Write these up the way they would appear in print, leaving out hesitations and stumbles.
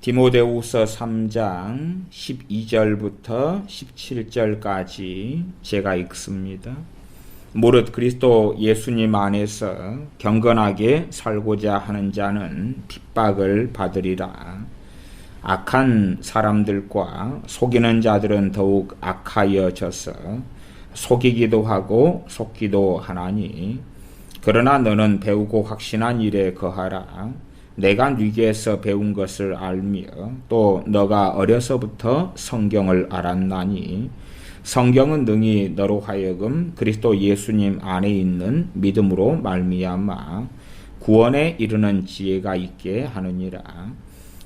디모데후서 3장 12절부터 17절까지 제가 읽습니다. 무릇 그리스도 예수님 안에서 경건하게 살고자 하는 자는 핍박을 받으리라. 악한 사람들과 속이는 자들은 더욱 악하여져서 속이기도 하고 속기도 하나니, 그러나 너는 배우고 확신한 일에 거하라. 내가 네게서 배운 것을 알며 또 너가 어려서부터 성경을 알았나니, 성경은 능히 너로 하여금 그리스도 예수님 안에 있는 믿음으로 말미암아 구원에 이르는 지혜가 있게 하느니라.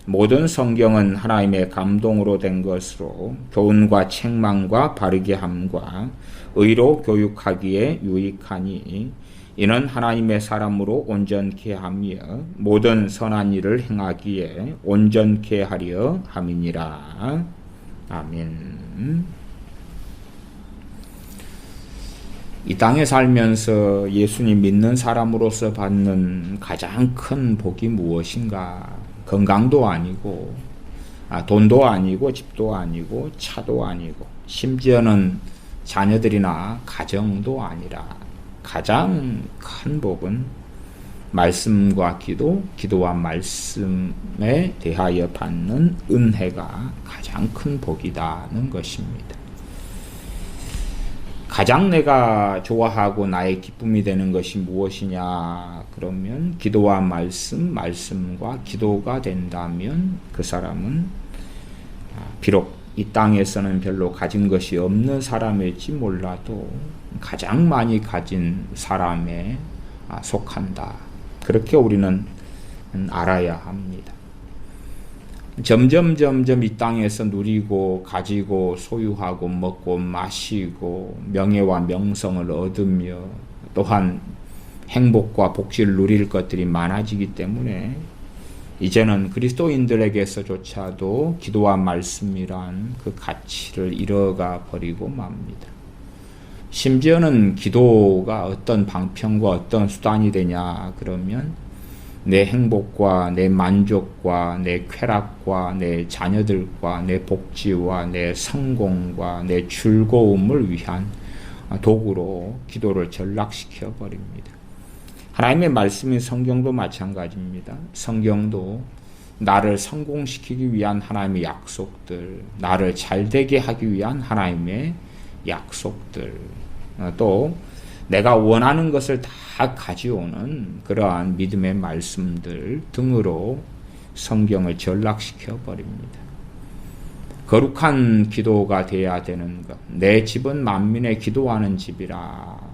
모든 성경은 하나님의 감동으로 된 것으로 교훈과 책망과 바르게 함과 의로 교육하기에 유익하니, 이는 하나님의 사람으로 온전케 하며 모든 선한 일을 행하기에 온전케 하려 함이니라. 아멘. 이 땅에 살면서 예수님 믿는 사람으로서 받는 가장 큰 복이 무엇인가? 건강도 아니고, 돈도 아니고, 집도 아니고, 차도 아니고, 심지어는 자녀들이나 가정도 아니라 가장 큰 복은 말씀과 기도, 기도와 말씀에 대하여 받는 은혜가 가장 큰 복이라는 것입니다. 가장 내가 좋아하고 나의 기쁨이 되는 것이 무엇이냐? 그러면 기도와 말씀과 기도가 된다면 그 사람은 비록 이 땅에서는 별로 가진 것이 없는 사람일지 몰라도 가장 많이 가진 사람에 속한다. 그렇게 우리는 알아야 합니다. 점점 이 땅에서 누리고 가지고 소유하고 먹고 마시고 명예와 명성을 얻으며 또한 행복과 복지를 누릴 것들이 많아지기 때문에 이제는 그리스도인들에게서조차도 기도와 말씀이란 그 가치를 잃어가 버리고 맙니다. 심지어는 기도가 어떤 방편과 어떤 수단이 되냐 그러면 내 행복과 내 만족과 내 쾌락과 내 자녀들과 내 복지와 내 성공과 내 즐거움을 위한 도구로 기도를 전락시켜 버립니다. 하나님의 말씀인 성경도 마찬가지입니다. 성경도 나를 성공시키기 위한 하나님의 약속들, 나를 잘되게 하기 위한 하나님의 약속들, 또 내가 원하는 것을 다 가져오는 그러한 믿음의 말씀들 등으로 성경을 전락시켜 버립니다. 거룩한 기도가 돼야 되는 것, 내 집은 만민의 기도하는 집이라,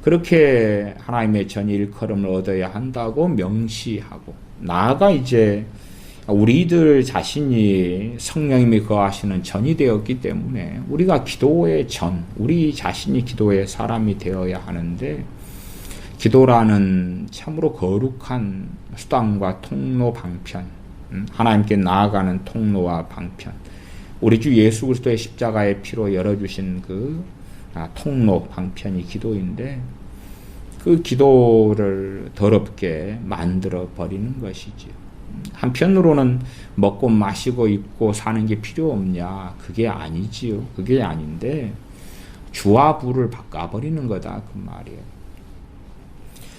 그렇게 하나님의 전일컬음을 얻어야 한다고 명시하고, 나아가 이제 우리들 자신이 성령님이 거하시는 전이 되었기 때문에 우리가 기도의 전, 우리 자신이 기도의 사람이 되어야 하는데, 기도라는 참으로 거룩한 수단과 통로 방편, 하나님께 나아가는 통로와 방편, 우리 주 예수 그리스도의 십자가의 피로 열어주신 그 통로 방편이 기도인데, 그 기도를 더럽게 만들어 버리는 것이지요. 한편으로는 먹고 마시고 입고 사는 게 필요 없냐? 그게 아니지요. 그게 아닌데 주와 부를 바꿔버리는 거다 그 말이에요.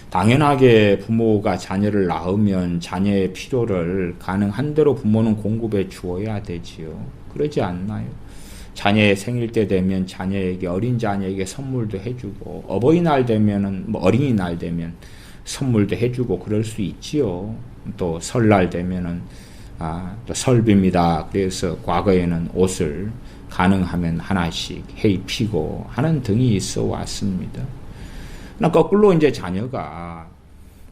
당연하게 부모가 자녀를 낳으면 자녀의 필요를 가능한 대로 부모는 공급해 주어야 되지요. 그러지 않나요? 자녀의 생일 때 되면 자녀에게, 어린 자녀에게 선물도 해주고, 어버이날 되면은 어린이날 되면 선물도 해주고 그럴 수 있지요. 또 설날 되면은 또 설비입니다. 그래서 과거에는 옷을 가능하면 하나씩 해 입히고 하는 등이 있어 왔습니다. 그러나 거꾸로 이제 자녀가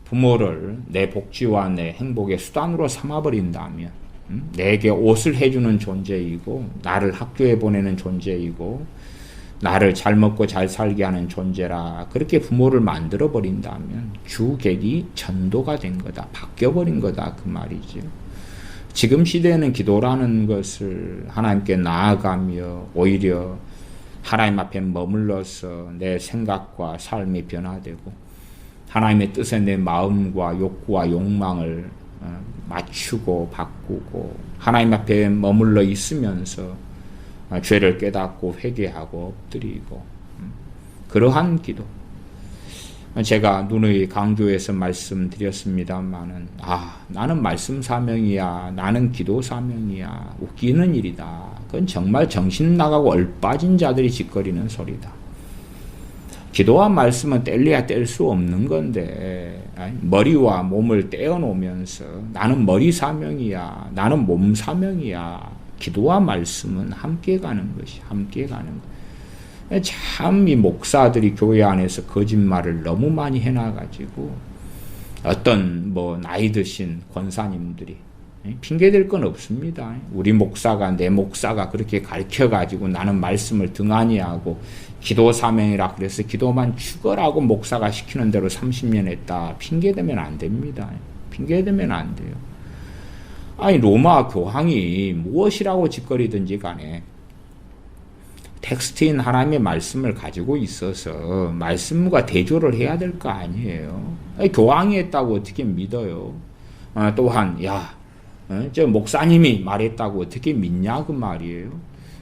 부모를 내 복지와 내 행복의 수단으로 삼아버린다면, 내게 옷을 해주는 존재이고, 나를 학교에 보내는 존재이고, 나를 잘 먹고 잘 살게 하는 존재라, 그렇게 부모를 만들어 버린다면 주객이 전도가 된 거다, 바뀌어버린 거다 그 말이죠. 지금 시대에는 기도라는 것을 하나님께 나아가며 오히려 하나님 앞에 머물러서 내 생각과 삶이 변화되고 하나님의 뜻에 내 마음과 욕구와 욕망을 맞추고 바꾸고 하나님 앞에 머물러 있으면서 죄를 깨닫고 회개하고 엎드리고 그러한 기도. 제가 누누이 강조해서 말씀드렸습니다만은 나는 말씀 사명이야, 나는 기도 사명이야, 웃기는 일이다. 그건 정말 정신 나가고 얼빠진 자들이 짓거리는 소리다. 기도와 말씀은 뗄래야 뗄 수 없는 건데 머리와 몸을 떼어놓으면서 나는 머리 사명이야, 나는 몸 사명이야. 기도와 말씀은 함께 가는 것이, 함께 가는 것. 참 이 목사들이 교회 안에서 거짓말을 너무 많이 해놔가지고 어떤 나이 드신 권사님들이 핑계댈 건 없습니다. 우리 목사가, 내 목사가 그렇게 가르쳐가지고 나는 말씀을 등한히 하고 기도 사명이라 그래서 기도만 죽어라고 목사가 시키는 대로 30년 했다. 핑계대면 안 됩니다. 핑계대면 안 돼요. 로마 교황이 무엇이라고 짓거리든지 간에 텍스트인 하나님의 말씀을 가지고 있어서 말씀과 대조를 해야 될 거 아니에요. 교황이 했다고 어떻게 믿어요? 또한 저 목사님이 말했다고 어떻게 믿냐 그 말이에요.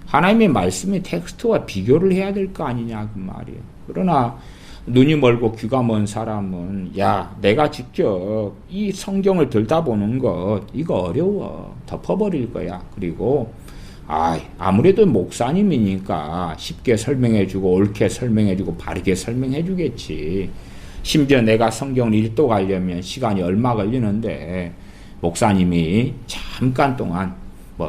하나님의 말씀이 텍스트와 비교를 해야 될 거 아니냐 그 말이에요. 그러나 눈이 멀고 귀가 먼 사람은 내가 직접 이 성경을 들다보는 것 이거 어려워. 덮어버릴 거야. 그리고 아무래도 목사님이니까 쉽게 설명해주고 옳게 설명해주고 바르게 설명해주겠지. 심지어 내가 성경을 일독하려면 시간이 얼마 걸리는데 목사님이 잠깐 동안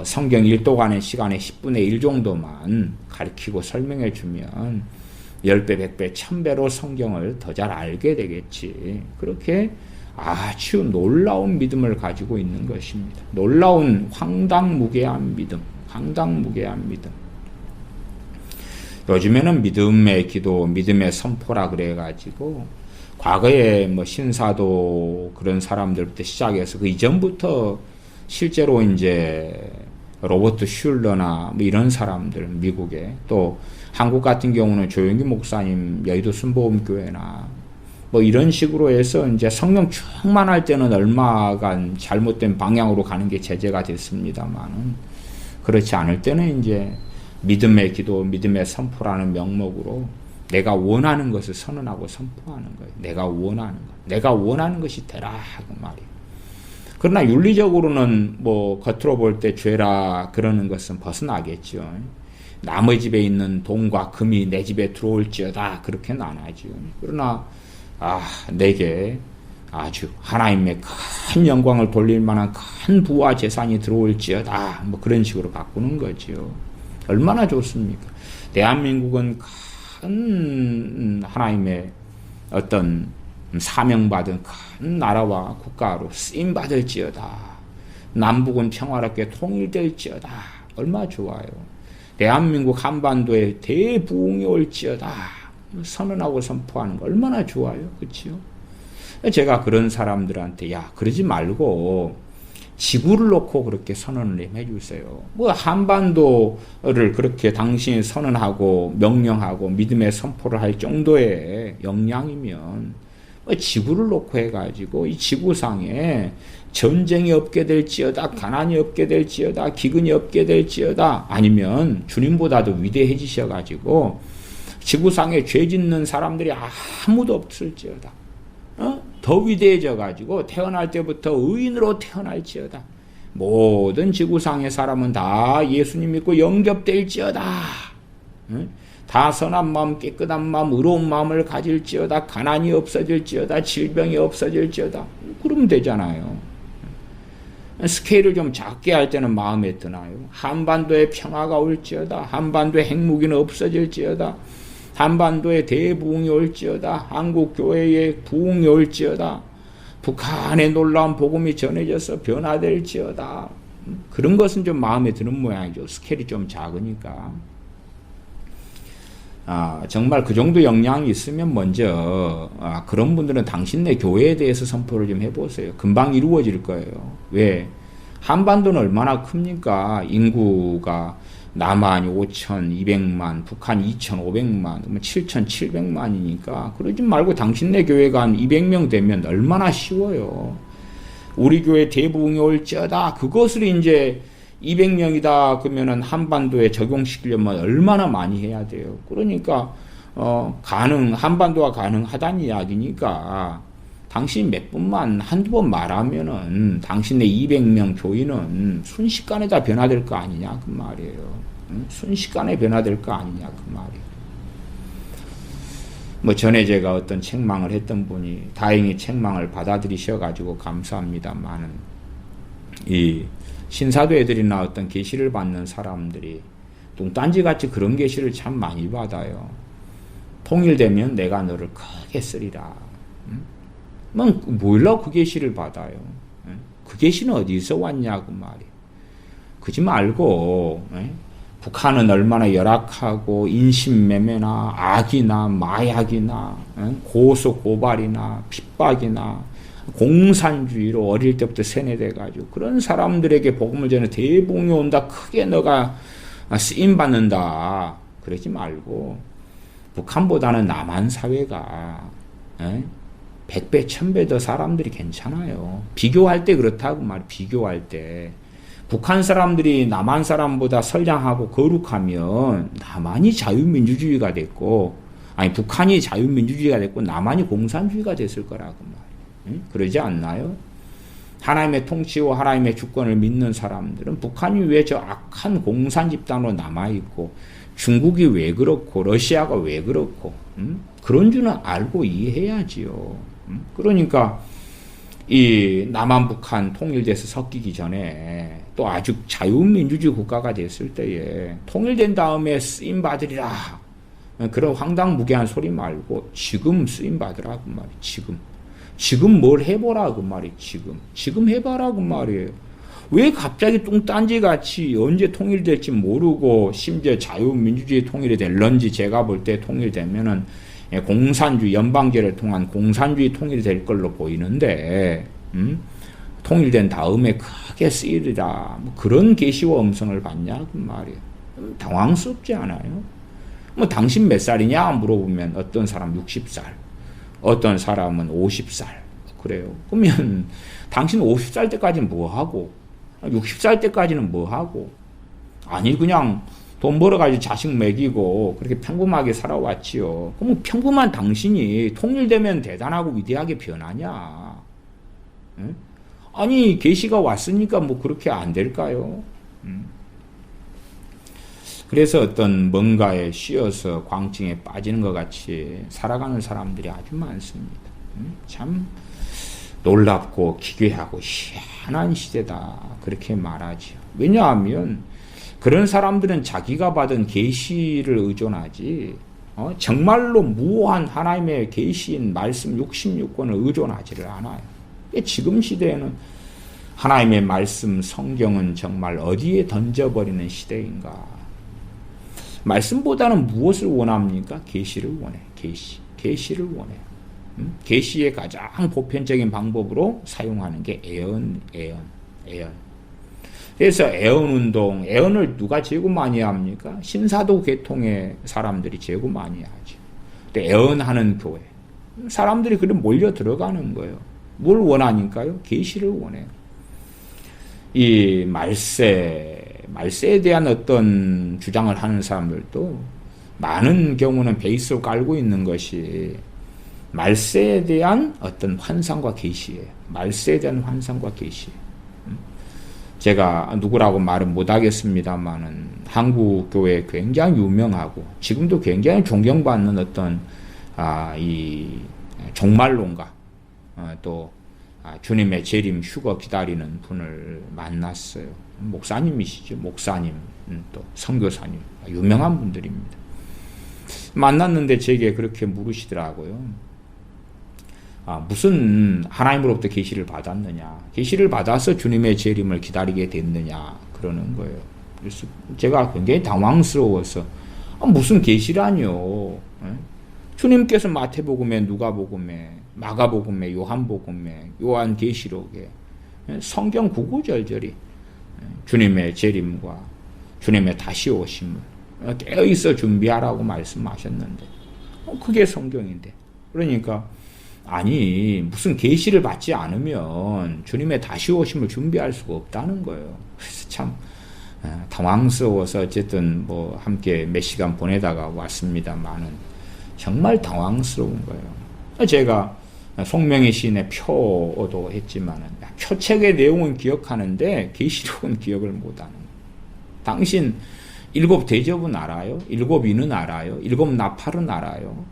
성경 일독하는 시간의 10분의 1 정도만 가르치고 설명해주면 10배, 100배, 1000배로 성경을 더 잘 알게 되겠지. 그렇게 아주 놀라운 믿음을 가지고 있는 것입니다. 놀라운 황당무계한 믿음. 황당무계한 믿음. 요즘에는 믿음의 기도, 믿음의 선포라 그래가지고 과거에 신사도 그런 사람들부터 시작해서 그 이전부터 실제로 이제 로버트 슐러나 이런 사람들 미국에 또 한국 같은 경우는 조영기 목사님 여의도 순복음교회나 이런 식으로 해서 이제 성령 충만할 때는 얼마간 잘못된 방향으로 가는 게 제재가 됐습니다만은 그렇지 않을 때는 이제 믿음의 기도, 믿음의 선포라는 명목으로 내가 원하는 것을 선언하고 선포하는 거예요. 내가 원하는 것. 내가 원하는 것이 되라 그 말이에요. 그러나 윤리적으로는 겉으로 볼 때 죄라 그러는 것은 벗어나겠죠. 남의 집에 있는 돈과 금이 내 집에 들어올지어다 그렇게는 안 하죠. 그러나 내게 아주 하나님의 큰 영광을 돌릴 만한 큰 부와 재산이 들어올지어다 그런 식으로 바꾸는 거죠. 얼마나 좋습니까? 대한민국은 큰 하나님의 어떤 사명받은 큰 나라와 국가로 쓰임받을지어다. 남북은 평화롭게 통일될지어다. 얼마나 좋아요. 대한민국 한반도에 대부흥이 올지어다. 선언하고 선포하는 거 얼마나 좋아요. 그렇죠? 제가 그런 사람들한테 그러지 말고 지구를 놓고 그렇게 선언을 해주세요. 한반도를 그렇게 당신이 선언하고 명령하고 믿음의 선포를 할 정도의 역량이면 지구를 놓고 해가지고 이 지구상에 전쟁이 없게 될지어다, 가난이 없게 될지어다, 기근이 없게 될지어다, 아니면 주님보다도 위대해지셔가지고 지구상에 죄 짓는 사람들이 아무도 없을지어다. 더 위대해져가지고 태어날 때부터 의인으로 태어날지어다. 모든 지구상의 사람은 다 예수님 믿고 영접될지어다. 다 선한 마음, 깨끗한 마음, 의로운 마음을 가질지어다. 가난이 없어질지어다. 질병이 없어질지어다. 그러면 되잖아요. 스케일을 좀 작게 할 때는 마음에 드나요? 한반도에 평화가 올지어다. 한반도에 핵무기는 없어질지어다. 한반도에 대부흥이 올지어다. 한국교회에 부흥이 올지어다. 북한의 놀라운 복음이 전해져서 변화될지어다. 그런 것은 좀 마음에 드는 모양이죠. 스케일이 좀 작으니까. 정말 그 정도 역량이 있으면 먼저 그런 분들은 당신네 교회에 대해서 선포를 좀 해보세요. 금방 이루어질 거예요. 왜? 한반도는 얼마나 큽니까? 인구가 남한이 5,200만, 북한 2,500만, 7,700만이니까 그러지 말고 당신네 교회가 한 200명 되면 얼마나 쉬워요. 우리 교회 대부흥이 올지어다. 그것을 이제 200명이다 그러면은 한반도에 적용시키려면 얼마나 많이 해야 돼요. 그러니까 한반도가 가능하다는 이야기니까 당신 몇 분만 한두 번 말하면은 당신의 200명 교인은 순식간에 다 변화될 거 아니냐 그 말이에요. 응? 순식간에 변화될 거 아니냐 그 말이에요. 뭐 전에 제가 어떤 책망을 했던 분이 다행히 책망을 받아들이셔가지고 감사합니다만은 이 신사도 애들이나 어떤 계시를 받는 사람들이 뚱딴지같이 그런 계시를 참 많이 받아요. 통일되면 내가 너를 크게 쓰리라. 뭐라고 그 계시를 받아요. 그 계시는 어디서 왔냐 그 말이. 그지 말고 북한은 얼마나 열악하고 인신매매나 악이나 마약이나 고소고발이나 핍박이나 공산주의로 어릴 때부터 세뇌돼가지고 그런 사람들에게 복음을 전해 대복이 온다. 크게 너가 쓰임받는다. 그러지 말고 북한보다는 남한 사회가 100배, 1000배 더 사람들이 괜찮아요. 비교할 때 그렇다고 말이에요. 비교할 때. 북한 사람들이 남한 사람보다 선량하고 거룩하면 남한이 자유민주주의가 됐고, 북한이 자유민주주의가 됐고, 남한이 공산주의가 됐을 거라고 말이에요. 그러지 않나요? 하나님의 통치와 하나님의 주권을 믿는 사람들은 북한이 왜 저 악한 공산 집단으로 남아있고, 중국이 왜 그렇고, 러시아가 왜 그렇고, 그런 줄은 알고 이해해야지요. 그러니까, 이 남한 북한 통일돼서 섞이기 전에 또 아주 자유민주주의 국가가 됐을 때에 통일된 다음에 쓰임 받으리라 그런 황당무계한 소리 말고 지금 쓰임 받으라고 말이에요. 지금 뭘 해보라고 말이에요. 지금 해봐라고 말이에요. 왜 갑자기 뚱딴지같이 언제 통일될지 모르고 심지어 자유민주주의 통일이 될런지 제가 볼 때 통일되면은 공산주의 연방제를 통한 공산주의 통일이 될 걸로 보이는데 통일된 다음에 크게 쓰이리라 뭐 그런 계시와 음성을 받냐 그 말이에요. 당황스럽지 않아요? 뭐 당신 몇 살이냐 물어보면 어떤 사람 60살 어떤 사람은 50살 그래요. 그러면 당신 50살 때까지는 뭐하고 60살 때까지는 뭐하고 아니 그냥 돈 벌어가지고 자식 먹이고 그렇게 평범하게 살아왔지요. 그럼 평범한 당신이 통일되면 대단하고 위대하게 변하냐? 응? 아니 계시가 왔으니까 뭐 그렇게 안 될까요? 그래서 어떤 뭔가에 씌어서 광증에 빠지는 것 같이 살아가는 사람들이 아주 많습니다. 참 놀랍고 기괴하고 희한한 시대다 그렇게 말하죠. 왜냐하면 그런 사람들은 자기가 받은 계시를 의존하지 정말로 무한 하나님의 계시인 말씀 66권을 의존하지를 않아요. 지금 시대에는 하나님의 말씀 성경은 정말 어디에 던져버리는 시대인가. 말씀보다는 무엇을 원합니까? 계시를 원해. 계시를 원해요. 계시의 가장 보편적인 방법으로 사용하는 게 애언. 그래서 애언운동, 애언을 누가 제일 많이 합니까? 신사도 계통의 사람들이 제일 많이 하죠. 근데 애언하는 교회. 사람들이 그래 몰려 들어가는 거예요. 뭘 원하니까요? 계시를 원해요. 이 말세에 대한 어떤 주장을 하는 사람들도 많은 경우는 베이스로 깔고 있는 것이 말세에 대한 어떤 환상과 계시예요. 말세에 대한 환상과 계시예요. 제가 누구라고 말은 못하겠습니다만은 한국 교회 굉장히 유명하고 지금도 굉장히 존경받는 어떤 이 종말론가 또 주님의 재림 휴거 기다리는 분을 만났어요. 목사님이시죠. 목사님 또 선교사님 유명한 분들입니다. 만났는데 제게 그렇게 물으시더라고요. 무슨 하나님으로부터 계시를 받았느냐, 계시를 받아서 주님의 재림을 기다리게 됐느냐 그러는 거예요. 그래서 제가 굉장히 당황스러워서 무슨 계시라뇨? 주님께서 마태복음에 누가복음에 마가복음에 요한복음에 요한계시록에 성경 구구절절히 주님의 재림과 주님의 다시 오심을 깨어있어 준비하라고 말씀하셨는데 그게 성경인데 그러니까 아니 무슨 계시를 받지 않으면 주님의 다시 오심을 준비할 수가 없다는 거예요. 그래서 참 당황스러워서 어쨌든 뭐 함께 몇 시간 보내다가 왔습니다만은 정말 당황스러운 거예요. 제가 송명희 시인의 표도 했지만은 표책의 내용은 기억하는데 계시록은 기억을 못하는 거예요. 당신 일곱 대접은 알아요? 일곱 인은 알아요? 일곱 나팔은 알아요?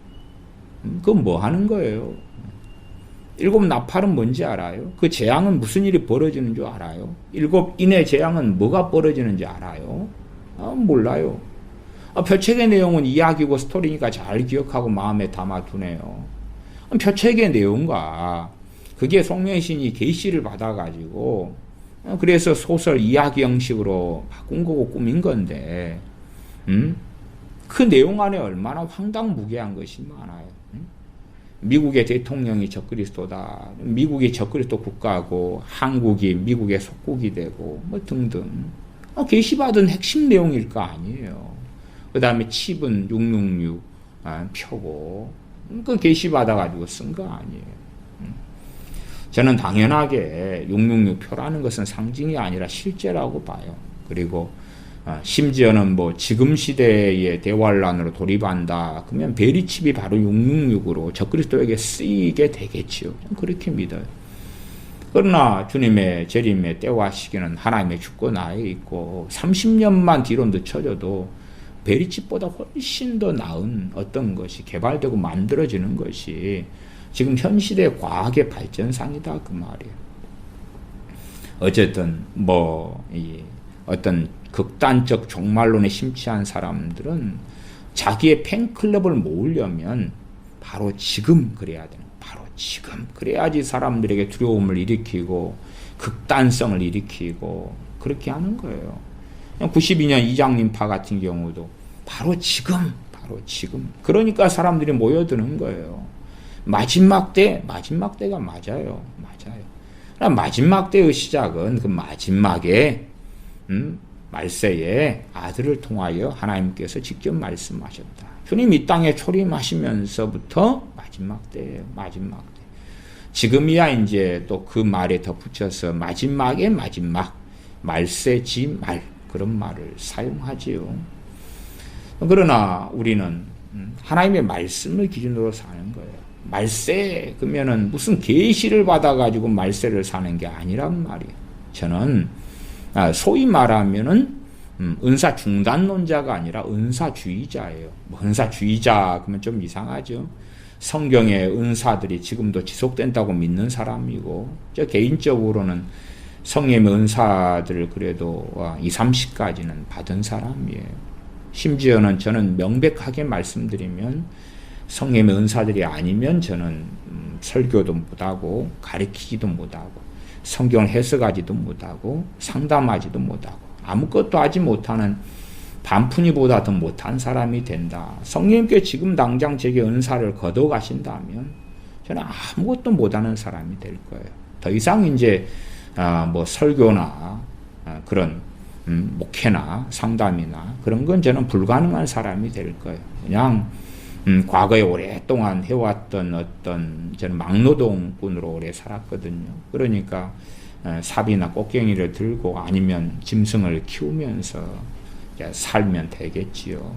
그건 뭐 하는 거예요? 일곱 나팔은 뭔지 알아요? 그 재앙은 무슨 일이 벌어지는 줄 알아요? 일곱 인의 재앙은 뭐가 벌어지는지 알아요? 몰라요. 표책의 내용은 이야기고 스토리니까 잘 기억하고 마음에 담아두네요. 표책의 내용과 그게 송명희 시인이 계시를 받아가지고 그래서 소설 이야기 형식으로 바꾼 거고 꾸민 건데 그 내용 안에 얼마나 황당무계한 것이 많아요. 미국의 대통령이 적그리스도다. 미국이 적그리스도 국가고 한국이 미국의 속국이 되고 뭐 등등 계시받은 핵심 내용일 거 아니에요. 그 다음에 칩은 666 표고 그 계시받아가지고 쓴 거 아니에요. 저는 당연하게 666 표라는 것은 상징이 아니라 실제라고 봐요. 그리고 심지어는 뭐 지금 시대의 대환란으로 돌입한다. 그러면 베리칩이 바로 666으로 적그리스도에게 쓰이게 되겠지요. 그렇게 믿어요. 그러나 주님의 재림의 때와 시기는 하나님의 주권하에 있고 30년만 뒤로 늦춰져도 베리칩보다 훨씬 더 나은 어떤 것이 개발되고 만들어지는 것이 지금 현 시대의 과학의 발전상이다 그 말이에요. 어쨌든 뭐 이 어떤 극단적 종말론에 심취한 사람들은 자기의 팬클럽을 모으려면 바로 지금 그래야 되는 거예요. 바로 지금 그래야지 사람들에게 두려움을 일으키고 극단성을 일으키고 그렇게 하는 거예요. 92년 이장님파 같은 경우도 바로 지금 그러니까 사람들이 모여드는 거예요. 마지막 때가 맞아요. 마지막 때의 시작은 그 마지막에 말세에 아들을 통하여 하나님께서 직접 말씀하셨다. 주님 이 땅에 초림하시면서부터 마지막 때예요. 마지막 때. 지금이야 이제 또 그 말에 덧붙여서 마지막의 마지막 말세지 말 그런 말을 사용하지요. 그러나 우리는 하나님의 말씀을 기준으로 사는 거예요. 말세 그러면은 무슨 계시를 받아가지고 말세를 사는 게 아니란 말이에요. 저는 소위 말하면은 은사 중단론자가 아니라 은사주의자예요. 뭐 은사주의자 그러면 좀 이상하죠. 성경의 은사들이 지금도 지속된다고 믿는 사람이고 저 개인적으로는 성령의 은사들을 그래도 20, 30까지는 받은 사람이에요. 심지어는 저는 명백하게 말씀드리면 성령의 은사들이 아니면 저는 설교도 못하고 가르치지도 못하고 성경을 해석하지도 못하고 상담하지도 못하고 아무것도 하지 못하는 반푼이보다 더 못한 사람이 된다. 성령님께 지금 당장 제게 은사를 거둬 가신다면 저는 아무것도 못하는 사람이 될 거예요. 더 이상 이제 뭐 설교나 그런 목회나 상담이나 그런 건 저는 불가능한 사람이 될 거예요. 그냥 과거에 오랫동안 해왔던 어떤 저는 막노동꾼으로 오래 살았거든요. 그러니까 삽이나 꽃갱이를 들고 아니면 짐승을 키우면서 살면 되겠지요.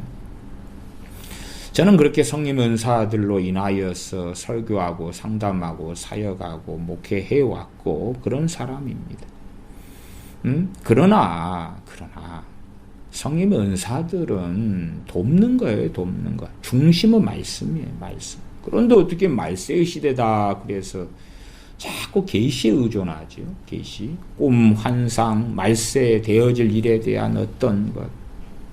저는 그렇게 성령 은사들로 인하여서 설교하고 상담하고 사역하고 목회해왔고 그런 사람입니다. 그러나 성령 은사들은 돕는 거예요. 돕는 거. 중심은 말씀이에요. 말씀. 그런데 어떻게 말세의 시대다 그래서 자꾸 계시에 의존하죠. 계시, 꿈, 환상, 말세에 되어질 일에 대한 어떤 것.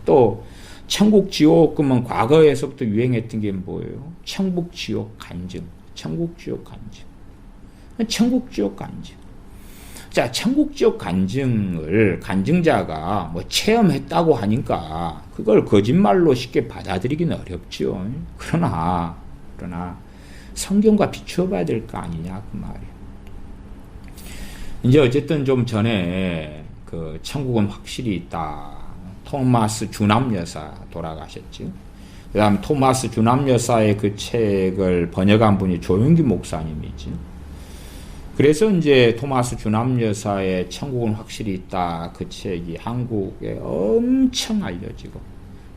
또 천국, 지옥 그러면 과거에서부터 유행했던 게 뭐예요? 천국, 지옥, 간증. 천국, 지옥, 간증. 천국, 지옥, 간증. 자, 천국, 지옥 간증을 간증자가 뭐 체험했다고 하니까 그걸 거짓말로 쉽게 받아들이기는 어렵죠. 그러나 성경과 비추어 봐야 될 거 아니냐 그 말이에요. 이제 어쨌든 좀 전에 그 천국은 확실히 있다. 토마스 주남 여사 돌아가셨죠. 그다음 토마스 주남 여사의 그 책을 번역한 분이 조용기 목사님이지. 그래서 이제 토마스 주남 여사의 천국은 확실히 있다 그 책이 한국에 엄청 알려지고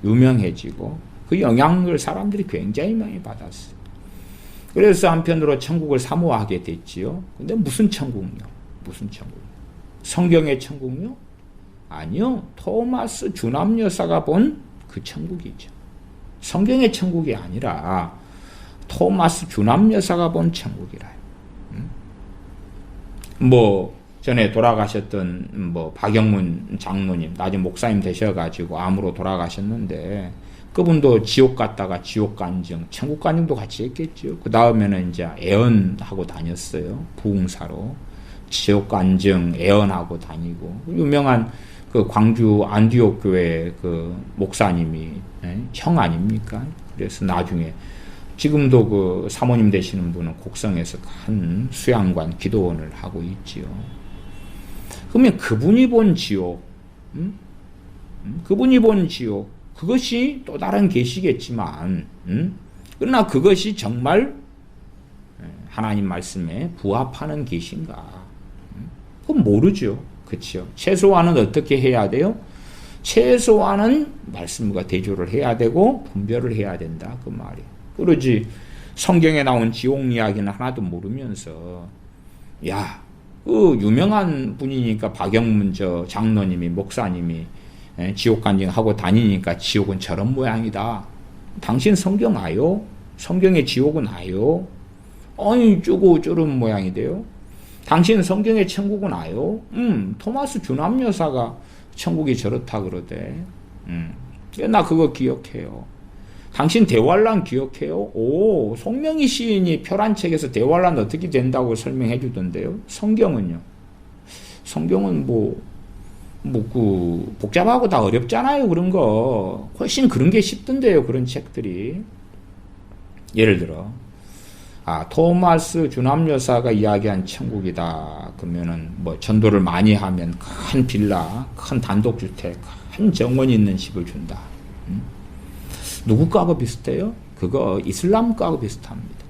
유명해지고 그 영향을 사람들이 굉장히 많이 받았어요. 그래서 한편으로 천국을 사모하게 됐지요. 근데 무슨 천국요? 무슨 천국? 성경의 천국요? 아니요. 토마스 주남 여사가 본 그 천국이죠. 성경의 천국이 아니라 토마스 주남 여사가 본 천국이라요. 뭐 전에 돌아가셨던 뭐 박영문 장로님, 나중에 목사님 되셔가지고 암으로 돌아가셨는데 그분도 지옥 갔다가 지옥 간증, 천국 간증도 같이 했겠죠. 그 다음에는 이제 애언하고 다녔어요. 부흥사로 지옥 간증 애언하고 다니고 유명한 그 광주 안디옥 교회 그 목사님이 형 아닙니까? 그래서 나중에 지금도 그 사모님 되시는 분은 곡성에서 큰 수양관 기도원을 하고 있지요. 그러면 그분이 본 지옥, 그분이 본 지옥, 그것이 또 다른 계시겠지만, 그러나 그것이 정말 하나님 말씀에 부합하는 계신가? 그건 모르죠. 그렇죠. 최소한은 어떻게 해야 돼요? 최소한은 말씀과 대조를 해야 되고 분별을 해야 된다. 그 말이에요. 그러지 성경에 나온 지옥 이야기는 하나도 모르면서 야, 그 유명한 분이니까 박영문 저 장로님이 목사님이 지옥 간증하고 다니니까 지옥은 저런 모양이다. 당신 성경 아요? 성경의 지옥은 아요? 아니 쪼고 저런 모양이 돼요. 당신 성경의 천국은 아요? 토마스 주남 여사가 천국이 저렇다 그러대. 나 그거 기억해요. 당신 대환란 기억해요? 오, 송명희 시인이 표란 책에서 대환란 어떻게 된다고 설명해 주던데요. 성경은요? 성경은 복잡하고 다 어렵잖아요. 그런 거. 훨씬 그런 게 쉽던데요. 그런 책들이. 예를 들어, 토마스 주남 여사가 이야기한 천국이다. 그러면은 뭐 전도를 많이 하면 큰 빌라, 큰 단독주택, 큰 정원이 있는 집을 준다. 누구 과하고 비슷해요? 그거 이슬람 과하고 비슷합니다.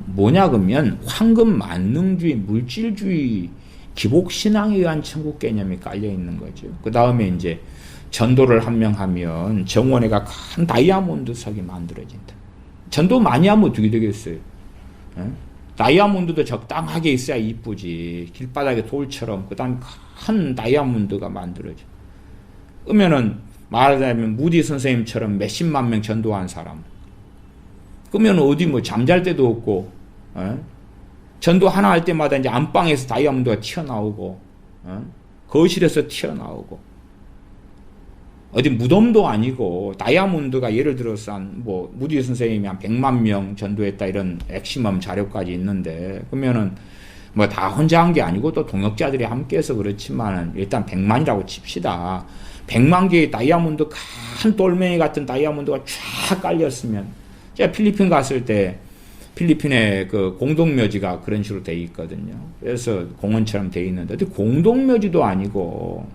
뭐냐 그러면 황금 만능주의, 물질주의, 기복신앙에 의한 천국 개념이 깔려 있는 거죠. 그 다음에 이제 전도를 한 명 하면 정원에가 큰 다이아몬드 석이 만들어진다. 전도 많이 하면 어떻게 되겠어요? 다이아몬드도 적당하게 있어야 이쁘지. 길바닥에 돌처럼 그 다음에 큰 다이아몬드가 만들어져. 그러면은 말하자면 무디 선생님처럼 몇십만 명 전도한 사람. 그러면 어디 뭐 잠잘 데도 없고, 전도 하나 할 때마다 이제 안방에서 다이아몬드가 튀어나오고, 거실에서 튀어나오고, 어디 무덤도 아니고, 다이아몬드가 예를 들어서 뭐, 무디 선생님이 한 100만 명 전도했다 이런 액시멈 자료까지 있는데, 그러면은 뭐 다 혼자 한 게 아니고 또 동역자들이 함께 해서 그렇지만 일단 100만이라고 칩시다. 100만 개의 다이아몬드, 큰 돌멩이 같은 다이아몬드가 쫙 깔렸으면, 제가 필리핀 갔을 때, 필리핀의 그 공동묘지가 그런 식으로 돼 있거든요. 그래서 공원처럼 돼 있는데, 공동묘지도 아니고,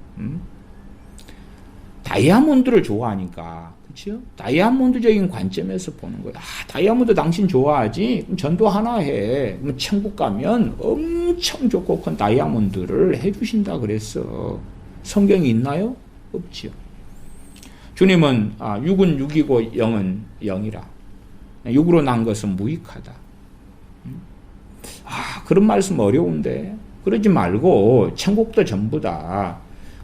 다이아몬드를 좋아하니까, 그쵸? 다이아몬드적인 관점에서 보는 거야. 다이아몬드 당신 좋아하지? 그럼 전도 하나 해. 그럼 천국 가면 엄청 좋고 큰 다이아몬드를 해주신다 그랬어. 성경이 있나요? 없지요. 주님은 육은 육이고 영은 영이라. 육으로 난 것은 무익하다. 그런 말씀 어려운데 그러지 말고 천국도 전부 다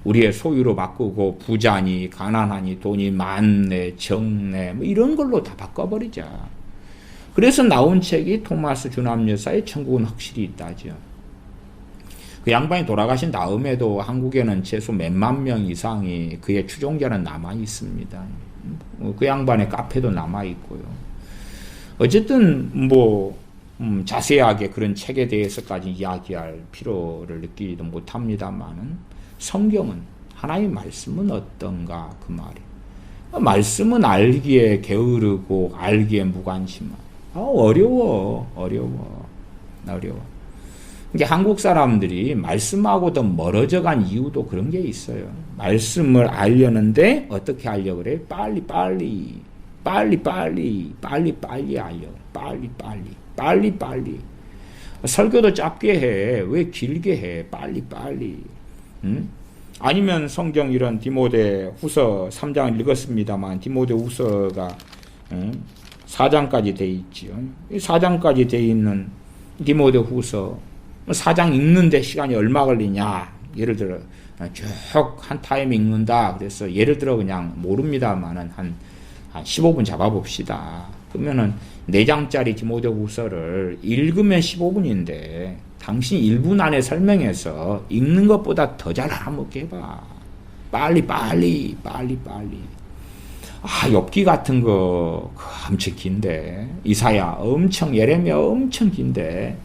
우리의 소유로 바꾸고 부자니 가난하니 돈이 많네 적네 뭐 이런 걸로 다 바꿔버리자. 그래서 나온 책이 토마스 주남 여사의 천국은 확실히 있다죠. 그 양반이 돌아가신 다음에도 한국에는 최소 몇만 명 이상이 그의 추종자는 남아 있습니다. 그 양반의 카페도 남아 있고요. 어쨌든 뭐 자세하게 그런 책에 대해서까지 이야기할 필요를 느끼지도 못합니다만은 성경은 하나님의 말씀은 어떤가 그 말이. 말씀은 알기에 게으르고 알기에 무관심한. 어려워. 이게 한국 사람들이 말씀하고 더 멀어져 간 이유도 그런 게 있어요. 말씀을 알려는데 어떻게 하려고 그래? 빨리. 빨리 알려. 빨리. 설교도 짧게 해. 왜 길게 해? 빨리. 응? 아니면 성경 이런 디모데 후서 3장을 읽었습니다만 디모데 후서가 4장까지 돼 있지요. 4장까지 돼 있는 디모데 후서 4장 읽는데 시간이 얼마 걸리냐? 예를 들어 쭉 한 타임 읽는다. 그래서 예를 들어 그냥 모릅니다만은 한 15분 잡아봅시다. 그러면은 4장짜리 디모데 후서를 읽으면 15분인데 당신 1분 안에 설명해서 읽는 것보다 더 잘 알아먹게 해봐. 빨리. 욥기 같은 거 엄청 긴데, 이사야 예레미야 엄청 긴데,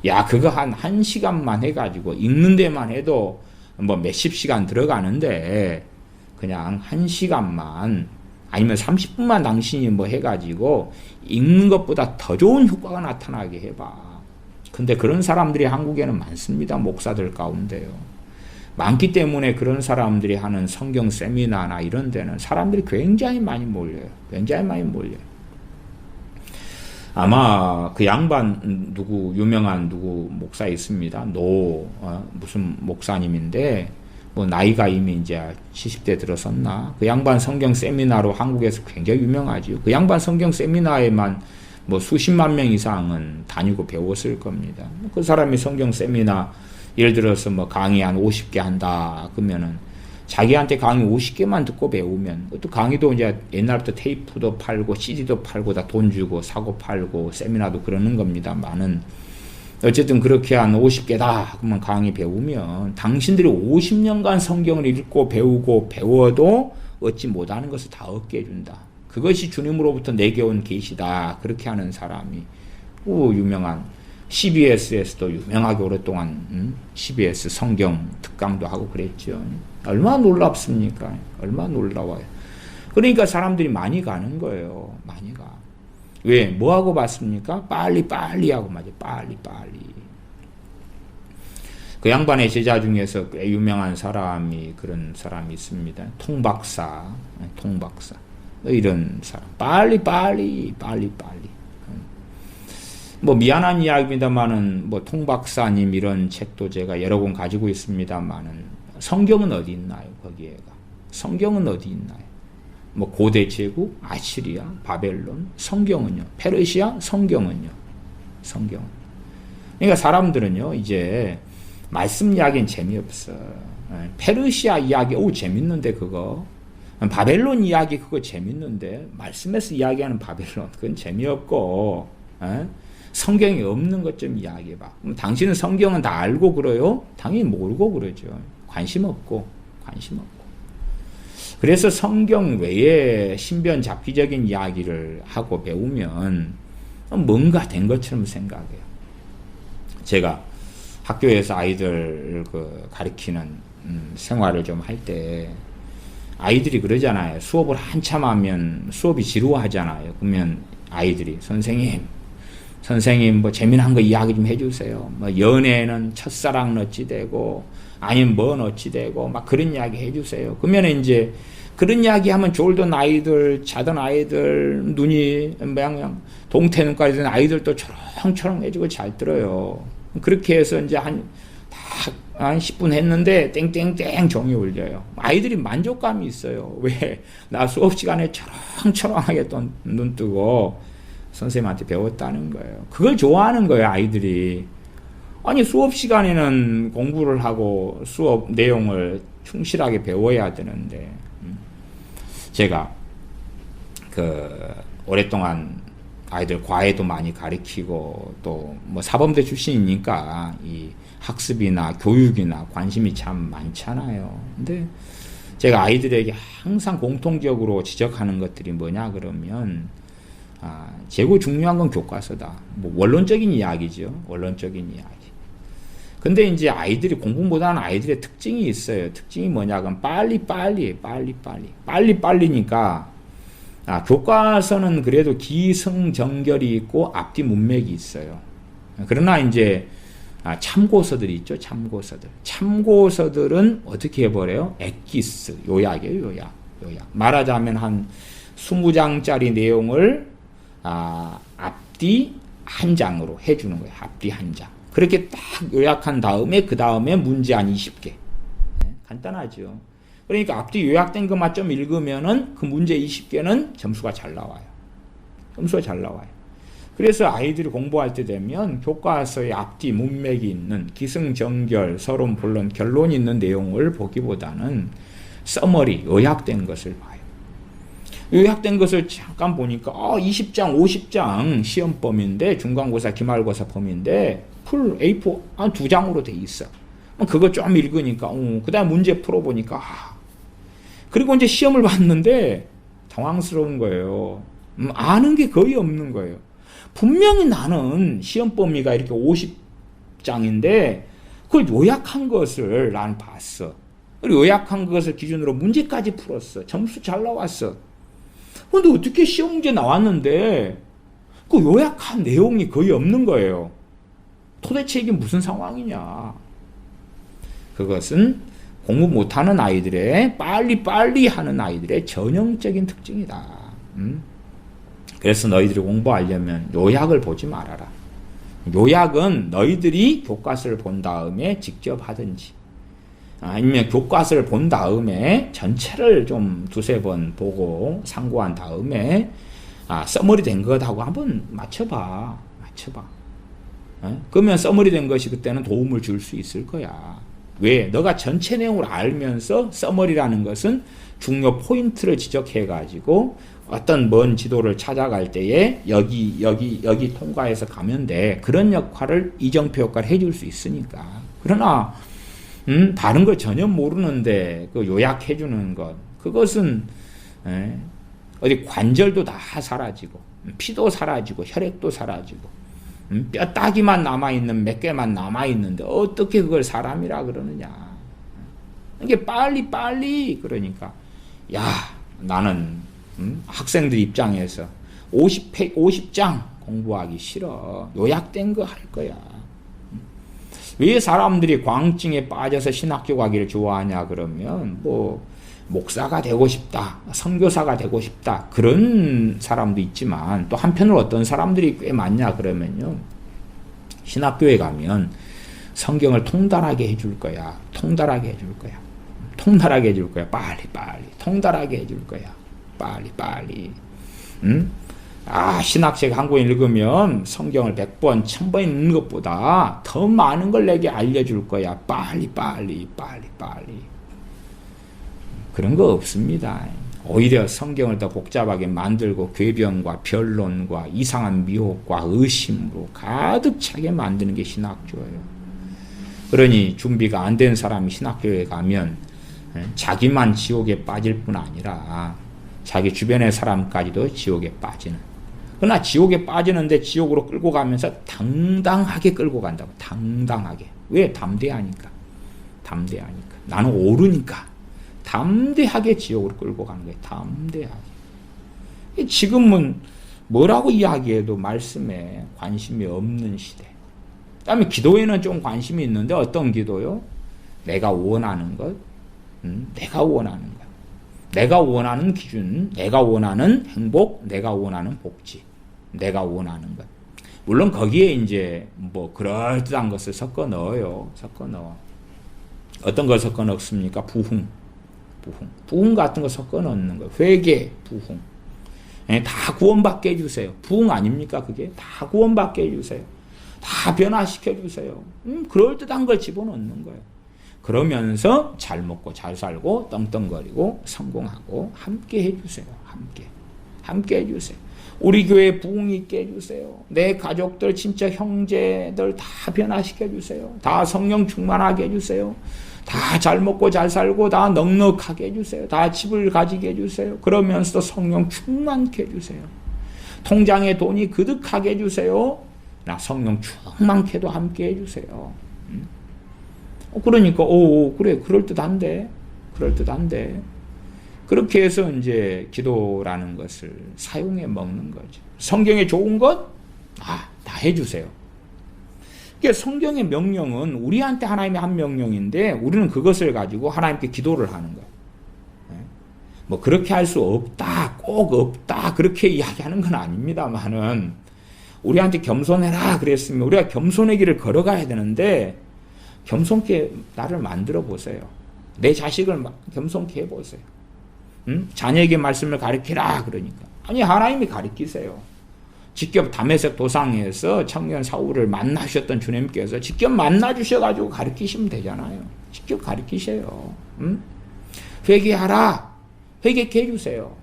야 그거 한 1시간만 해가지고 읽는 데만 해도 뭐 몇십 시간 들어가는데 그냥 1시간만 아니면 30분만 당신이 뭐 해가지고 읽는 것보다 더 좋은 효과가 나타나게 해봐. 근데 그런 사람들이 한국에는 많습니다. 목사들 가운데요. 많기 때문에 그런 사람들이 하는 성경 세미나나 이런 데는 사람들이 굉장히 많이 몰려요. 아마 그 양반 유명한 목사 있습니다. 무슨 목사님인데 뭐 나이가 이미 이제 70대 들어섰나? 그 양반 성경 세미나로 한국에서 굉장히 유명하죠. 그 양반 성경 세미나에만 뭐 수십만 명 이상은 다니고 배웠을 겁니다. 그 사람이 성경 세미나 예를 들어서 뭐 강의 한 50개 한다 그러면은 자기한테 강의 50개만 듣고 배우면 또 강의도 이제 옛날부터 테이프도 팔고 CD도 팔고 다 돈 주고 사고 팔고 세미나도 그러는 겁니다만은 어쨌든 그렇게 한 50개다 그러면 강의 배우면 당신들이 50년간 성경을 읽고 배우고 배워도 얻지 못하는 것을 다 얻게 해준다. 그것이 주님으로부터 내게 온 계시다. 그렇게 하는 사람이 유명한 CBS에서도 유명하게 오랫동안 CBS 성경 특강도 하고 그랬죠. 얼마나 놀랍습니까? 얼마나 놀라워요. 그러니까 사람들이 많이 가는 거예요. 많이 가. 왜? 뭐하고 봤습니까? 빨리 하고 맞아요. 빨리. 그 양반의 제자 중에서 꽤 유명한 그런 사람이 있습니다. 통박사. 이런 사람. 빨리. 뭐 미안한 이야기입니다만은 뭐 통박사님 이런 책도 제가 여러 권 가지고 있습니다만은 성경은 어디 있나요? 거기에가. 성경은 어디 있나요? 뭐 고대 제국, 아시리아, 바벨론, 성경은요. 페르시아, 성경은요. 그러니까 사람들은요, 이제 말씀 이야기는 재미없어. 페르시아 이야기, 재밌는데 그거. 바벨론 이야기 그거 재밌는데 말씀에서 이야기하는 바벨론 그건 재미없고 성경이 없는 것 좀 이야기해봐. 그럼 당신은 성경은 다 알고 그래요? 당연히 모르고 그러죠. 관심 없고. 그래서 성경 외에 신변 잡기적인 이야기를 하고 배우면 뭔가 된 것처럼 생각해요. 제가 학교에서 아이들 가르치는 생활을 좀 할 때 아이들이 그러잖아요. 수업을 한참 하면 수업이 지루하잖아요. 그러면 아이들이 선생님 뭐 재미난 거 이야기 좀 해주세요. 뭐 연애는 첫사랑 어찌 되고 아니면 뭔 어찌 되고 막 그런 이야기 해주세요. 그러면 이제 그런 이야기 하면 졸던 아이들, 자던 아이들, 눈이 그냥 동태 눈까지 든 아이들도 초롱초롱해지고 잘 들어요. 그렇게 해서 이제 한 10분 했는데 땡땡땡 종이 울려요. 아이들이 만족감이 있어요. 왜? 나 수업 시간에 초롱초롱하게 또 눈 뜨고 선생님한테 배웠다는 거예요. 그걸 좋아하는 거예요, 아이들이. 아니, 수업 시간에는 공부를 하고 수업 내용을 충실하게 배워야 되는데, 제가 오랫동안 아이들 과외도 많이 가르치고 또 뭐 사범대 출신이니까 이 학습이나 교육이나 관심이 참 많잖아요. 근데 제가 아이들에게 항상 공통적으로 지적하는 것들이 뭐냐 그러면 제일 중요한 건 교과서다. 뭐 원론적인 이야기죠. 원론적인 이야기. 근데 이제 아이들이 공부보다는 아이들의 특징이 있어요. 특징이 뭐냐 그럼 빨리니까 교과서는 그래도 기승전결이 있고 앞뒤 문맥이 있어요. 그러나 이제 참고서들이 있죠. 참고서들은 어떻게 해버려요? 엑기스, 요약이에요. 요약. 말하자면 한 20장짜리 내용을 앞뒤 한 장으로 해주는 거예요. 앞뒤 한 장. 그렇게 딱 요약한 다음에 그 다음에 문제 한 20개. 간단하죠. 그러니까 앞뒤 요약된 것만 좀 읽으면은 그 문제 20개는 점수가 잘 나와요. 점수가 잘 나와요. 그래서 아이들이 공부할 때 되면 교과서의 앞뒤 문맥이 있는 기승전결, 서론, 본론, 결론이 있는 내용을 보기보다는 서머리, 요약된 것을 봐요. 요약된 것을 잠깐 보니까 20장, 50장 시험범인데 중간고사, 기말고사 범인데 풀 A4 한 2장으로 돼 있어. 그거 좀 읽으니까 그 다음 문제 풀어보니까 그리고 이제 시험을 봤는데 당황스러운 거예요. 아는 게 거의 없는 거예요. 분명히 나는 시험 범위가 이렇게 50장인데 그걸 요약한 것을 난 봤어. 그리고 요약한 것을 기준으로 문제까지 풀었어. 점수 잘 나왔어. 근데 어떻게 시험 문제 나왔는데 그 요약한 내용이 거의 없는 거예요. 도대체 이게 무슨 상황이냐. 그것은 공부 못하는 아이들의 빨리빨리 하는 아이들의 전형적인 특징이다. 그래서 너희들이 공부하려면 요약을 보지 말아라. 요약은 너희들이 교과서를 본 다음에 직접 하든지 아니면 교과서를 본 다음에 전체를 좀 두세 번 보고 상고한 다음에 서머리 된 것하고 한번 맞춰봐. 그러면 서머리 된 것이 그때는 도움을 줄 수 있을 거야. 왜? 너가 전체 내용을 알면서 서머리라는 것은 중요 포인트를 지적해가지고 어떤 먼 지도를 찾아갈 때에 여기 통과해서 가면 돼. 그런 역할을 이정표 역할을 해줄 수 있으니까. 그러나 다른 걸 전혀 모르는데 그 요약해주는 것 그것은 어디 관절도 다 사라지고 피도 사라지고 혈액도 사라지고 뼈다귀만 남아있는 몇 개만 남아있는데 어떻게 그걸 사람이라 그러느냐. 이게 빨리 그러니까 나는 학생들 입장에서 50장 공부하기 싫어. 요약된 거 할 거야. 왜 사람들이 광증에 빠져서 신학교 가기를 좋아하냐 그러면 목사가 되고 싶다, 선교사가 되고 싶다 그런 사람도 있지만 또 한편으로 어떤 사람들이 꽤 많냐 그러면요. 신학교에 가면 성경을 통달하게 해줄 거야. 통달하게 해줄 거야. 빨리. 통달하게 해줄 거야. 빨리. 신학책 한 권 읽으면 성경을 100번, 1000번 읽는 것보다 더 많은 걸 내게 알려줄 거야. 빨리. 그런 거 없습니다. 오히려 성경을 더 복잡하게 만들고 궤변과 변론과 이상한 미혹과 의심으로 가득 차게 만드는 게 신학교예요. 그러니 준비가 안 된 사람이 신학교에 가면 자기만 지옥에 빠질 뿐 아니라 자기 주변의 사람까지도 지옥에 빠지는. 그러나 지옥에 빠지는데 지옥으로 끌고 가면서 당당하게 끌고 간다고. 당당하게. 왜? 담대하니까. 나는 옳으니까. 담대하게 지옥으로 끌고 가는 거예요. 담대하게. 지금은 뭐라고 이야기해도 말씀에 관심이 없는 시대. 그다음에 기도에는 좀 관심이 있는데 어떤 기도요? 내가 원하는 것, 내가 원하는 기준, 내가 원하는 행복, 내가 원하는 복지, 내가 원하는 것. 물론 거기에 이제 그럴듯한 것을 섞어 넣어요. 어떤 걸 섞어 넣습니까? 부흥 같은 거 섞어 넣는 거예요. 회개, 부흥. 다 구원받게 해주세요. 부흥 아닙니까? 그게 다 구원받게 해주세요. 다 변화시켜 주세요. 그럴듯한 걸 집어넣는 거예요. 그러면서 잘 먹고 잘 살고 떵떵거리고 성공하고 함께 해주세요. 함께 해주세요. 우리 교회 부흥 있게 해주세요. 내 가족들 진짜 형제들 다 변화시켜 주세요. 다 성령 충만하게 해주세요. 다 잘 먹고 잘 살고 다 넉넉하게 해주세요. 다 집을 가지게 해주세요. 그러면서 성령 충만케 해주세요. 통장에 돈이 그득하게 해주세요. 나 성령 충만케도 함께 해주세요. 그러니까 그래 그럴듯한데 그렇게 해서 이제 기도라는 것을 사용해 먹는 거죠. 성경에 좋은 것 다 해주세요. 그러니까 성경의 명령은 우리한테 하나님의 한 명령인데 우리는 그것을 가지고 하나님께 기도를 하는 거예요. 뭐 그렇게 할 수 없다, 꼭 없다 그렇게 이야기하는 건 아닙니다만은 우리한테 겸손해라 그랬으면 우리가 겸손의 길을 걸어가야 되는데 겸손케 나를 만들어 보세요. 내 자식을 겸손케 해보세요. 자녀에게 말씀을 가르치라 그러니까 아니 하나님이 가르치세요. 직접 다메섹 도상에서 청년 사울을 만나셨던 주님께서 직접 만나주셔가지고 가르치시면 되잖아요. 직접 가르치세요. 회개하라. 회개케 해주세요.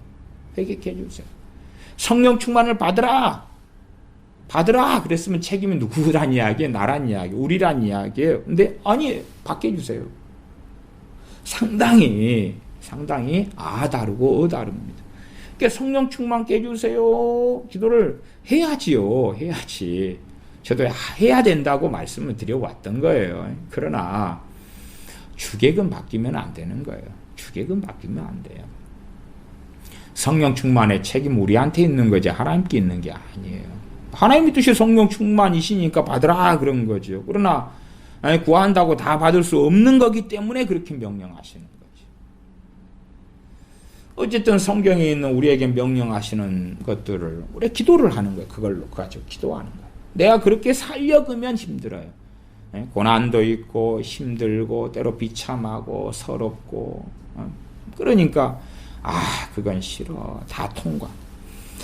회개케 해주세요. 성령 충만을 받으라. 받으라. 그랬으면 책임이 누구란 이야기예요? 나란 이야기, 우리란 이야기예요. 근데 아니 받게 해주세요. 상당히 다르고 다릅니다. 그러니까 성령 충만케 해주세요. 기도를 해야지요. 해야지. 저도 해야 된다고 말씀을 드려왔던 거예요. 그러나 주객은 바뀌면 안 되는 거예요. 주객은 바뀌면 안 돼요. 성령 충만의 책임 우리한테 있는 거지 하나님께 있는 게 아니에요. 하나님의 뜻이 성령 충만이시니까 받으라 그런 거죠. 그러나 구한다고 다 받을 수 없는 거기 때문에 그렇게 명령하시는 거죠. 어쨌든 성경에 있는 우리에게 명령하시는 것들을 우리 기도를 하는 거예요. 그걸로 가지고 기도하는 거예요. 내가 그렇게 살려면 힘들어요. 고난도 있고 힘들고 때로 비참하고 서럽고 그러니까 그건 싫어. 다 통과.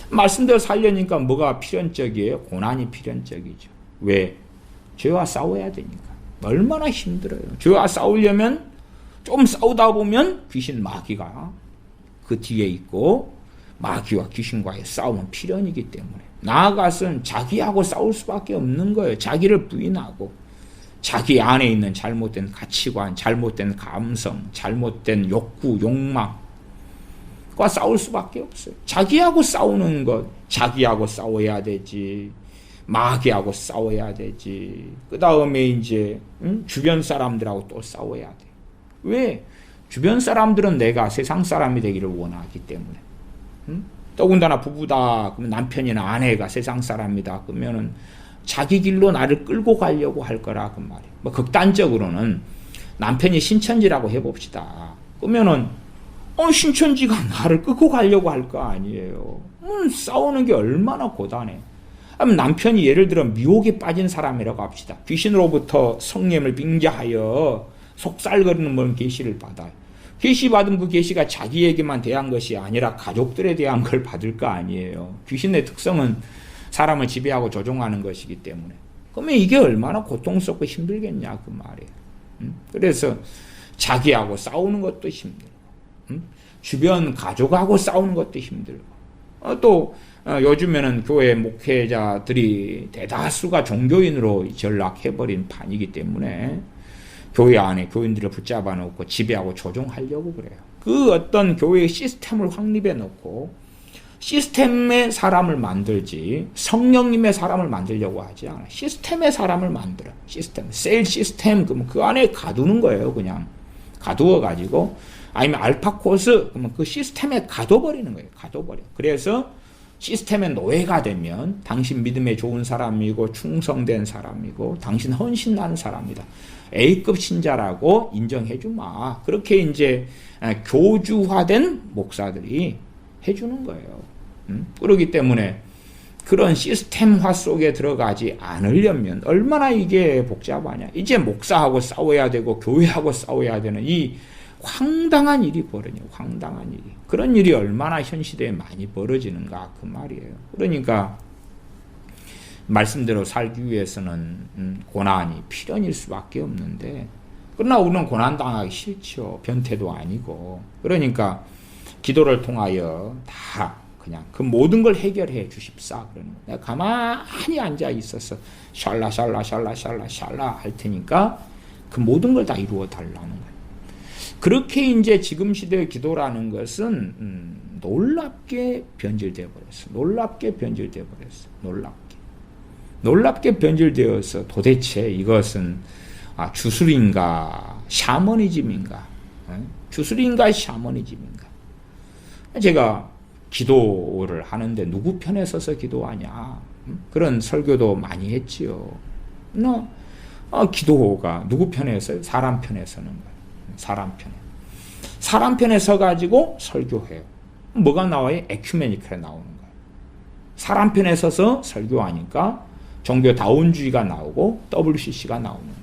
말씀대로 살려니까 뭐가 필연적이에요? 고난이 필연적이죠. 왜? 죄와 싸워야 되니까. 얼마나 힘들어요. 죄와 싸우려면 좀 싸우다 보면 귀신 마귀가 그 뒤에 있고 마귀와 귀신과의 싸움은 필연이기 때문에 나아가서는 자기하고 싸울 수밖에 없는 거예요. 자기를 부인하고 자기 안에 있는 잘못된 가치관, 잘못된 감성, 잘못된 욕구, 욕망과 싸울 수밖에 없어요. 자기하고 싸우는 것, 자기하고 싸워야 되지. 마귀하고 싸워야 되지. 그 다음에 이제 주변 사람들하고 또 싸워야 돼. 왜? 주변 사람들은 내가 세상 사람이 되기를 원하기 때문에. 더군다나 부부다. 그러면 남편이나 아내가 세상 사람이다. 그러면은 자기 길로 나를 끌고 가려고 할 거라 그 말이에요. 뭐 극단적으로는 남편이 신천지라고 해봅시다. 그러면은 신천지가 나를 끌고 가려고 할 거 아니에요. 싸우는 게 얼마나 고단해. 그럼 남편이 예를 들어 미혹에 빠진 사람이라고 합시다. 귀신으로부터 성령을 빙자하여 속살거리는 뭔 계시를 받아요. 계시 받은 그 계시가 자기에게만 대한 것이 아니라 가족들에 대한 걸 받을 거 아니에요. 귀신의 특성은 사람을 지배하고 조종하는 것이기 때문에. 그러면 이게 얼마나 고통스럽고 힘들겠냐 그 말이에요. 그래서 자기하고 싸우는 것도 힘들고 주변 가족하고 싸우는 것도 힘들고 또 요즘에는 교회 목회자들이 대다수가 종교인으로 전락해버린 판이기 때문에 교회 안에 교인들을 붙잡아 놓고 지배하고 조종하려고 그래요. 그 어떤 교회의 시스템을 확립해 놓고 시스템의 사람을 만들지 성령님의 사람을 만들려고 하지 않아. 시스템의 사람을 만들어. 시스템, 세일 시스템 그러면 그 안에 가두는 거예요. 그냥 가두어 가지고 아니면 알파코스 그러면 그 시스템에 가둬버리는 거예요. 가둬버려. 그래서 시스템의 노예가 되면 당신 믿음에 좋은 사람이고 충성된 사람이고 당신 헌신하는 사람이다. A급 신자라고 인정해주마. 그렇게 이제 교주화된 목사들이 해주는 거예요. 그렇기 때문에 그런 시스템화 속에 들어가지 않으려면 얼마나 이게 복잡하냐. 이제 목사하고 싸워야 되고 교회하고 싸워야 되는 이 황당한 일이 벌어져요. 황당한 일이. 그런 일이 얼마나 현 시대에 많이 벌어지는가 그 말이에요. 그러니까 말씀대로 살기 위해서는 고난이 필연일 수밖에 없는데 그러나 우리는 고난당하기 싫죠. 변태도 아니고. 그러니까 기도를 통하여 다 그냥 그 모든 걸 해결해 주십사. 그러는 거예요. 내가 가만히 앉아 있어서 샬라 할 테니까 그 모든 걸 다 이루어 달라는 거예요. 그렇게 이제 지금 시대의 기도라는 것은 놀랍게 변질되어 버렸어. 놀랍게 변질되어 버렸어. 놀랍게 변질되어서 도대체 이것은 주술인가 샤머니즘인가? 주술인가 샤머니즘인가? 제가 기도를 하는데 누구 편에 서서 기도하냐? 그런 설교도 많이 했지요. 기도가 누구 편에 서요? 사람 편에 서는 거예요. 사람 사람 편에 서가지고 설교해요. 뭐가 나와요? 에큐메니컬에 나오는 거예요. 사람 편에 서서 설교하니까 종교다원주의가 나오고 WCC가 나오는 거예요.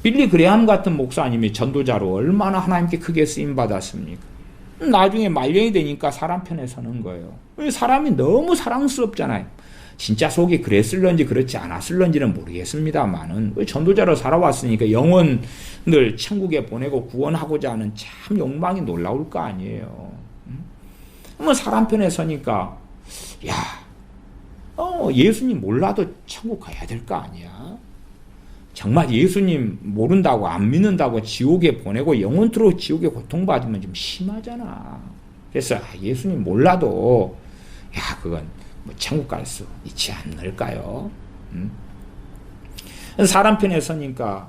빌리 그레함 같은 목사님이 전도자로 얼마나 하나님께 크게 쓰임받았습니까? 나중에 말년이 되니까 사람 편에 서는 거예요. 사람이 너무 사랑스럽잖아요. 진짜 속이 그랬을런지 그렇지 않았을런지는 모르겠습니다만은 전도자로 살아왔으니까 영혼을 천국에 보내고 구원하고자 하는 참 욕망이 놀라울 거 아니에요. 뭐 사람 편에 서니까 예수님 몰라도 천국 가야 될 거 아니야. 정말 예수님 모른다고 안 믿는다고 지옥에 보내고 영원토록 지옥에 고통받으면 좀 심하잖아. 그래서 예수님 몰라도 그건 뭐 천국 갈 수 있지 않을까요? 사람 편에 서니까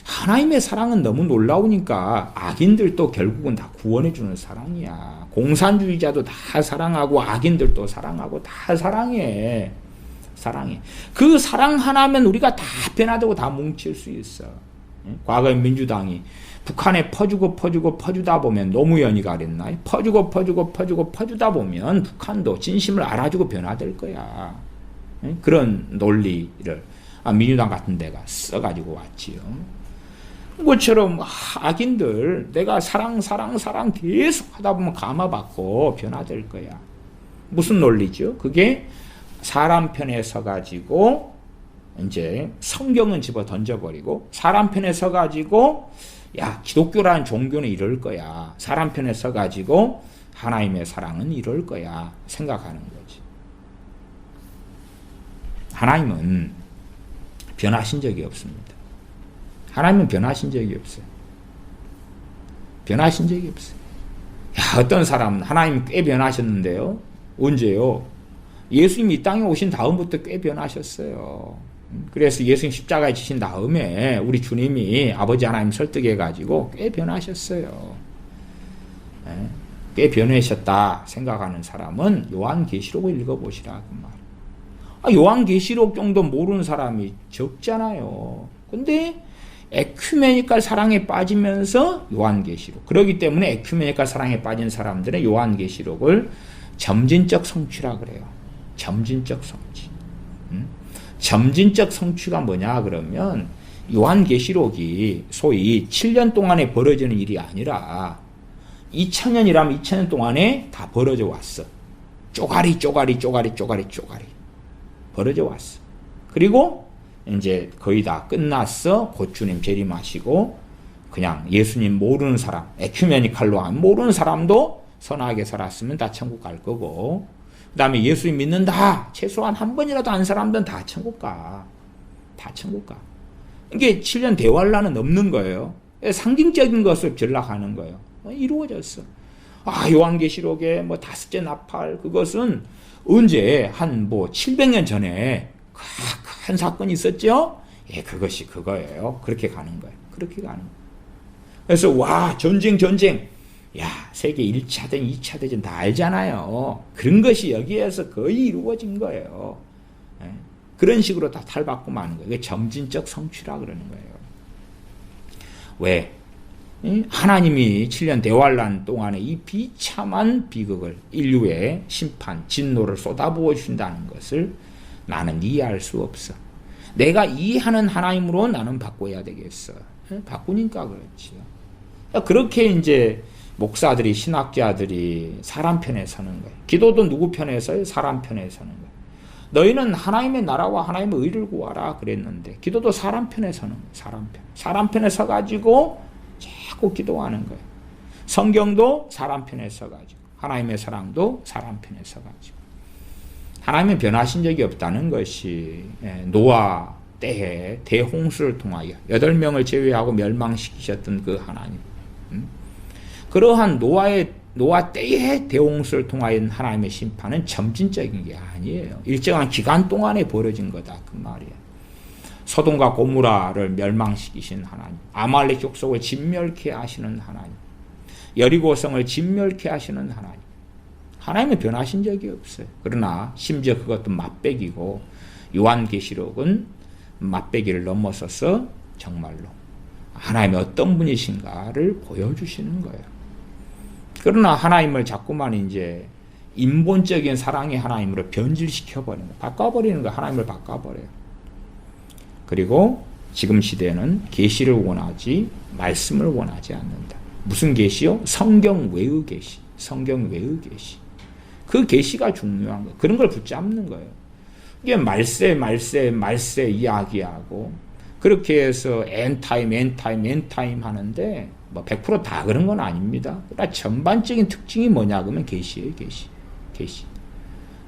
하나님의 사랑은 너무 놀라우니까 악인들도 결국은 다 구원해주는 사랑이야. 공산주의자도 다 사랑하고 악인들도 사랑하고 다 사랑해. 그 사랑 하나면 우리가 다 변화되고 다 뭉칠 수 있어. 과거에 민주당이 북한에 퍼주다 보면 노무현이가 그랬나? 퍼주다 보면 북한도 진심을 알아주고 변화될 거야. 그런 논리를 민주당 같은 데가 써가지고 왔지요. 그것처럼 악인들 내가 사랑 계속 하다 보면 감화받고 변화될 거야. 무슨 논리죠? 그게 사람 편에 서가지고 이제 성경은 집어 던져버리고 사람 편에 서가지고 기독교라는 종교는 이럴 거야. 사람 편에 서가지고 하나님의 사랑은 이럴 거야. 생각하는 거지. 하나님은 변하신 적이 없습니다. 하나님은 변하신 적이 없어요. 변하신 적이 없어요. 어떤 사람은 하나님 꽤 변하셨는데요. 언제요? 예수님이 이 땅에 오신 다음부터 꽤 변하셨어요. 그래서 예수님 십자가에 지신 다음에 우리 주님이 아버지 하나님 설득해가지고 꽤 변하셨어요. 꽤 변하셨다 생각하는 사람은 요한계시록을 읽어보시라 그 말. 요한계시록 정도 모르는 사람이 적잖아요. 근데 에큐메니컬 사랑에 빠지면서 요한계시록. 그렇기 때문에 에큐메니컬 사랑에 빠진 사람들은 요한계시록을 점진적 성취라 그래요. 점진적 성취. 점진적 성취가 뭐냐 그러면 요한계시록이 소위 7년 동안에 벌어지는 일이 아니라 2000년이라면 2000년 동안에 다 벌어져 왔어. 쪼가리 벌어져 왔어. 그리고 이제 거의 다 끝났어. 곧 주님 재림하시고 그냥 예수님 모르는 사람, 에큐메니칼로 안 모르는 사람도 선하게 살았으면 다 천국 갈 거고, 그 다음에 예수님 믿는다. 최소한 한 번이라도 안 사람들은 다 천국 가. 다 천국 가. 이게 7년 대환란은 없는 거예요. 상징적인 것을 전락하는 거예요. 이루어졌어. 요한계시록의 뭐 5째 나팔, 그것은 언제 한 700년 전에 큰 사건이 있었죠? 그것이 그거예요. 그렇게 가는 거예요. 그렇게 가는 거예요. 그래서 전쟁. 세계 1차 대전, 2차 대전 다 알잖아요. 그런 것이 여기에서 거의 이루어진 거예요. 그런 식으로 다 탈바꿈 하는 거예요. 그게 점진적 성취라 그러는 거예요. 왜? 하나님이 7년 대환란 동안에 이 비참한 비극을, 인류의 심판, 진노를 쏟아부어 주신다는 것을 나는 이해할 수 없어. 내가 이해하는 하나님으로 나는 바꿔야 되겠어. 바꾸니까 그렇지요. 그렇게 이제 목사들이, 신학자들이 사람 편에 서는 거예요. 기도도 누구 편에 서요? 사람 편에 서는 거예요. 너희는 하나님의 나라와 하나님의 의를 구하라 그랬는데, 기도도 사람 편에 서는 거예요. 사람 편에 서가지고 자꾸 기도하는 거예요. 성경도 사람 편에 서가지고, 하나님의 사랑도 사람 편에 서가지고. 하나님은 변하신 적이 없다는 것이 노아 때에 대홍수를 통하여 8명을 제외하고 멸망시키셨던 그 하나님. 그러한 노아 때의 대홍수를 통하여 하나님의 심판은 점진적인 게 아니에요. 일정한 기간 동안에 벌어진 거다 그 말이에요. 소돔과 고무라를 멸망시키신 하나님, 아말렉 족속을 진멸케 하시는 하나님, 여리고성을 진멸케 하시는 하나님. 하나님은 변하신 적이 없어요. 그러나 심지어 그것도 맛배기고, 요한계시록은 맛배기를 넘어서서 정말로 하나님이 어떤 분이신가를 보여주시는 거예요. 그러나 하나님을 자꾸만 이제 인본적인 사랑의 하나님으로 변질시켜버리는 거예요. 바꿔버리는 거예요. 하나님을 바꿔버려요. 그리고 지금 시대는 계시를 원하지 말씀을 원하지 않는다. 무슨 계시요? 성경 외의 계시. 성경 외의 계시. 그 계시가 중요한 거예요. 그런 걸 붙잡는 거예요. 이게 말세 이야기하고 그렇게 해서 엔타임 하는데 뭐 100% 그런 건 아닙니다. 그러나 전반적인 특징이 뭐냐 그러면 계시예요. 계시.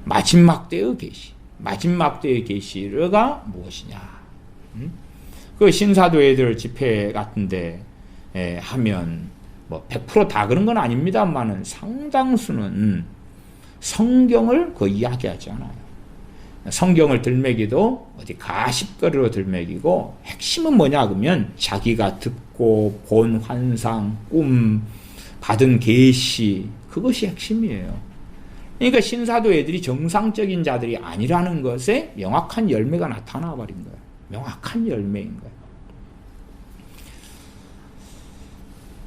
마지막 때의 계시. 마지막 때의 계시가 무엇이냐. 그 신사도애들 집회 같은데 하면 뭐 100% 그런 건 아닙니다만은 상당수는 성경을 이야기하지 않아요. 성경을 들매기도 어디 가십거리로 들매기고 핵심은 뭐냐 그러면 자기가 듣고 본 환상, 꿈, 받은 계시 그것이 핵심이에요. 그러니까 신사도 애들이 정상적인 자들이 아니라는 것에 명확한 열매가 나타나 버린 거예요. 명확한 열매인 거예요.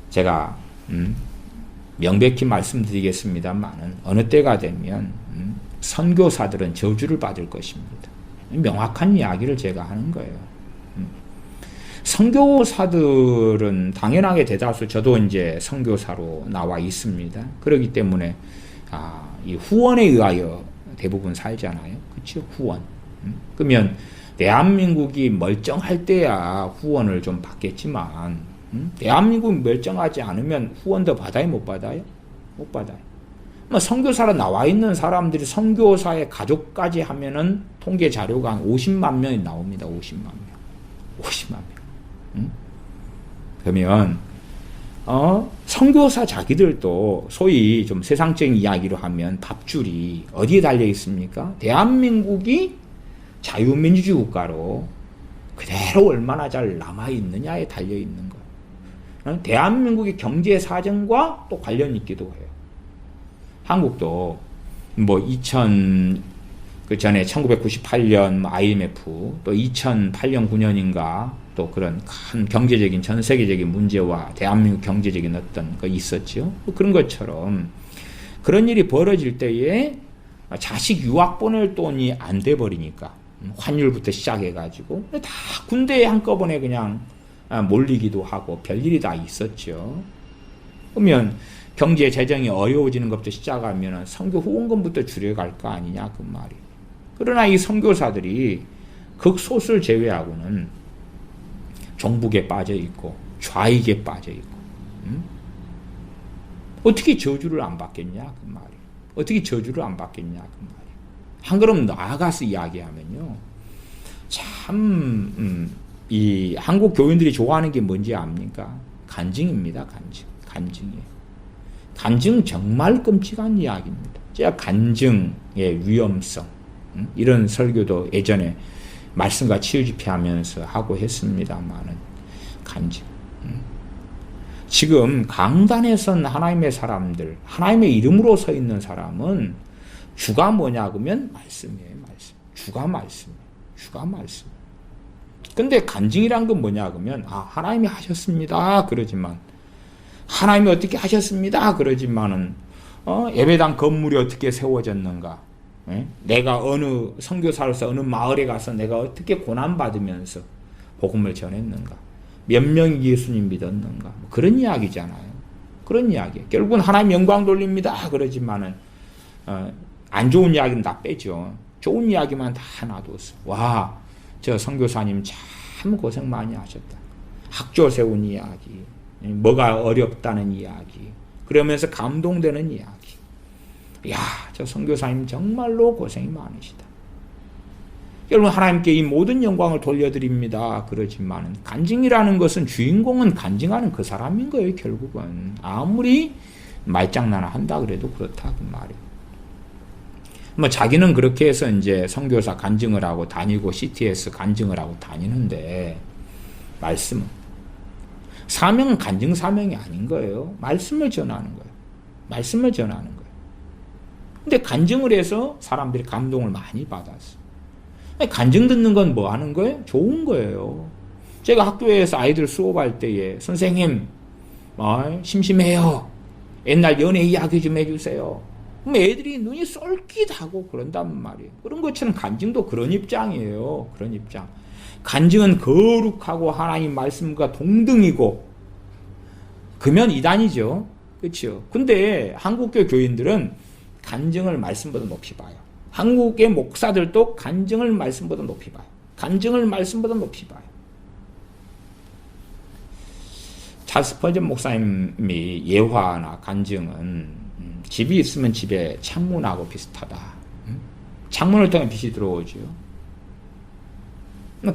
제가 명백히 말씀드리겠습니다만은 어느 때가 되면 선교사들은 저주를 받을 것입니다. 명확한 이야기를 제가 하는 거예요. 선교사들은 당연하게 대다수 저도 이제 선교사로 나와 있습니다. 그렇기 때문에 이 후원에 의하여 대부분 살잖아요. 그렇죠? 후원. 그러면 대한민국이 멀쩡할 때야 후원을 좀 받겠지만 대한민국이 멀쩡하지 않으면 후원도 받아요? 못 받아요? 못 받아요. 선교사로 나와 있는 사람들이 선교사의 가족까지 하면은 통계 자료가 한 50만 명이 나옵니다. 50만 명. 그러면 선교사 자기들도 소위 좀 세상적인 이야기로 하면 밥줄이 어디에 달려 있습니까? 대한민국이 자유민주주의 국가로 그대로 얼마나 잘 남아 있느냐에 달려 있는 거예요. 대한민국의 경제 사정과 또 관련 있기도 해요. 한국도 뭐 그 전에 1998년 IMF 또 2008년 9년인가 또 그런 큰 경제적인 전 세계적인 문제와 대한민국 경제적인 어떤 거 있었죠. 그런 것처럼 그런 일이 벌어질 때에 자식 유학 보낼 돈이 안 돼 버리니까 환율부터 시작해가지고 다 군대에 한꺼번에 그냥 몰리기도 하고 별일이 다 있었죠. 그러면 경제 재정이 어려워지는 것부터 시작하면 선교 후원금부터 줄여갈 거 아니냐 그 말이. 그러나 이 선교사들이 극소수를 제외하고는 종북에 빠져 있고 좌익에 빠져 있고 어떻게 저주를 안 받겠냐 그 말이. 어떻게 저주를 안 받겠냐 그 말이. 한 걸음 나아가서 이야기하면요. 참 이 한국 교인들이 좋아하는 게 뭔지 압니까? 간증입니다. 간증이에요. 간증 정말 끔찍한 이야기입니다. 제가 간증의 위험성 이런 설교도 예전에 말씀과 치유 집회하면서 하고 했습니다만은 간증. 지금 강단에 선 하나님의 사람들, 하나님의 이름으로 서 있는 사람은 주가 뭐냐 그러면 말씀이에요. 말씀. 주가 말씀. 근데 간증이란 건 뭐냐 그러면 하나님이 하셨습니다. 그러지만 하나님이 어떻게 하셨습니다. 그러지만은 예배당 건물이 어떻게 세워졌는가? 내가 어느 선교사로서 어느 마을에 가서 내가 어떻게 고난받으면서 복음을 전했는가? 몇 명이 예수님 믿었는가? 뭐 그런 이야기잖아요. 그런 이야기. 결국은 하나님 영광 돌립니다. 그러지만은 안 좋은 이야기는 다 빼죠. 좋은 이야기만 다 놔뒀어. 와, 저 선교사님 참 고생 많이 하셨다. 학교 세운 이야기. 뭐가 어렵다는 이야기. 그러면서 감동되는 이야기. 야, 저 선교사님 정말로 고생이 많으시다. 여러분 하나님께 이 모든 영광을 돌려드립니다. 그러지만 간증이라는 것은 주인공은 간증하는 그 사람인 거예요. 결국은 아무리 말장난 한다 그래도 그렇다 그 말이에요. 뭐 자기는 그렇게 해서 이제 선교사 간증을 하고 다니고 CTS 간증을 하고 다니는데 말씀은 사명은 간증 사명이 아닌 거예요. 말씀을 전하는 거예요. 말씀을 전하는 거예요. 근데 간증을 해서 사람들이 감동을 많이 받았어. 간증 듣는 건 뭐 하는 거예요? 좋은 거예요. 제가 학교에서 아이들 수업할 때에 선생님 심심해요. 옛날 연애 이야기 좀 해주세요. 그럼 애들이 눈이 쏠깃하고 그런단 말이에요. 그런 것처럼 간증도 그런 입장이에요. 그런 입장. 간증은 거룩하고 하나님 말씀과 동등이고 그러면 이단이죠. 그렇죠. 근데 한국교 교인들은 간증을 말씀보다 높이 봐요. 한국의 목사들도 간증을 말씀보다 높이 봐요. 간증을 말씀보다 높이 봐요. 찰스 스펄전 목사님이 예화나 간증은 집이 있으면 집에 창문하고 비슷하다. 창문을 통해 빛이 들어오죠.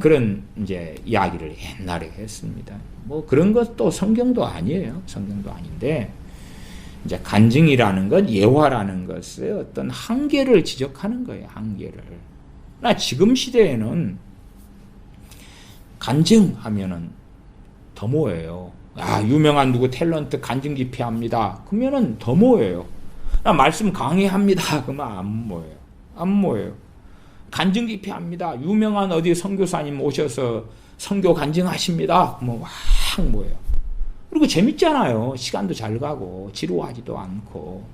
그런 이제 이야기를 옛날에 했습니다. 뭐 그런 것도 성경도 아니에요. 성경도 아닌데 이제 간증이라는 것, 예화라는 것의 어떤 한계를 지적하는 거예요. 한계를. 나 지금 시대에는 간증하면은 더 뭐예요? 유명한 누구 탤런트 간증 집회합니다. 그러면은 더 뭐예요? 나 말씀 강의합니다. 그러면 안 뭐예요? 안 뭐예요? 간증 집회합니다. 유명한 어디 선교사님 오셔서 선교 간증하십니다. 뭐 확 뭐예요? 그리고 재밌잖아요. 시간도 잘 가고 지루하지도 않고.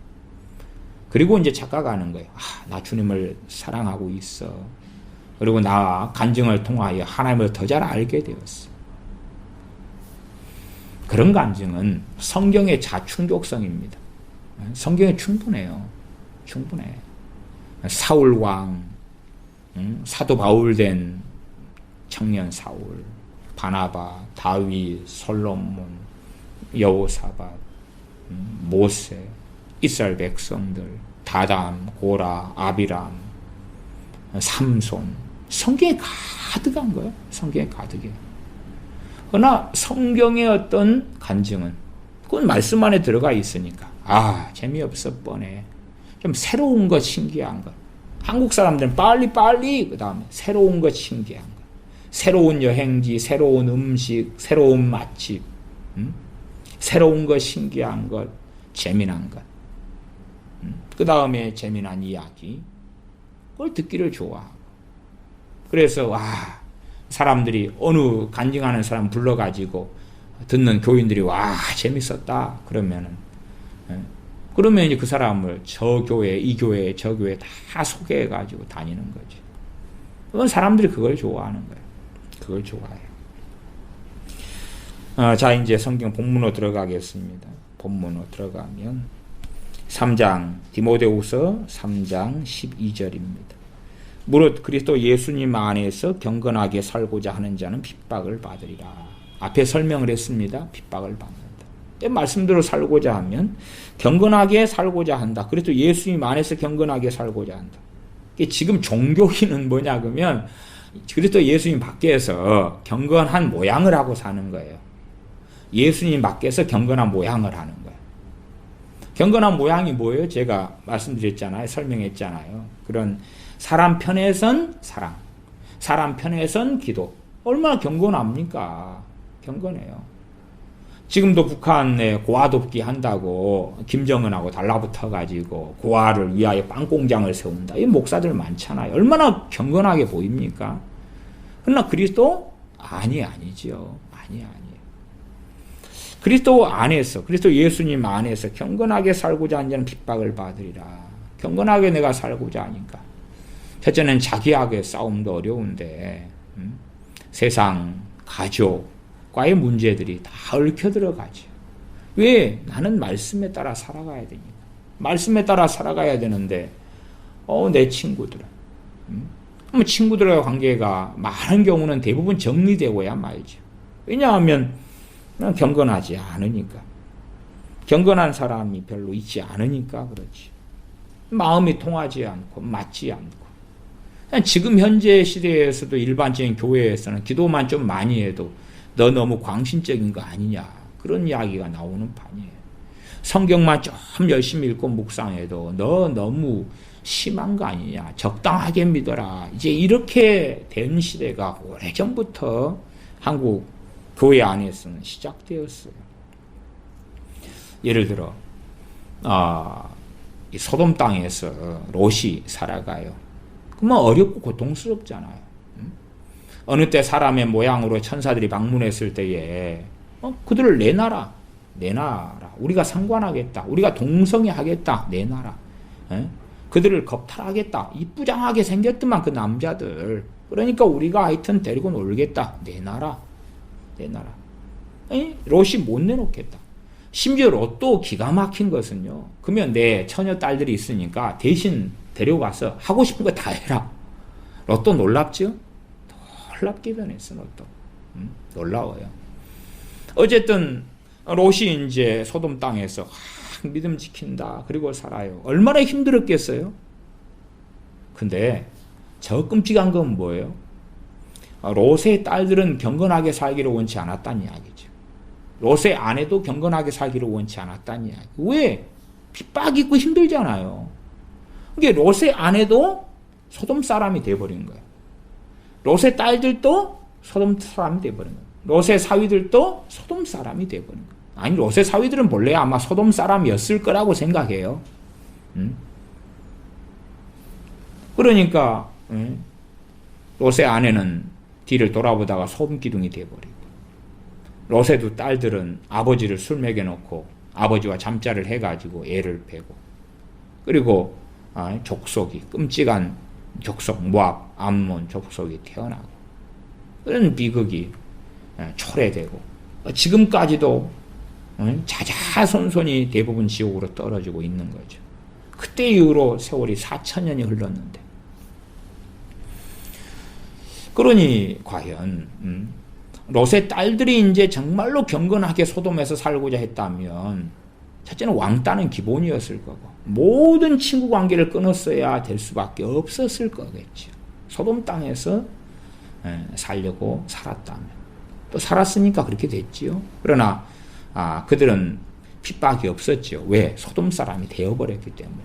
그리고 이제 착각하는 거예요. 나 주님을 사랑하고 있어. 그리고 나 간증을 통하여 하나님을 더 잘 알게 되었어. 그런 간증은 성경의 자충족성입니다. 성경에 충분해요. 충분해. 사울왕, 사도 바울 된 청년 사울, 바나바, 다윗, 솔로몬, 여호사밧, 모세, 이스라엘 백성들, 다담, 고라, 아비람, 삼손. 성경에 가득한 거예요. 성경에 가득해요. 그러나 성경의 어떤 간증은 그건 말씀 안에 들어가 있으니까 재미없어 뻔해. 좀 새로운 것, 신기한 것. 한국 사람들은 빨리 그 다음에 새로운 것, 신기한 것. 새로운 여행지, 새로운 음식, 새로운 맛집, 새로운 것, 신기한 것, 재미난 것. 그 다음에 재미난 이야기. 그걸 듣기를 좋아하고. 그래서 사람들이 어느 간증하는 사람 불러가지고 듣는 교인들이 재밌었다 그러면 이제 그 사람을 저 교회, 이 교회, 저 교회 다 소개해가지고 다니는 거지. 그건 사람들이 그걸 좋아하는 거예요. 그걸 좋아해요. 자, 이제 성경 본문으로 들어가겠습니다. 본문으로 들어가면 3장, 디모데후서 3장 12절입니다. 무릇 그리스도 예수님 안에서 경건하게 살고자 하는 자는 핍박을 받으리라. 앞에 설명을 했습니다. 핍박을 받는다. 말씀대로 살고자 하면 경건하게 살고자 한다. 그리스도 예수님 안에서 경건하게 살고자 한다. 지금 종교인은 뭐냐 그러면 그리스도 예수님 밖에서 경건한 모양을 하고 사는 거예요. 예수님 밖에서 경건한 모양을 하는 거예요. 경건한 모양이 뭐예요? 제가 말씀드렸잖아요. 설명했잖아요. 그런 사람 편에선 사랑, 사람 편에선 기도. 얼마나 경건합니까? 경건해요. 지금도 북한에 고아 돕기 한다고 김정은하고 달라붙어가지고 고아를 위하여 빵공장을 세운다. 이 목사들 많잖아요. 얼마나 경건하게 보입니까? 그러나 그리스도? 아니죠. 아니에요. 그리스도 안에서, 그리스도 예수님 안에서 경건하게 살고자 하는 자는 핍박을 받으리라. 경건하게 내가 살고자 하니까. 첫째는 자기하고의 싸움도 어려운데 세상, 가족과의 문제들이 다 얽혀 들어가죠. 왜? 나는 말씀에 따라 살아가야 되니까. 말씀에 따라 살아가야 되는데 내 친구들은 친구들과의 관계가 많은 경우는 대부분 정리되고야 말죠. 왜냐하면 경건하지 않으니까. 경건한 사람이 별로 있지 않으니까 그렇지. 마음이 통하지 않고 맞지 않고. 지금 현재 시대에서도 일반적인 교회에서는 기도만 좀 많이 해도 너 너무 광신적인 거 아니냐. 그런 이야기가 나오는 판이에요. 성경만 좀 열심히 읽고 묵상해도 너 너무 심한 거 아니냐. 적당하게 믿어라. 이제 이렇게 된 시대가 오래전부터 한국 교회 안에서는 시작되었어요. 예를 들어 이 소돔 땅에서 롯이 살아가요. 그러면 어렵고 고통스럽잖아요. 어느 때 사람의 모양으로 천사들이 방문했을 때에 그들을 내놔라. 우리가 상관하겠다. 우리가 동성애하겠다. 내놔라. 그들을 겁탈하겠다. 이쁘장하게 생겼더만 그 남자들. 그러니까 우리가 하여튼 데리고 놀겠다. 내놔라. 롯이 못 내놓겠다. 심지어 롯도 기가 막힌 것은요. 그러면 내 처녀 딸들이 있으니까 대신 데려가서 하고 싶은 거 다 해라. 롯도 놀랍죠? 놀랍게 변했어, 롯도. 놀라워요. 어쨌든 롯이 이제 소돔 땅에서 믿음 지킨다. 그리고 살아요. 얼마나 힘들었겠어요? 근데 저 끔찍한 건 뭐예요? 롯의 딸들은 경건하게 살기를 원치 않았다는 이야기죠. 롯의 아내도 경건하게 살기를 원치 않았다는 이야기. 왜? 핍박 있고 힘들잖아요. 이게 롯의 아내도 소돔 사람이 돼버린 거예요. 롯의 딸들도 소돔 사람이 돼버린 거예요. 롯의 사위들도 소돔 사람이 돼버린 거예요. 아니, 롯의 사위들은 본래 아마 소돔 사람이었을 거라고 생각해요. 그러니까 롯의 아내는 뒤를 돌아보다가 소금기둥이 돼버리고, 롯의 두 딸들은 아버지를 술 먹여놓고 아버지와 잠자를 해가지고 애를 베고, 그리고 족속이 끔찍한 족속 모압 암몬 족속이 태어나고, 그런 비극이 초래되고 지금까지도 자자손손이 대부분 지옥으로 떨어지고 있는 거죠. 그때 이후로 세월이 4,000년이 흘렀는데, 그러니 과연 롯의 딸들이 이제 정말로 경건하게 소돔에서 살고자 했다면 첫째는 왕따는 기본이었을 거고, 모든 친구 관계를 끊었어야 될 수밖에 없었을 거겠죠. 소돔 땅에서 살려고 살았다면. 또 살았으니까 그렇게 됐지요. 그러나 그들은 핍박이 없었죠. 왜? 소돔 사람이 되어버렸기 때문에.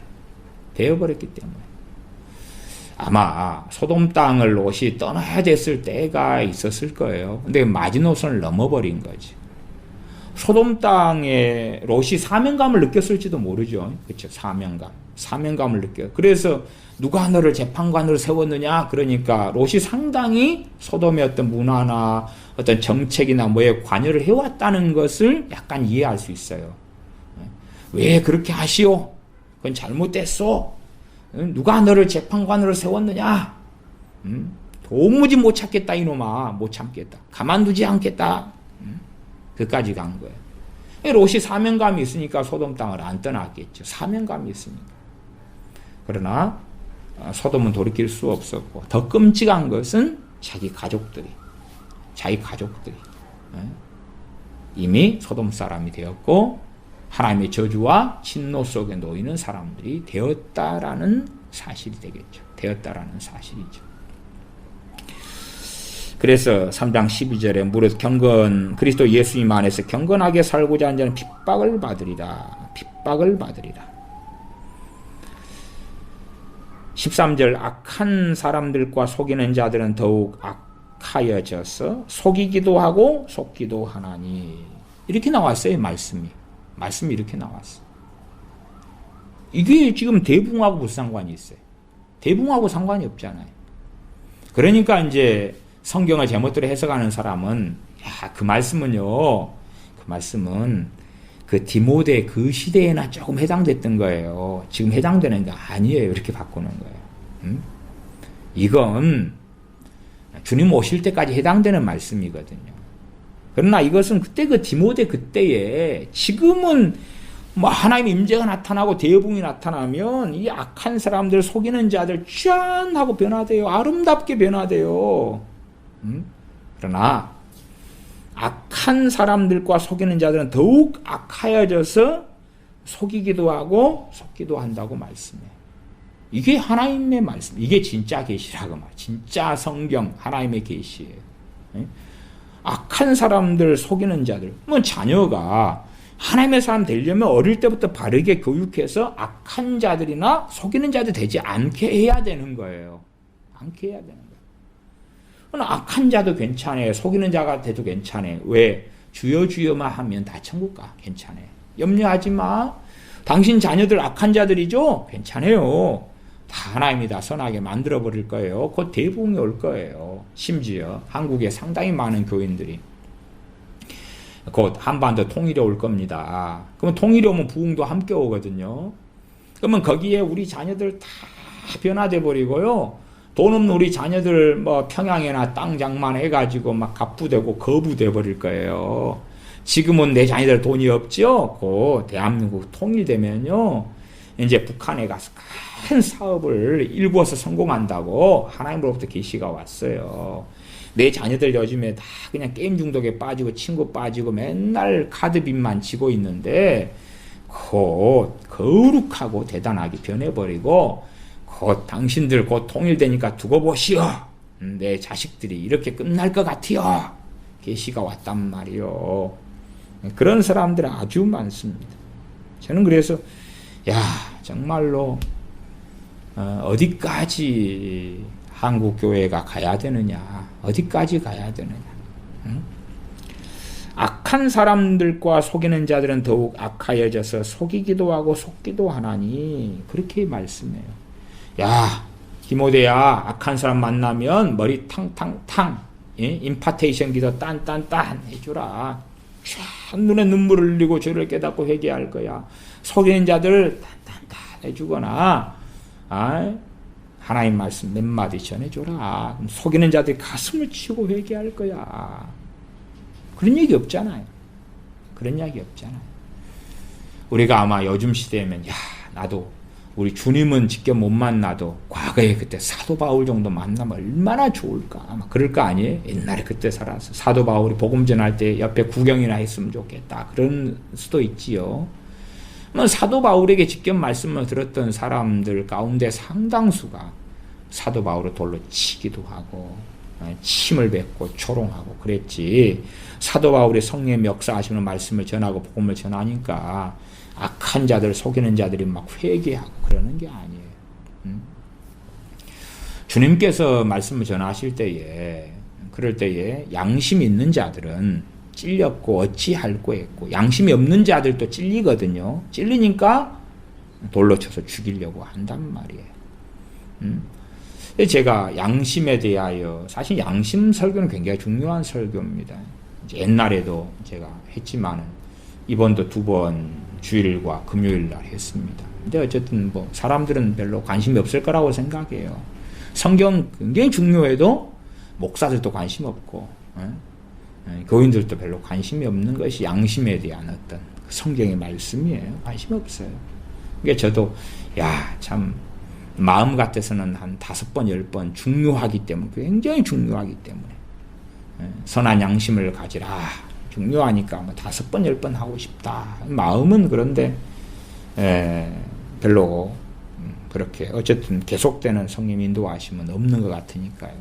아마 소돔 땅을 롯이 떠나야 됐을 때가 있었을 거예요. 근데 마지노선을 넘어버린 거지. 소돔 땅에 롯이 사명감을 느꼈을지도 모르죠. 그렇죠. 사명감을 느껴요. 그래서 누가 너를 재판관으로 세웠느냐? 그러니까 롯이 상당히 소돔의 어떤 문화나 어떤 정책이나 뭐에 관여를 해왔다는 것을 약간 이해할 수 있어요. 왜 그렇게 하시오? 그건 잘못됐소. 누가 너를 재판관으로 세웠느냐? 도무지 못 참겠다, 이놈아. 못 참겠다. 가만두지 않겠다. 그까지 간 거예요. 롯이 사명감이 있으니까 소돔 땅을 안 떠났겠죠. 사명감이 있으니까. 그러나 소돔은 돌이킬 수 없었고, 더 끔찍한 것은 자기 가족들이 이미 소돔 사람이 되었고 하나님의 저주와 진노 속에 놓이는 사람들이 되었다라는 사실이 되겠죠. 되었다라는 사실이죠. 그래서 3장 12절에 무릇 그리스도 예수님 안에서 경건하게 살고자 하는 자는 핍박을 받으리라. 13절 악한 사람들과 속이는 자들은 더욱 악하여져서 속이기도 하고 속기도 하나니. 이렇게 나왔어요. 말씀이 이렇게 나왔어. 이게 지금 대붕하고 무슨 상관이 있어요? 대붕하고 상관이 없잖아요. 그러니까 이제 성경을 제멋대로 해석하는 사람은 그 말씀은 그 디모데 그 시대에나 조금 해당됐던 거예요. 지금 해당되는 게 아니에요. 이렇게 바꾸는 거예요. 이건 주님 오실 때까지 해당되는 말씀이거든요. 그러나 이것은 그때 그 디모데 그때에, 지금은 뭐 하나님의 임재가 나타나고 대부흥이 나타나면 이 악한 사람들 속이는 자들 짠 하고 변화돼요. 아름답게 변화돼요. 그러나 악한 사람들과 속이는 자들은 더욱 악하여져서 속이기도 하고 속기도 한다고 말씀해요. 이게 하나님의 말씀, 이게 진짜 계시라고 말, 진짜 성경 하나님의 계시예요. 악한 사람들 속이는 자들, 뭐 자녀가 하나님의 사람 되려면 어릴 때부터 바르게 교육해서 악한 자들이나 속이는 자들 되지 않게 해야 되는 거예요. 않게 해야 되는 거예요. 그러나 악한 자도 괜찮아요. 속이는 자가 돼도 괜찮아요. 왜? 주여 주여만 하면 다 천국 가. 괜찮아요. 염려하지 마. 당신 자녀들 악한 자들이죠? 괜찮아요. 다 하나님이 다 선하게 만들어 버릴 거예요. 곧 대부흥이 올 거예요. 심지어 한국에 상당히 많은 교인들이 곧 한반도 통일이 올 겁니다. 그러면 통일이 오면 부흥도 함께 오거든요. 그러면 거기에 우리 자녀들 다 변화돼 버리고요. 돈 없는 우리 자녀들 뭐 평양에나 땅 장만해가지고 막 갑부되고 거부돼 버릴 거예요. 지금은 내 자녀들 돈이 없죠. 그 대한민국 통일되면요, 이제 북한에 가서 큰 사업을 일구어서 성공한다고 하나님으로부터 계시가 왔어요. 내 자녀들 요즘에 다 그냥 게임 중독에 빠지고 친구 빠지고 맨날 카드빚만 지고 있는데 곧 거룩하고 대단하게 변해버리고 곧 당신들 곧 통일되니까 두고 보시오. 내 자식들이 이렇게 끝날 것 같아요. 계시가 왔단 말이요. 그런 사람들 아주 많습니다. 저는 그래서 정말로 어디까지 한국 교회가 가야 되느냐, 어디까지 가야 되느냐. 악한 사람들과 속이는 자들은 더욱 악하여져서 속이기도 하고 속기도 하나니, 그렇게 말씀해요. 디모데야, 악한 사람 만나면 머리 탕탕탕, 임파테이션 기도 딴딴딴 해주라. 눈에 눈물을 흘리고 죄를 깨닫고 회개할 거야. 속이는 자들 딴딴딴 해주거나, 하나님 말씀 몇 마디 전해줘라. 그럼 속이는 자들이 가슴을 치고 회개할 거야. 그런 얘기 없잖아요. 그런 이야기 없잖아요. 우리가 아마 요즘 시대면 나도 우리 주님은 직접 못 만나도 과거에 그때 사도 바울 정도 만나면 얼마나 좋을까, 아마 그럴 거 아니에요? 옛날에 그때 살아서 사도 바울이 복음 전할 때 옆에 구경이나 했으면 좋겠다, 그런 수도 있지요. 사도 바울에게 직접 말씀을 들었던 사람들 가운데 상당수가 사도 바울을 돌로 치기도 하고 침을 뱉고 조롱하고 그랬지, 사도 바울이 성령의 역사하시는 말씀을 전하고 복음을 전하니까 악한 자들, 속이는 자들이 막 회개하고 그러는 게 아니에요. 주님께서 말씀을 전하실 때에, 그럴 때에 양심 있는 자들은 찔렸고 어찌할꼬 했고, 양심이 없는 자들도 찔리거든요. 찔리니까 돌로 쳐서 죽이려고 한단 말이에요. 제가 양심에 대하여, 사실 양심 설교는 굉장히 중요한 설교입니다. 옛날에도 제가 했지만은 이번도 2번 주일과 금요일 날 했습니다. 근데 어쨌든 뭐 사람들은 별로 관심이 없을 거라고 생각해요. 성경 굉장히 중요해도 목사들도 관심 없고, 교인들도 별로 관심이 없는 것이 양심에 대한 어떤 성경의 말씀이에요. 관심 없어요. 그러니까 저도 참 마음 같아서는 한 5번, 10번 중요하기 때문에, 굉장히 중요하기 때문에 선한 양심을 가지라. 중요하니까 뭐 5번, 10번 하고 싶다. 마음은 그런데 별로 그렇게 어쨌든 계속되는 성령 인도하심은 없는 것 같으니까요.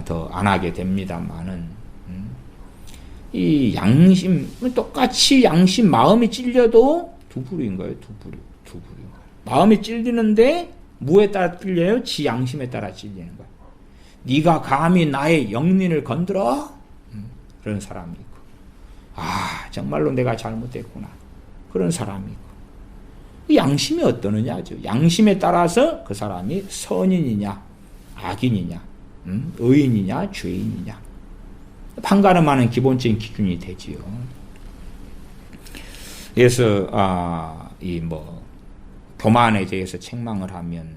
더 안 하게 됩니다만은 이 양심, 똑같이 양심, 마음이 찔려도 두 부류인 거예요. 두 부류. 마음이 찔리는데 뭐에 따라 찔려요? 지 양심에 따라 찔리는 거예요. 네가 감히 나의 영린을 건드려? 그런 사람이 있고, 정말로 내가 잘못했구나, 그런 사람이 있고. 양심이 어떠느냐죠. 양심에 따라서 그 사람이 선인이냐 악인이냐, 의인이냐 죄인이냐 판가름하는 기본적인 기준이 되지요. 그래서 교만에 대해서 책망을 하면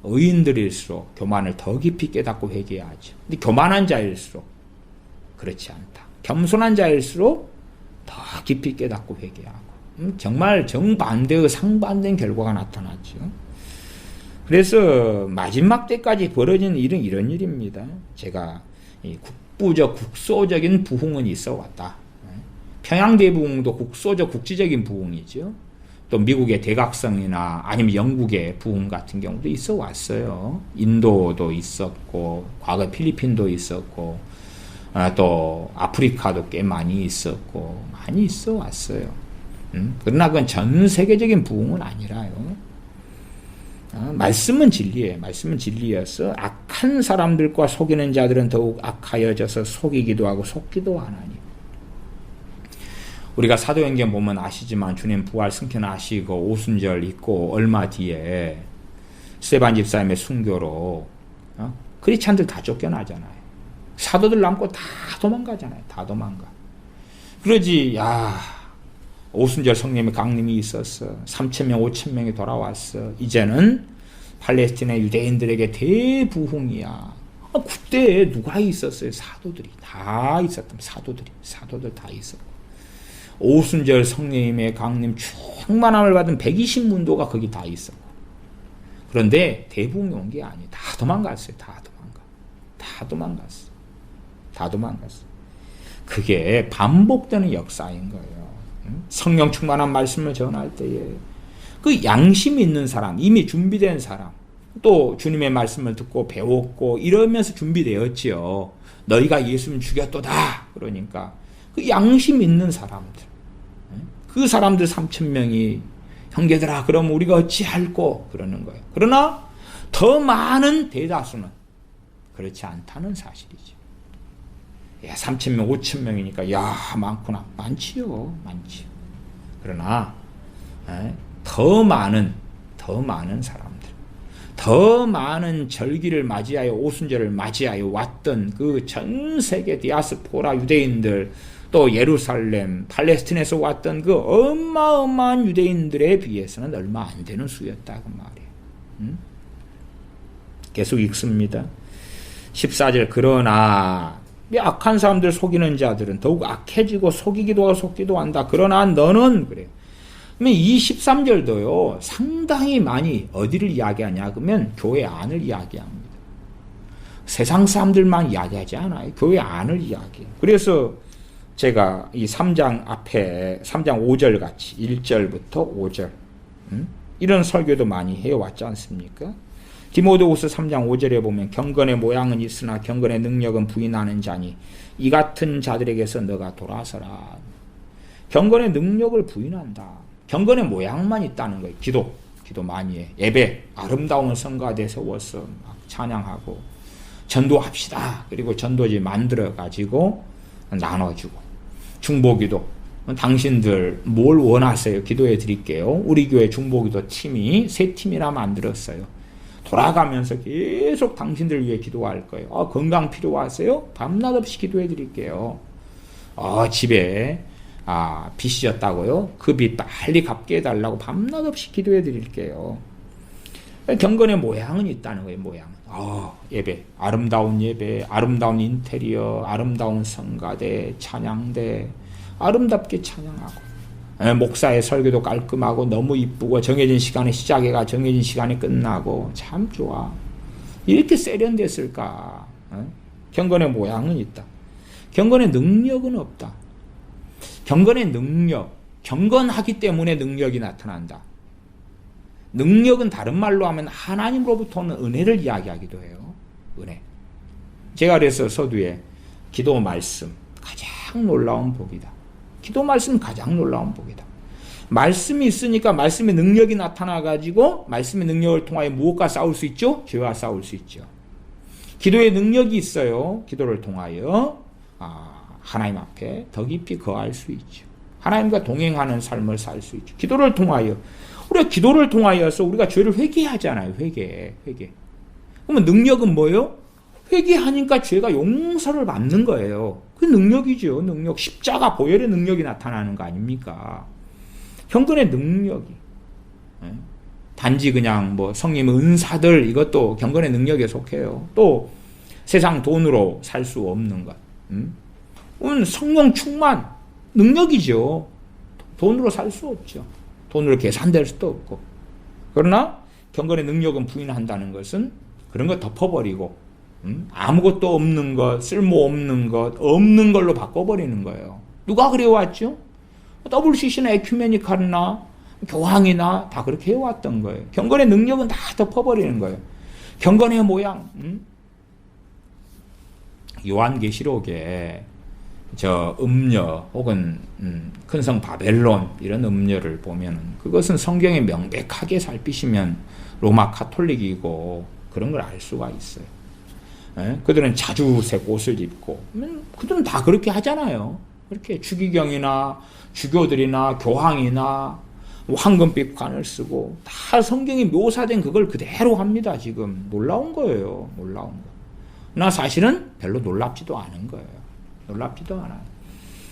의인들일수록 교만을 더 깊이 깨닫고 회개하죠. 근데 교만한 자일수록 그렇지 않다. 겸손한 자일수록 더 깊이 깨닫고 회개하고, 정말 정반대의 상반된 결과가 나타났죠. 그래서 마지막 때까지 벌어진 일은 이런 일입니다. 제가 국소적인 부흥은 있어 왔다. 평양대부흥도 국소적 국지적인 부흥이죠. 또 미국의 대각성이나 아니면 영국의 부흥 같은 경우도 있어 왔어요. 인도도 있었고, 과거 필리핀도 있었고, 또 아프리카도 꽤 많이 있었고, 많이 있어 왔어요. 그러나 그건 전 세계적인 부흥은 아니라요. 말씀은 진리예요. 말씀은 진리여서 악한 사람들과 속이는 자들은 더욱 악하여져서 속이기도 하고 속기도 하나니. 우리가 사도행전 보면 아시지만 주님 부활 승천하시고 오순절 있고 얼마 뒤에 스데반 집사님의 순교로 크리스찬들 다 쫓겨나잖아요. 사도들 남고 다 도망가잖아요. 다 도망가. 그러지 오순절 성령의 강림이 있었어. 3,000명 5,000명이 돌아왔어. 이제는 팔레스티나 유대인들에게 대부흥이야. 그때 누가 있었어요? 사도들이 다 있었던 사도들 다 있었고, 오순절 성령님의 강림 충만함을 받은 120문도가 거기 다 있었고. 그런데 대부흥이 온 게 아니에요. 다 도망갔어요. 다 도망갔어. 그게 반복되는 역사인 거예요. 성령 충만한 말씀을 전할 때에 그 양심 있는 사람, 이미 준비된 사람, 또 주님의 말씀을 듣고 배웠고 이러면서 준비되었지요. 너희가 예수님 죽였도다. 그러니까 그 양심 있는 사람들, 그 사람들 3,000명이 형제들아 그럼 우리가 어찌할꼬 그러는 거예요. 그러나 더 많은 대다수는 그렇지 않다는 사실이죠. 3,000명 5,000명이니까 많구나. 많지요. 그러나 더 많은 사람들, 더 많은 절기를 맞이하여 오순절을 맞이하여 왔던 그 전 세계 디아스포라 유대인들, 또 예루살렘, 팔레스틴에서 왔던 그 어마어마한 유대인들에 비해서는 얼마 안 되는 수였다 그 말이에요. 계속 읽습니다. 14절 그러나 악한 사람들 속이는 자들은 더욱 악해지고 속이기도 하고 속기도 한다. 그러나 너는 그래요. 그러면 이 13절도요 상당히 많이 어디를 이야기하냐 그러면 교회 안을 이야기합니다. 세상 사람들만 이야기하지 않아요. 교회 안을 이야기해요. 그래서 제가 이 3장 앞에 3장 5절 같이 1절부터 5절 이런 설교도 많이 해왔지 않습니까? 디모데후서 3장 5절에 보면 경건의 모양은 있으나 경건의 능력은 부인하는 자니 이 같은 자들에게서 너가 돌아서라. 경건의 능력을 부인한다. 경건의 모양만 있다는 거예요. 기도 많이 해. 예배 아름다운 성가대 세워서 막 찬양하고 전도합시다. 그리고 전도지 만들어 가지고 나눠주고 중보기도 당신들 뭘 원하세요? 기도해 드릴게요. 우리 교회 중보기도 팀이 3팀이나 만들었어요. 돌아가면서 계속 당신들 위해 기도할 거예요. 건강 필요하세요? 밤낮 없이 기도해 드릴게요. 집에 빚이었다고요? 그 빚 빨리 갚게 해달라고 밤낮 없이 기도해 드릴게요. 경건의 모양은 있다는 거예요. 모양. 예배, 아름다운 인테리어, 아름다운 성가대, 찬양대, 아름답게 찬양하고, 목사의 설교도 깔끔하고 너무 이쁘고 정해진 시간에 시작해가 정해진 시간에 끝나고 참 좋아. 이렇게 세련됐을까? 경건의 모양은 있다. 경건의 능력은 없다. 경건의 능력, 경건하기 때문에 능력이 나타난다. 능력은 다른 말로 하면 하나님으로부터 오는 은혜를 이야기하기도 해요. 은혜. 제가 그래서 서두에 기도 말씀 가장 놀라운 복이다. 기도 말씀 가장 놀라운 복이다. 말씀이 있으니까 말씀의 능력이 나타나가지고 말씀의 능력을 통하여 무엇과 싸울 수 있죠? 죄와 싸울 수 있죠. 기도의 능력이 있어요. 기도를 통하여 하나님 앞에 더 깊이 거할 수 있죠. 하나님과 동행하는 삶을 살 수 있죠. 기도를 통하여 우리가 기도를 통하여서 우리가 죄를 회개하잖아요. 회개. 그러면 능력은 뭐예요? 회개하니까 죄가 용서를 받는 거예요. 그 능력이죠. 능력. 십자가 보혈의 능력이 나타나는 거 아닙니까? 경건의 능력이. 단지 그냥 성님 은사들 이것도 경건의 능력에 속해요. 또 세상 돈으로 살 수 없는 것. 성령 충만 능력이죠. 돈으로 살 수 없죠. 돈으로 계산될 수도 없고. 그러나 경건의 능력은 부인한다는 것은 그런 거 덮어버리고 아무것도 없는 것, 쓸모없는 것, 없는 걸로 바꿔버리는 거예요. 누가 그래왔죠? WCC나 에큐메니칼이나 교황이나 다 그렇게 해왔던 거예요. 경건의 능력은 다 덮어버리는 거예요. 경건의 모양. 요한계시록에 음녀 혹은 큰성 바벨론 이런 음녀를 보면 그것은 성경에 명백하게 살피시면 로마 카톨릭이고 그런 걸 알 수가 있어요. 그들은 자주색 옷을 입고 그들은 다 그렇게 하잖아요. 그렇게 주기경이나 주교들이나 교황이나 황금빛 관을 쓰고 다 성경이 묘사된 그걸 그대로 합니다. 지금 놀라운 거예요. 놀라운 거. 나 사실은 별로 놀랍지도 않은 거예요. 놀랍지도 않아요.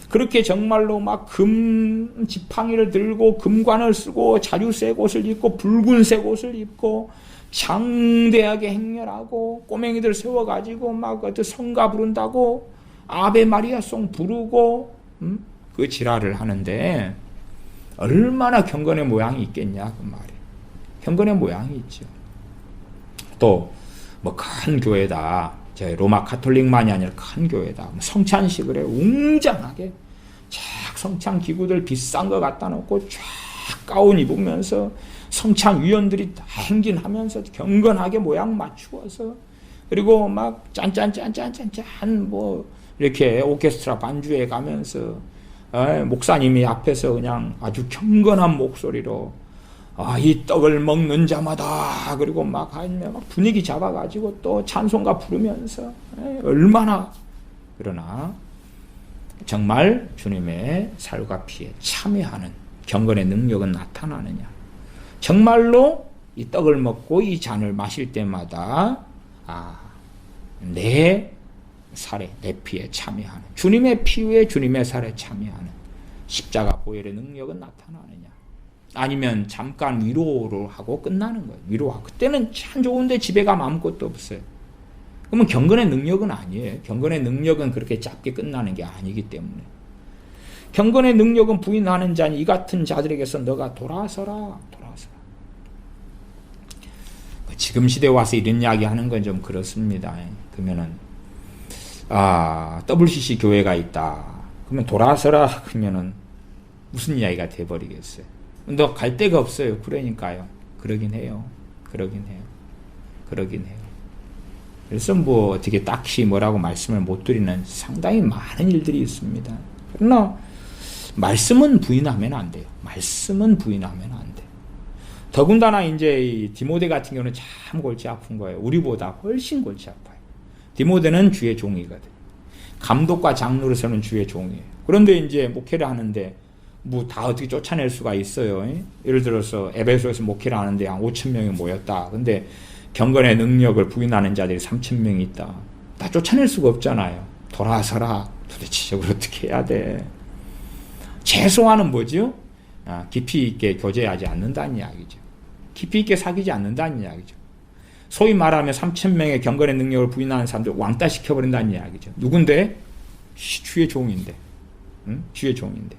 그렇게 정말로 막 금 지팡이를 들고 금관을 쓰고 자주색 옷을 입고 붉은색 옷을 입고 장대하게 행렬하고 꼬맹이들 세워가지고 막 어떤 성가 부른다고 아베 마리아송 부르고 그 지랄을 하는데 얼마나 경건의 모양이 있겠냐 그 말이에요. 경건의 모양이 있죠. 또 뭐 큰 교회다. 제 로마 가톨릭만이 아니라 큰 교회다. 성찬식을 해 웅장하게 쫙 성찬 기구들 비싼 거 갖다 놓고 쫙 가운 입으면서 성찬 위원들이 다 행진하면서 경건하게 모양 맞추어서 그리고 막 짠짠짠짠짠짠 뭐 이렇게 오케스트라 반주해 가면서 목사님이 앞에서 그냥 아주 경건한 목소리로 이 떡을 먹는 자마다 그리고 막 분위기 잡아가지고 또 찬송가 부르면서 얼마나 그러나 정말 주님의 살과 피에 참여하는 경건의 능력은 나타나느냐? 정말로 이 떡을 먹고 이 잔을 마실 때마다 내 살에 내 피에 참여하는 주님의 피에 주님의 살에 참여하는 십자가 보혈의 능력은 나타나느냐? 아니면 잠깐 위로를 하고 끝나는 거예요. 위로하고 그때는 참 좋은데 집에 가면 아무것도 없어요. 그러면 경건의 능력은 아니에요. 경건의 능력은 그렇게 짧게 끝나는 게 아니기 때문에 경건의 능력은 부인하는 자니 이 같은 자들에게서 너가 돌아서라. 지금 시대에 와서 이런 이야기 하는 건 좀 그렇습니다. 그러면은 WCC 교회가 있다. 그러면 돌아서라 그러면은 무슨 이야기가 돼버리겠어요. 너 갈 데가 없어요. 그러니까요. 그러긴 해요. 그래서 뭐 어떻게 딱히 뭐라고 말씀을 못 드리는 상당히 많은 일들이 있습니다. 그러나 말씀은 부인하면 안 돼요. 더군다나 이제 이 디모데 같은 경우는 참 골치 아픈 거예요. 우리보다 훨씬 골치 아파요. 디모데는 주의 종이거든. 감독과 장로로서는 주의 종이에요. 그런데 이제 목회를 하는데 뭐 다 어떻게 쫓아낼 수가 있어요. 예를 들어서 에베소에서 목회를 하는데 한 5천 명이 모였다. 근데 경건의 능력을 부인하는 자들이 3천 명이 있다. 다 쫓아낼 수가 없잖아요. 돌아서라. 도대체 어떻게 해야 돼? 최소한은 뭐죠? 깊이 있게 교제하지 않는다는 이야기죠. 깊이 있게 사귀지 않는다는 이야기죠. 소위 말하면 3천 명의 경건의 능력을 부인하는 사람들 왕따 시켜버린다는 이야기죠. 누군데? 주의 종인데. 주의 종인데.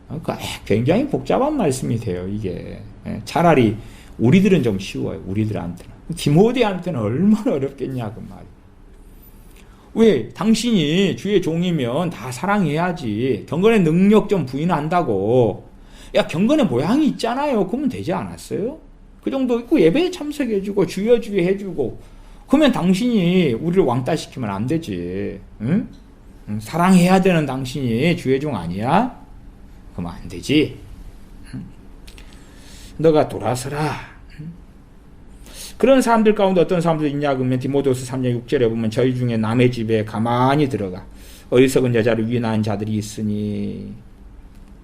그러니까 굉장히 복잡한 말씀이 돼요. 이게 차라리 우리들은 좀 쉬워요. 우리들한테는. 디모데한테는 얼마나 어렵겠냐 그 말이에요. 왜? 당신이 주의 종이면 다 사랑해야지. 경건의 능력 좀 부인한다고. 야, 경건의 모양이 있잖아요. 그러면 되지 않았어요? 그 정도 있고 예배에 참석해주고 주여 해주고 그러면 당신이 우리를 왕따시키면 안 되지. 응? 사랑해야 되는 당신이 주의 종 아니야? 그러면 안 되지. 너가 돌아서라. 그런 사람들 가운데 어떤 사람들이 있냐 그러면 디모데후서 3장 6절에 보면 저희 중에 남의 집에 가만히 들어가 어리석은 여자를 위인하는 자들이 있으니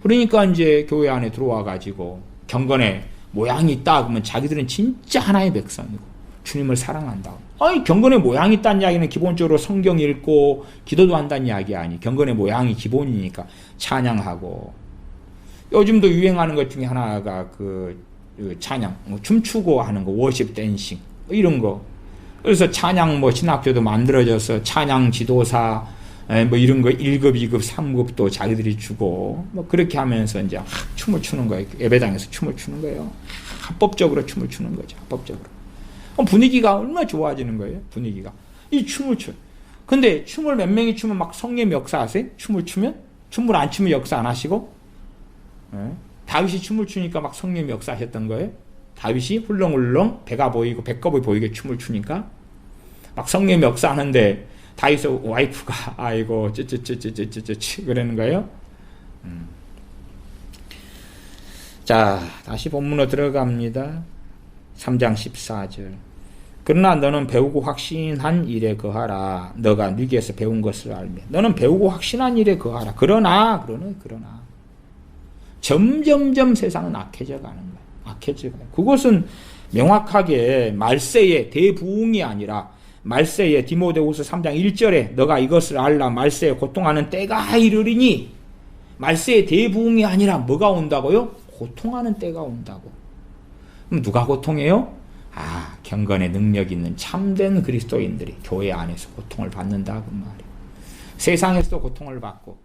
그러니까 이제 교회 안에 들어와 가지고 경건의 모양이 있다 그러면 자기들은 진짜 하나의 백성이고 주님을 사랑한다. 아니 경건의 모양이 있다는 이야기는 기본적으로 성경 읽고 기도도 한다는 이야기 아니. 경건의 모양이 기본이니까 찬양하고 요즘도 유행하는 것 중에 하나가 그 찬양, 춤추고 하는 거, 워십 댄싱 이런 거. 그래서 찬양 신학교도 만들어져서 찬양 지도사 이런 거 1급, 2급, 3급도 자기들이 주고 그렇게 하면서 이제 춤을 추는 거예요. 예배당에서 춤을 추는 거예요. 합법적으로 춤을 추는 거죠. 합법적으로. 분위기가 얼마나 좋아지는 거예요. 분위기가. 이 춤을 춰. 근데 춤을 몇 명이 추면 막 성령 역사 아세요? 춤을 추면? 춤을 안 추면 역사 안 하시고? 다윗이 춤을 추니까 막 성령이 역사하셨던 거예요. 다윗이 훌렁훌렁 배가 보이고 배꼽이 보이게 춤을 추니까 막 성령이 역사하는데 다윗의 와이프가 아이고 찌찌찌찌찌찌찌 그러는 거예요. 자, 다시 본문으로 들어갑니다. 3장 14절. 그러나 너는 배우고 확신한 일에 거하라. 너가 누구에서 배운 것을 알며. 너는 배우고 확신한 일에 거하라. 그러나 점점점 세상은 악해져 가는 거예요. 악해져 가요. 그것은 명확하게 말세의 대부흥이 아니라 말세의 디모데후서 3장 1절에 너가 이것을 알라 말세에 고통하는 때가 이르리니 말세의 대부흥이 아니라 뭐가 온다고요? 고통하는 때가 온다고. 그럼 누가 고통해요? 경건의 능력 있는 참된 그리스도인들이 교회 안에서 고통을 받는다 그 말이에요. 세상에서도 고통을 받고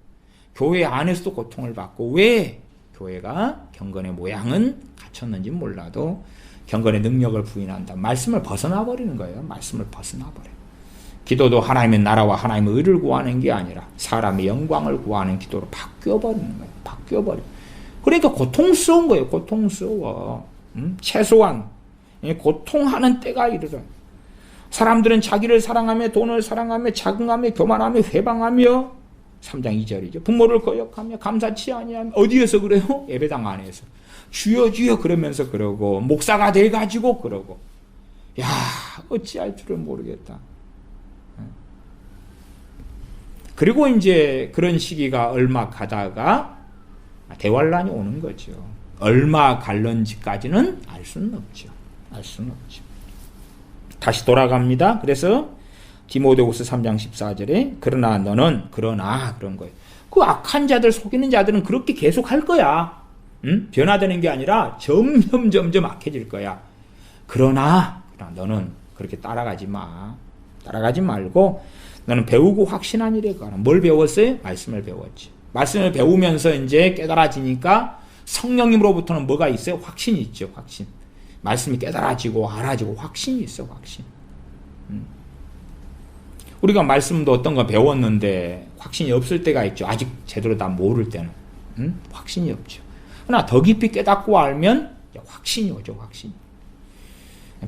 교회 안에서도 고통을 받고 왜? 교회가 경건의 모양은 갖췄는지 몰라도 경건의 능력을 부인한다. 말씀을 벗어나 버리는 거예요. 말씀을 벗어나 버려요. 기도도 하나님의 나라와 하나님의 의를 구하는 게 아니라 사람의 영광을 구하는 기도로 바뀌어버리는 거예요. 바뀌어버려. 그러니까 고통스러운 거예요. 고통스러워. 최소한 고통하는 때가 이르러. 사람들은 자기를 사랑하며 돈을 사랑하며 자긍하며 교만하며 회방하며 3장 2절이죠. 부모를 거역하며 감사치 아니하며 어디에서 그래요? 예배당 안에서. 주여 주여 그러면서 그러고 목사가 돼가지고 그러고 야 어찌할 줄을 모르겠다. 그리고 이제 그런 시기가 얼마 가다가 대환란이 오는 거죠. 얼마 갈런지까지는 알 수는 없죠. 알 수는 없죠. 다시 돌아갑니다. 그래서 디모데후서 3장 14절에 그러나 너는 그러나 그런 거예요. 그 악한 자들 속이는 자들은 그렇게 계속 할 거야. 변화되는 게 아니라 점점 악해질 거야. 그러나 너는 그렇게 따라가지 마. 따라가지 말고 너는 배우고 확신한 일에 가라. 뭘 배웠어요? 말씀을 배웠지. 말씀을 배우면서 이제 깨달아지니까 성령님으로부터는 뭐가 있어요? 확신이 있죠. 확신. 말씀이 깨달아지고 알아지고 확신이 있어. 확신. 우리가 말씀도 어떤 거 배웠는데 확신이 없을 때가 있죠. 아직 제대로 다 모를 때는. 확신이 없죠. 그러나 더 깊이 깨닫고 알면 확신이 오죠. 확신.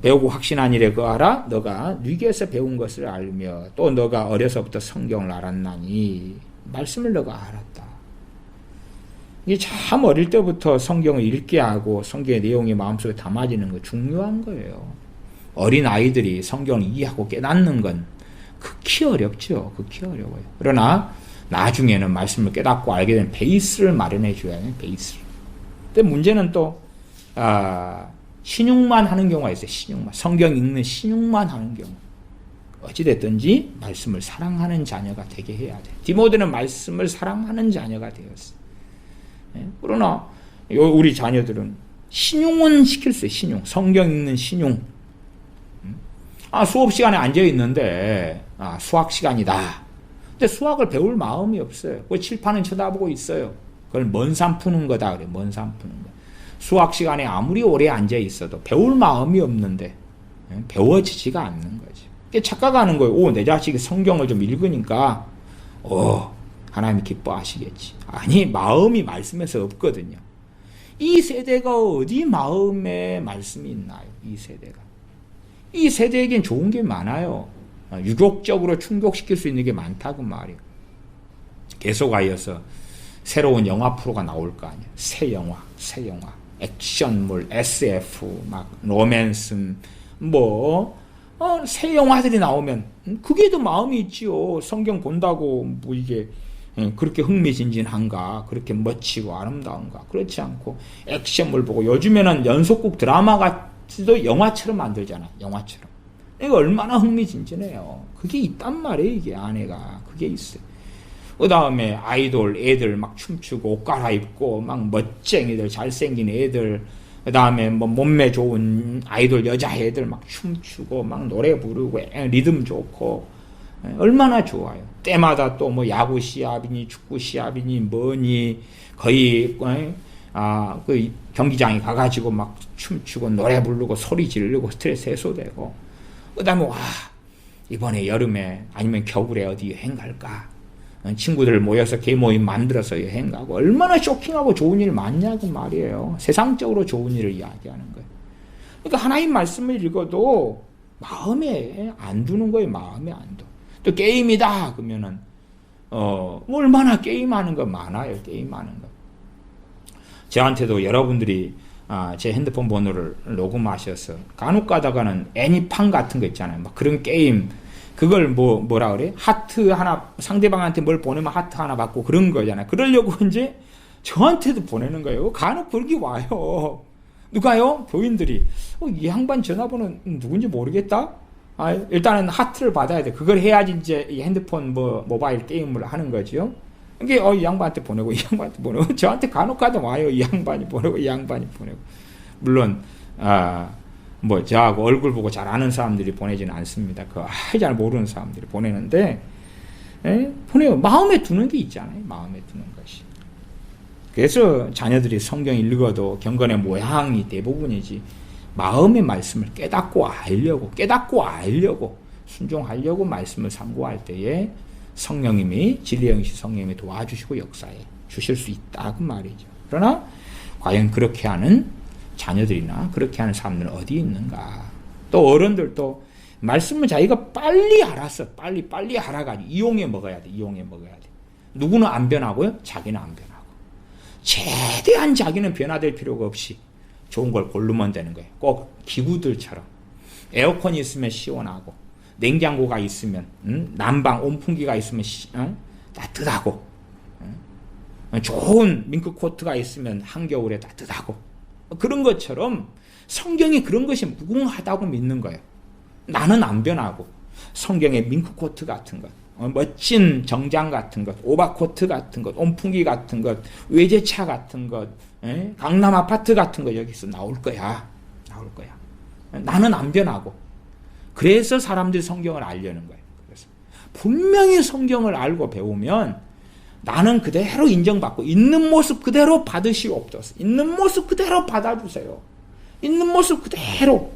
배우고 확신한 일에 거하라. 너가 뉘게에서 배운 것을 알며 또 너가 어려서부터 성경을 알았나니 말씀을 너가 알았다. 이게 참 어릴 때부터 성경을 읽게 하고 성경의 내용이 마음속에 담아지는 거 중요한 거예요. 어린 아이들이 성경을 이해하고 깨닫는 건 극히 어렵죠. 극히 어려워요. 그러나 나중에는 말씀을 깨닫고 알게 된 베이스를 마련해 줘야 해요. 베이스를. 근데 문제는 또 신용만 하는 경우가 있어요. 신용만. 성경 읽는 신용만 하는 경우. 어찌됐든지 말씀을 사랑하는 자녀가 되게 해야 돼. 디모데는 말씀을 사랑하는 자녀가 되었어요. 그러나 우리 자녀들은 신용은 시킬 수 있어요. 신용. 성경 읽는 신용. 수업 시간에 앉아 있는데 수학 시간이다. 근데 수학을 배울 마음이 없어요. 그 칠판은 쳐다보고 있어요. 그걸 먼산 푸는 거다 그래. 먼산 푸는 거. 수학 시간에 아무리 오래 앉아 있어도 배울 마음이 없는데 배워지지가 않는 거지. 착각하는 거예요. 내 자식이 성경을 좀 읽으니까 하나님이 기뻐하시겠지. 아니, 마음이 말씀에서 없거든요. 이 세대가 어디 마음에 말씀이 있나요? 이 세대가. 이 세대에겐 좋은 게 많아요. 유격적으로 충족시킬 수 있는 게 많다 그 말이에요. 계속하여서 새로운 영화 프로가 나올 거 아니에요. 새 영화. 액션물, SF, 막 로맨스, 새 영화들이 나오면 그게 더 마음이 있지요. 성경 본다고 이게 그렇게 흥미진진한가, 그렇게 멋지고 아름다운가. 그렇지 않고 액션물 보고 요즘에는 연속극 드라마 같이도 영화처럼 만들잖아. 영화처럼. 이거 얼마나 흥미진진해요. 그게 있단 말이에요. 이게 안에가 그게 있어요. 그 다음에 아이돌 애들 막 춤추고 옷 갈아입고 막 멋쟁이들 잘생긴 애들, 그 다음에 몸매 좋은 아이돌 여자 애들 막 춤추고 막 노래 부르고 리듬 좋고 얼마나 좋아요. 때마다 또 야구 시합이니 축구 시합이니 뭐니 거의 그 경기장에 가가지고 막 춤추고 노래 부르고 소리 지르고 스트레스 해소되고, 그 다음에 이번에 여름에 아니면 겨울에 어디 여행 갈까? 친구들 모여서 개모임 만들어서 여행 가고 얼마나 쇼킹하고 좋은 일 많냐고 말이에요. 세상적으로 좋은 일을 이야기하는 거예요. 그러니까 하나님 말씀을 읽어도 마음에 안 두는 거예요. 마음에 안 둬. 또 게임이다 그러면은 얼마나 게임하는 거 많아요. 게임하는 거. 저한테도 여러분들이 제 핸드폰 번호를 녹음하셔서 간혹 가다가는 애니팡 같은 거 있잖아요. 막 그런 게임, 그걸 뭐라 그래? 하트 하나, 상대방한테 뭘 보내면 하트 하나 받고 그런 거잖아요. 그러려고 이제 저한테도 보내는 거예요. 간혹 그렇게 와요. 누가요? 교인들이. 이 양반 전화번호 누군지 모르겠다? 일단은 하트를 받아야 돼. 그걸 해야지 이제 이 핸드폰 모바일 게임을 하는 거죠. 이게 이 양반한테 보내고 이 양반한테 보내고 저한테 간혹 가다 와요. 이 양반이 보내고 이 양반이 보내고. 물론 저하고 얼굴 보고 잘 아는 사람들이 보내지는 않습니다. 잘 모르는 사람들이 보내는데 보내요. 마음에 두는 게 있잖아요. 마음에 두는 것이. 그래서 자녀들이 성경 읽어도 경건의 모양이 대부분이지 마음의 말씀을 깨닫고 알려고 순종하려고 말씀을 상고할 때에 성령님이 진리의 영이신 성령님이 도와주시고 역사해 주실 수 있다 그 말이죠. 그러나 과연 그렇게 하는 자녀들이나 그렇게 하는 사람들은 어디 있는가? 또 어른들도 말씀을 자기가 빨리 알았어. 빨리 알아가지고 이용해 먹어야 돼. 누구는 안 변하고요? 자기는 안 변하고. 최대한 자기는 변화될 필요가 없이 좋은 걸 고르면 되는 거예요. 꼭 기구들처럼 에어컨이 있으면 시원하고 냉장고가 있으면 난방 온풍기가 있으면 따뜻하고 좋은 밍크코트가 있으면 한겨울에 따뜻하고 그런 것처럼 성경이 그런 것이 무궁하다고 믿는 거예요. 나는 안 변하고 성경의 밍크코트 같은 것 멋진 정장 같은 것, 오바코트 같은 것, 온풍기 같은 것, 외제차 같은 것, 강남 아파트 같은 거 여기서 나올 거야. 나는 안 변하고. 그래서 사람들이 성경을 알려는 거예요. 그래서 분명히 성경을 알고 배우면 나는 그대로 인정받고 있는 모습 그대로 받으시옵소서. 있는 모습 그대로 받아주세요. 있는 모습 그대로.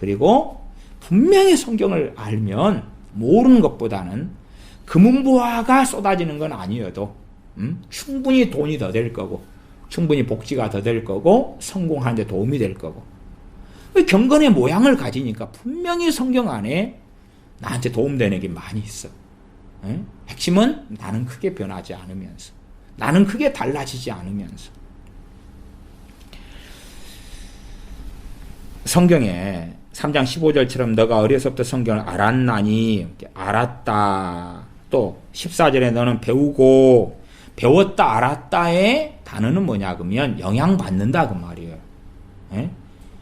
그리고 분명히 성경을 알면 모르는 것보다는 금은보화가 쏟아지는 건 아니어도 충분히 돈이 더 될 거고 충분히 복지가 더 될 거고 성공하는 데 도움이 될 거고 경건의 모양을 가지니까 분명히 성경 안에 나한테 도움되는 게 많이 있어. 핵심은 나는 크게 변하지 않으면서 나는 크게 달라지지 않으면서 성경에 3장 15절처럼 너가 어려서부터 성경을 알았나니 알았다. 또 14절에 너는 배우고 배웠다 알았다의 단어는 뭐냐 그러면 영향받는다 그 말이에요.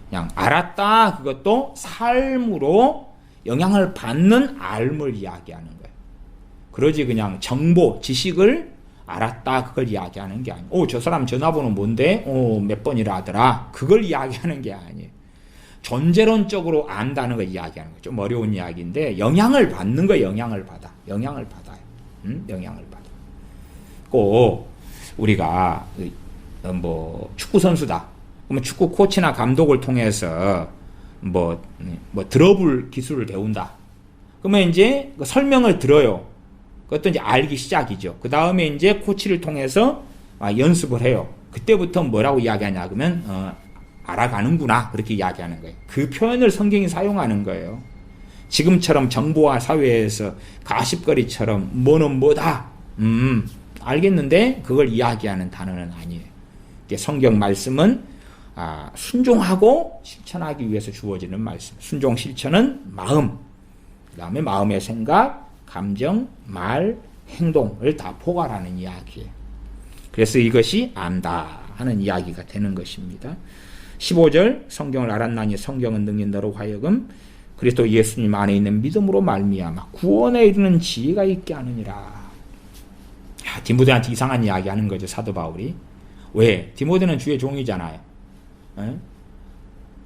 그냥 알았다 그것도 삶으로 영향을 받는 알을 이야기하는 거예요. 그러지 그냥 정보 지식을 알았다 그걸 이야기하는 게 아니에요. 저 사람 전화번호 뭔데? 몇 번이라 하더라. 그걸 이야기하는 게 아니에요. 존재론적으로 안다는 걸 이야기하는 거죠. 좀 어려운 이야기인데 영향을 받는 거예요. 영향을 받아요. 영향을 받아. 꼭 우리가 축구 선수다. 그러면 축구 코치나 감독을 통해서 들어볼 기술을 배운다. 그러면 이제 그 설명을 들어요. 그것도 이제 알기 시작이죠. 그 다음에 이제 코치를 통해서 연습을 해요. 그때부터 뭐라고 이야기하냐 그러면 알아가는구나 그렇게 이야기하는 거예요. 그 표현을 성경이 사용하는 거예요. 지금처럼 정보화 사회에서 가십거리처럼 뭐는 뭐다 알겠는데 그걸 이야기하는 단어는 아니에요. 성경 말씀은 순종하고 실천하기 위해서 주어지는 말씀. 순종 실천은 마음, 그 다음에 마음의 생각, 감정, 말, 행동을 다 포괄하는 이야기예요. 그래서 이것이 안다 하는 이야기가 되는 것입니다. 15절 성경을 알았나니 성경은 능히 너로 하여금 그리스도 예수님 안에 있는 믿음으로 말미암아 구원에 이르는 지혜가 있게 하느니라. 디모데한테 이상한 이야기 하는 거죠. 사도 바울이. 왜? 디모데는 주의 종이잖아요.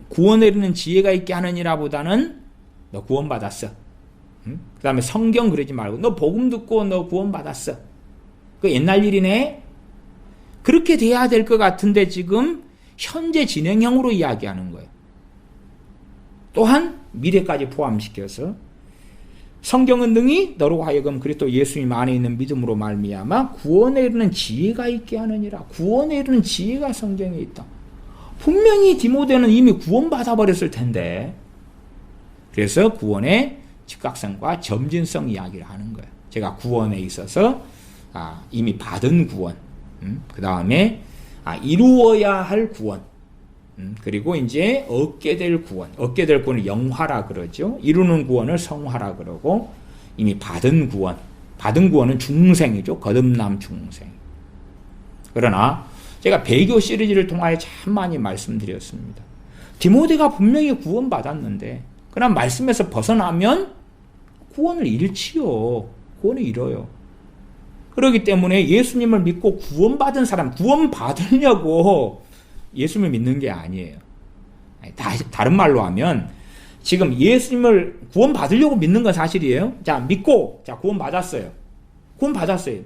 구원에 이르는 지혜가 있게 하느니라 보다는 너 구원받았어. 그 다음에 성경 그러지 말고 너 복음 듣고 너 구원받았어. 그 옛날 일이네. 그렇게 돼야 될 것 같은데 지금 현재 진행형으로 이야기하는 거예요. 또한 미래까지 포함시켜서 성경은 능히 너로 하여금 그리스도 예수님 안에 있는 믿음으로 말미암아 구원에 이르는 지혜가 있게 하느니라. 구원에 이르는 지혜가 성경에 있다. 분명히 디모데는 이미 구원받아 버렸을 텐데 그래서 구원의 즉각성과 점진성 이야기를 하는 거예요. 제가 구원에 있어서 이미 받은 구원, 그 다음에 이루어야 할 구원, 그리고 이제 얻게 될 구원. 얻게 될 구원을 영화라 그러죠. 이루는 구원을 성화라 그러고 이미 받은 구원. 받은 구원은 중생이죠. 거듭남 중생. 그러나 제가 배교 시리즈를 통하여 참 많이 말씀드렸습니다. 디모데가 분명히 구원받았는데 그러나 말씀에서 벗어나면 구원을 잃지요. 구원을 잃어요. 그렇기 때문에 예수님을 믿고 구원받은 사람, 구원받으려고 예수님을 믿는 게 아니에요. 다른 말로 하면 지금 예수님을 구원받으려고 믿는 건 사실이에요. 자, 믿고, 자, 구원받았어요. 구원받았어요.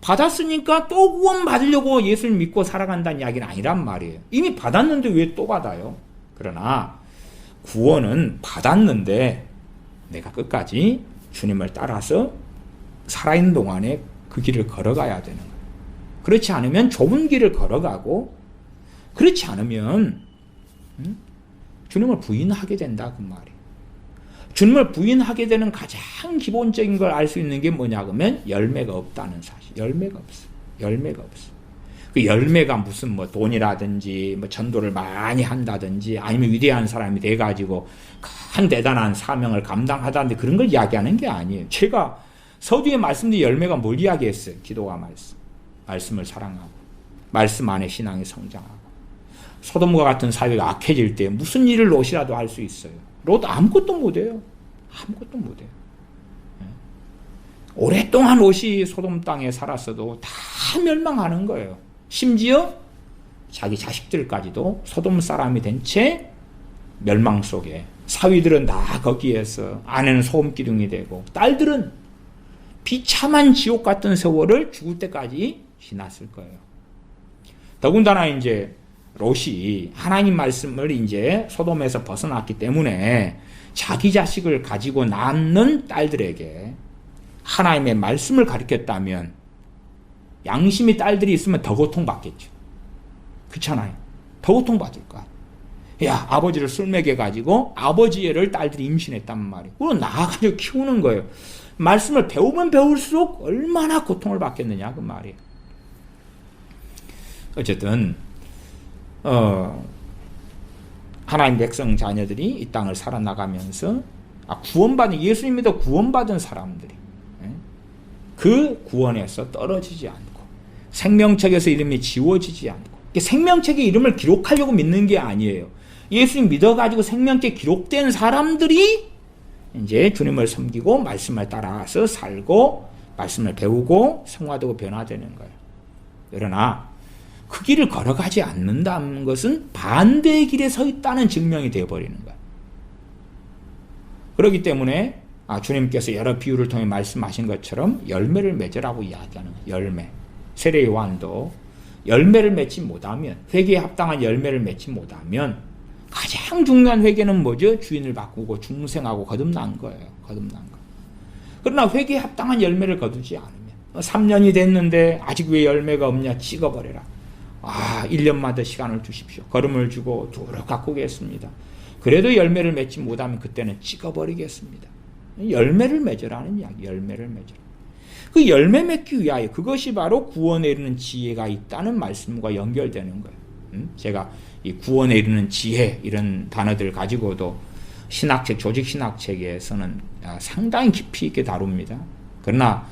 받았으니까 또 구원받으려고 예수님 믿고 살아간다는 이야기는 아니란 말이에요. 이미 받았는데 왜 또 받아요? 그러나 구원은 받았는데 내가 끝까지 주님을 따라서 살아있는 동안에 그 길을 걸어가야 되는 거예요. 그렇지 않으면 좁은 길을 걸어가고 그렇지 않으면 주님을 부인하게 된다 그 말이에요. 주님을 부인하게 되는 가장 기본적인 걸 알 수 있는 게 뭐냐 그러면 열매가 없다는 사실. 열매가 없어. 열매가 없어. 그 열매가 무슨 뭐 돈이라든지 뭐 전도를 많이 한다든지 아니면 위대한 사람이 돼 가지고 큰 대단한 사명을 감당하다든지 그런 걸 이야기하는 게 아니에요. 제가 서두에 말씀드린 열매가 뭘 이야기했어요? 기도와 말씀. 말씀을 사랑하고 말씀 안에 신앙이 성장하고 소돔과 같은 사회가 악해질 때 무슨 일을 롯이라도 할 수 있어요. 롯 아무것도 못해요. 아무것도 못해요. 오랫동안 롯이 소돔 땅에 살았어도 다 멸망하는 거예요. 심지어 자기 자식들까지도 소돔 사람이 된 채 멸망 속에 사위들은 다 거기에서 아내는 소금기둥이 되고 딸들은 비참한 지옥 같은 세월을 죽을 때까지 지났을 거예요. 더군다나 이제 롯이 하나님 말씀을 이제 소돔에서 벗어났기 때문에 자기 자식을 가지고 남는 딸들에게 하나님의 말씀을 가르쳤다면 양심이 딸들이 있으면 더 고통받겠죠. 그렇잖아요. 더 고통받을 거야. 야, 아버지를 술 먹여가지고 아버지 애를 딸들이 임신했단 말이에요. 그걸 낳아가지고 키우는 거예요. 말씀을 배우면 배울수록 얼마나 고통을 받겠느냐 그 말이에요. 어쨌든 하나님 백성 자녀들이 이 땅을 살아나가면서 구원받은 예수님 믿어 구원받은 사람들이 그 구원에서 떨어지지 않고 생명책에서 이름이 지워지지 않고 생명책의 이름을 기록하려고 믿는 게 아니에요. 예수님 믿어가지고 생명책 기록된 사람들이 이제 주님을 섬기고 말씀을 따라서 살고 말씀을 배우고 성화되고 변화되는 거예요. 그러나 그 길을 걸어가지 않는다는 것은 반대의 길에 서 있다는 증명이 되어버리는 거예요. 그렇기 때문에 주님께서 여러 비유를 통해 말씀하신 것처럼 열매를 맺으라고 이야기하는 거예요. 열매. 세례 요한도 열매를 맺지 못하면 회개에 합당한 열매를 맺지 못하면 가장 중요한 회개는 뭐죠? 주인을 바꾸고 중생하고 거듭난 거예요. 거듭난 거. 그러나 회개에 합당한 열매를 거두지 않으면 3년이 됐는데 아직 왜 열매가 없냐? 찍어버려라. 1년마다 시간을 주십시오. 걸음을 주고 쭉 가꾸겠습니다. 그래도 열매를 맺지 못하면 그때는 찍어버리겠습니다. 열매를 맺으라는 이야기. 열매를 맺으라. 그 열매 맺기 위하여 그것이 바로 구원에 이르는 지혜가 있다는 말씀과 연결되는 거예요. 제가 이 구원에 이르는 지혜 이런 단어들을 가지고도 신학책, 조직신학책에서는 상당히 깊이 있게 다룹니다. 그러나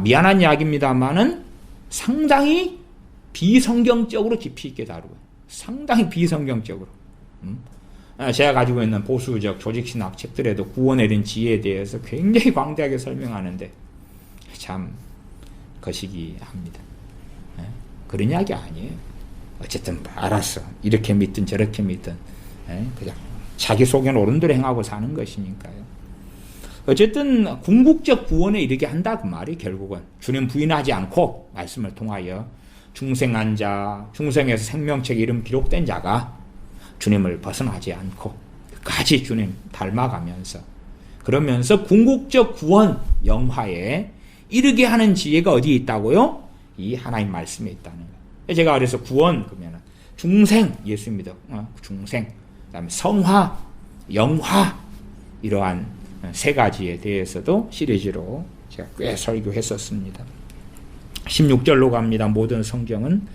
미안한 이야기입니다만은 상당히 비성경적으로 깊이 있게 다루고 상당히 비성경적으로 제가 가지고 있는 보수적 조직신학 책들에도 구원에 이른 지혜에 대해서 굉장히 광대하게 설명하는데 참 거시기합니다. 그런 이야기 아니에요. 어쨌든 알았어. 이렇게 믿든 저렇게 믿든 그냥 자기 속에 옳은 대로 행하고 사는 것이니까요. 어쨌든 궁극적 구원에 이르게 한다 그 말이 결국은 주님 부인하지 않고 말씀을 통하여 중생한 자, 중생에서 생명책 이름 기록된 자가 주님을 벗어나지 않고 끝까지 주님 닮아가면서 그러면서 궁극적 구원 영화에 이르게 하는 지혜가 어디에 있다고요? 이 하나님 말씀에 있다는 거예요. 제가 그래서 구원 그러면 중생 예수입니다. 중생 그다음에 성화, 영화 이러한 세 가지에 대해서도 시리즈로 제가 꽤 설교했었습니다. 16절로 갑니다. 모든 성경은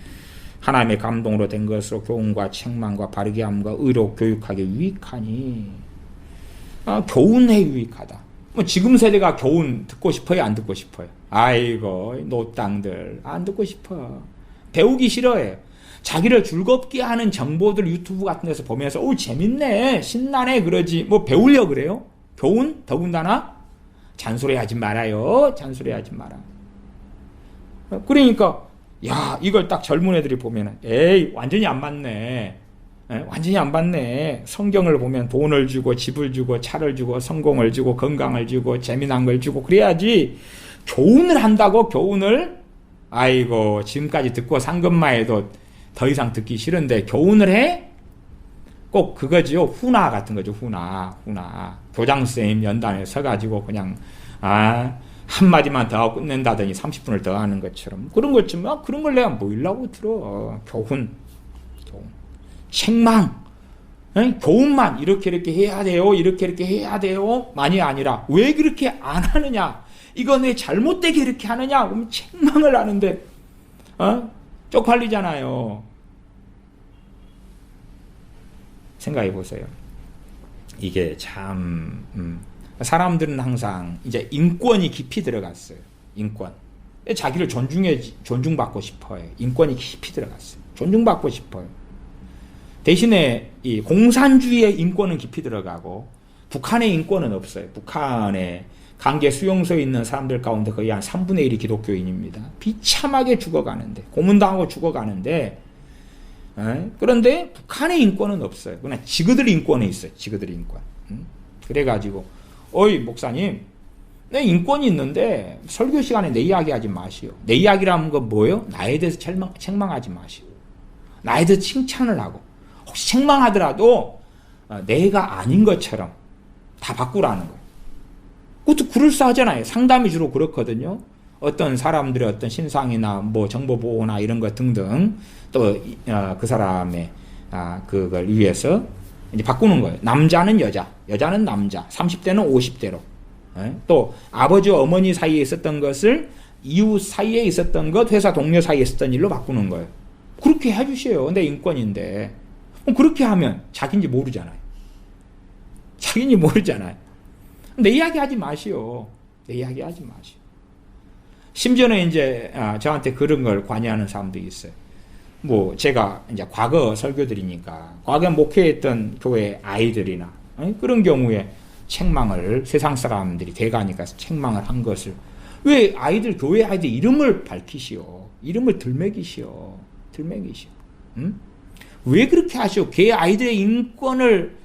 하나님의 감동으로 된 것으로 교훈과 책망과 바르게 함과 의로 교육하기 유익하니 교훈에 유익하다. 지금 세대가 교훈 듣고 싶어요? 안 듣고 싶어요? 아이고 노땅들 안 듣고 싶어. 배우기 싫어해요. 자기를 즐겁게 하는 정보들 유튜브 같은 데서 보면서 오 재밌네 신나네 그러지 뭐 배우려고 그래요? 교훈? 더군다나 잔소리하지 말아요. 잔소리하지 마라. 그러니까 야 이걸 딱 젊은 애들이 보면은 에이 완전히 안 맞네. 완전히 안 맞네. 성경을 보면 돈을 주고 집을 주고 차를 주고 성공을 주고 건강을 주고 재미난 걸 주고 그래야지 교훈을 한다고 교훈을 아이고 지금까지 듣고 산 것만 해도 더 이상 듣기 싫은데 교훈을 해? 꼭 그거지요. 훈화 같은 거죠. 훈화. 교장선생님 연단에 서가지고 그냥 한마디만 더 하고 끝낸다더니 30분을 더 하는 것처럼 그런 것쯤 그런 걸 내가 뭐이려고 들어. 교훈. 책망. 교훈만 이렇게 해야 돼요. 이렇게 해야 돼요. 만이 아니라 왜 그렇게 안 하느냐. 이거 내 잘못되게 이렇게 하느냐. 그러면 책망을 하는데 쪽팔리잖아요. 생각해 보세요. 이게 참 사람들은 항상 이제 인권이 깊이 들어갔어요. 인권. 자기를 존중받고 싶어요. 인권이 깊이 들어갔어요. 존중받고 싶어요. 대신에 이 공산주의의 인권은 깊이 들어가고 북한의 인권은 없어요. 북한의 강제 수용소에 있는 사람들 가운데 거의 한 3분의 1이 기독교인입니다. 비참하게 죽어가는데 고문당하고 죽어가는데 그런데 북한의 인권은 없어요. 그러나 지그들 인권이 있어요. 지그들 인권. 그래가지고 어이 목사님 내 인권이 있는데 설교 시간에 내 이야기하지 마시오. 내 이야기라는 건 뭐예요? 나에 대해서 책망하지 마시오. 나에 대해서 칭찬을 하고 혹시 책망하더라도 내가 아닌 것처럼 다 바꾸라는 거예요. 그것도 그럴싸하잖아요. 상담이 주로 그렇거든요. 어떤 사람들의 어떤 신상이나 뭐 정보보호나 이런 것 등등 또 그 사람의 그걸 위해서 이제 바꾸는 거예요. 남자는 여자, 여자는 남자, 30대는 50대로. 또 아버지 어머니 사이에 있었던 것을 이웃 사이에 있었던 것, 회사 동료 사이에 있었던 일로 바꾸는 거예요. 그렇게 해주세요. 내 인권인데. 그렇게 하면 자기인지 모르잖아요. 자기인지 모르잖아요. 내 이야기 하지 마시오. 내 이야기 하지 마시오. 심지어는 이제 저한테 그런 걸 관여하는 사람도 있어요. 뭐 제가 이제 과거 설교들이니까 과거 목회했던 교회 아이들이나 그런 경우에 책망을 세상 사람들이 대가니 가서 책망을 한 것을 왜 아이들 교회 아이들 이름을 밝히시오. 이름을 들먹이시오. 응? 왜 그렇게 하시오? 걔 아이들의 인권을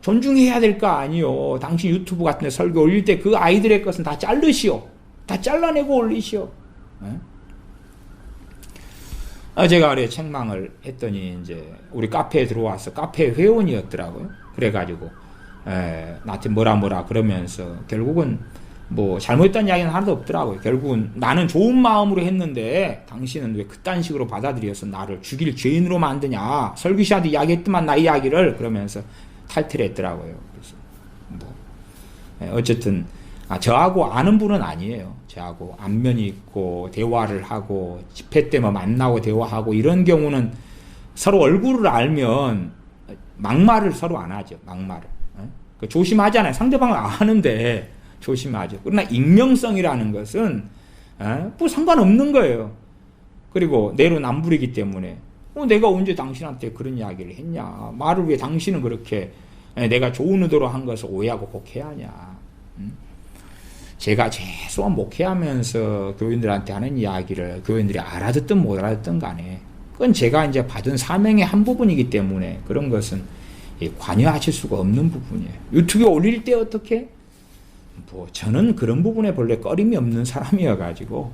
존중해야 될 거 아니요. 당신 유튜브 같은 데 설교 올릴 때 그 아이들의 것은 다 자르시오. 다 잘라내고 올리시오. 제가 그래 책망을 했더니 이제 우리 카페에 들어와서 카페 회원이었더라고요. 그래가지고 나한테 뭐라 그러면서 결국은 뭐 잘못했다는 이야기는 하나도 없더라고요. 결국은 나는 좋은 마음으로 했는데 당신은 왜 그딴 식으로 받아들여서 나를 죽일 죄인으로 만드냐. 설교시한테 이야기했더만 나 이야기를 그러면서 탈퇴를 했더라고요. 그래서 뭐 어쨌든 저하고 아는 분은 아니에요. 저하고 안면이 있고 대화를 하고 집회 때만 만나고 대화하고 이런 경우는 서로 얼굴을 알면 막말을 서로 안 하죠. 막말을. 조심하잖아요. 상대방을 아는데 조심하죠. 그러나 익명성이라는 것은 뭐 상관없는 거예요. 그리고 내로남불이기 때문에 내가 언제 당신한테 그런 이야기를 했냐. 말을 왜 당신은 그렇게 내가 좋은 의도로 한 것을 오해하고 곡해하냐. 제가 최소한 목회하면서 교인들한테 하는 이야기를 교인들이 알아듣든 못 알아듣든 간에 그건 제가 이제 받은 사명의 한 부분이기 때문에 그런 것은 관여하실 수가 없는 부분이에요. 유튜브에 올릴 때 어떻게? 뭐 저는 그런 부분에 본래 꺼림이 없는 사람이어가지고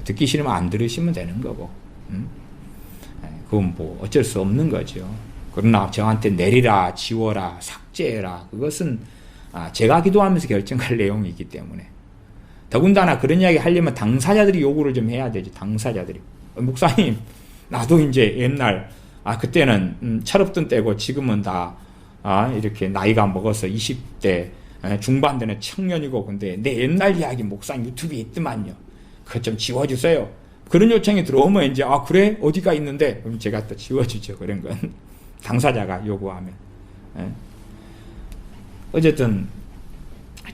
듣기 싫으면 안 들으시면 되는 거고 그건 뭐 어쩔 수 없는 거죠. 그러나 저한테 내리라, 지워라, 삭제해라 그것은 제가 기도하면서 결정할 내용이기 때문에 더군다나 그런 이야기 하려면 당사자들이 요구를 좀 해야 되죠. 당사자들이 목사님 나도 이제 옛날 그때는 철없던 때고 지금은 다 이렇게 나이가 먹어서 20대 중반 되는 청년이고 근데 내 옛날 이야기 목사님 유튜브에 있더만요. 그거 좀 지워주세요. 그런 요청이 들어오면 이제 그래 어디가 있는데 그럼 제가 또 지워주죠. 그런 건 당사자가 요구하면. 어쨌든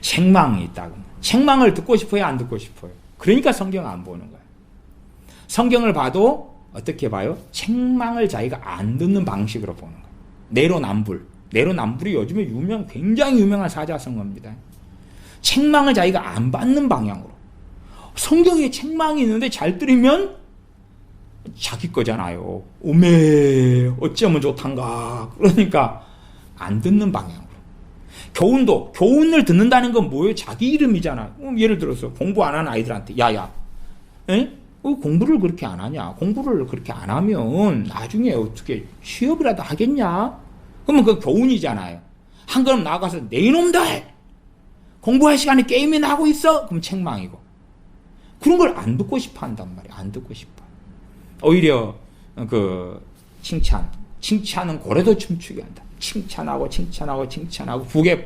책망이 있다고. 책망을 듣고 싶어요? 안 듣고 싶어요? 그러니까 성경 안 보는 거예요. 성경을 봐도 어떻게 봐요? 책망을 자기가 안 듣는 방식으로 보는 거예요. 내로남불. 내로남불이 요즘에 굉장히 유명한 사자성어입니다. 책망을 자기가 안 받는 방향으로. 성경에 책망이 있는데 잘 들으면 자기 거잖아요. 오메 어쩌면 좋단가. 그러니까 안 듣는 방향으로. 교훈을 듣는다는 건 뭐예요? 자기 이름이잖아. 예를 들어서 공부 안 하는 아이들한테 야야, 공부를 그렇게 안 하냐? 공부를 그렇게 안 하면 나중에 어떻게 취업이라도 하겠냐? 그러면 그 교훈이잖아요. 한 걸음 나아가서 내 이놈들 공부할 시간에 게임이나 하고 있어? 그럼 책망이고. 그런 걸 안 듣고 싶어 한단 말이에요. 안 듣고 싶어. 오히려 그 칭찬은 고래도 춤추게 한다. 칭찬하고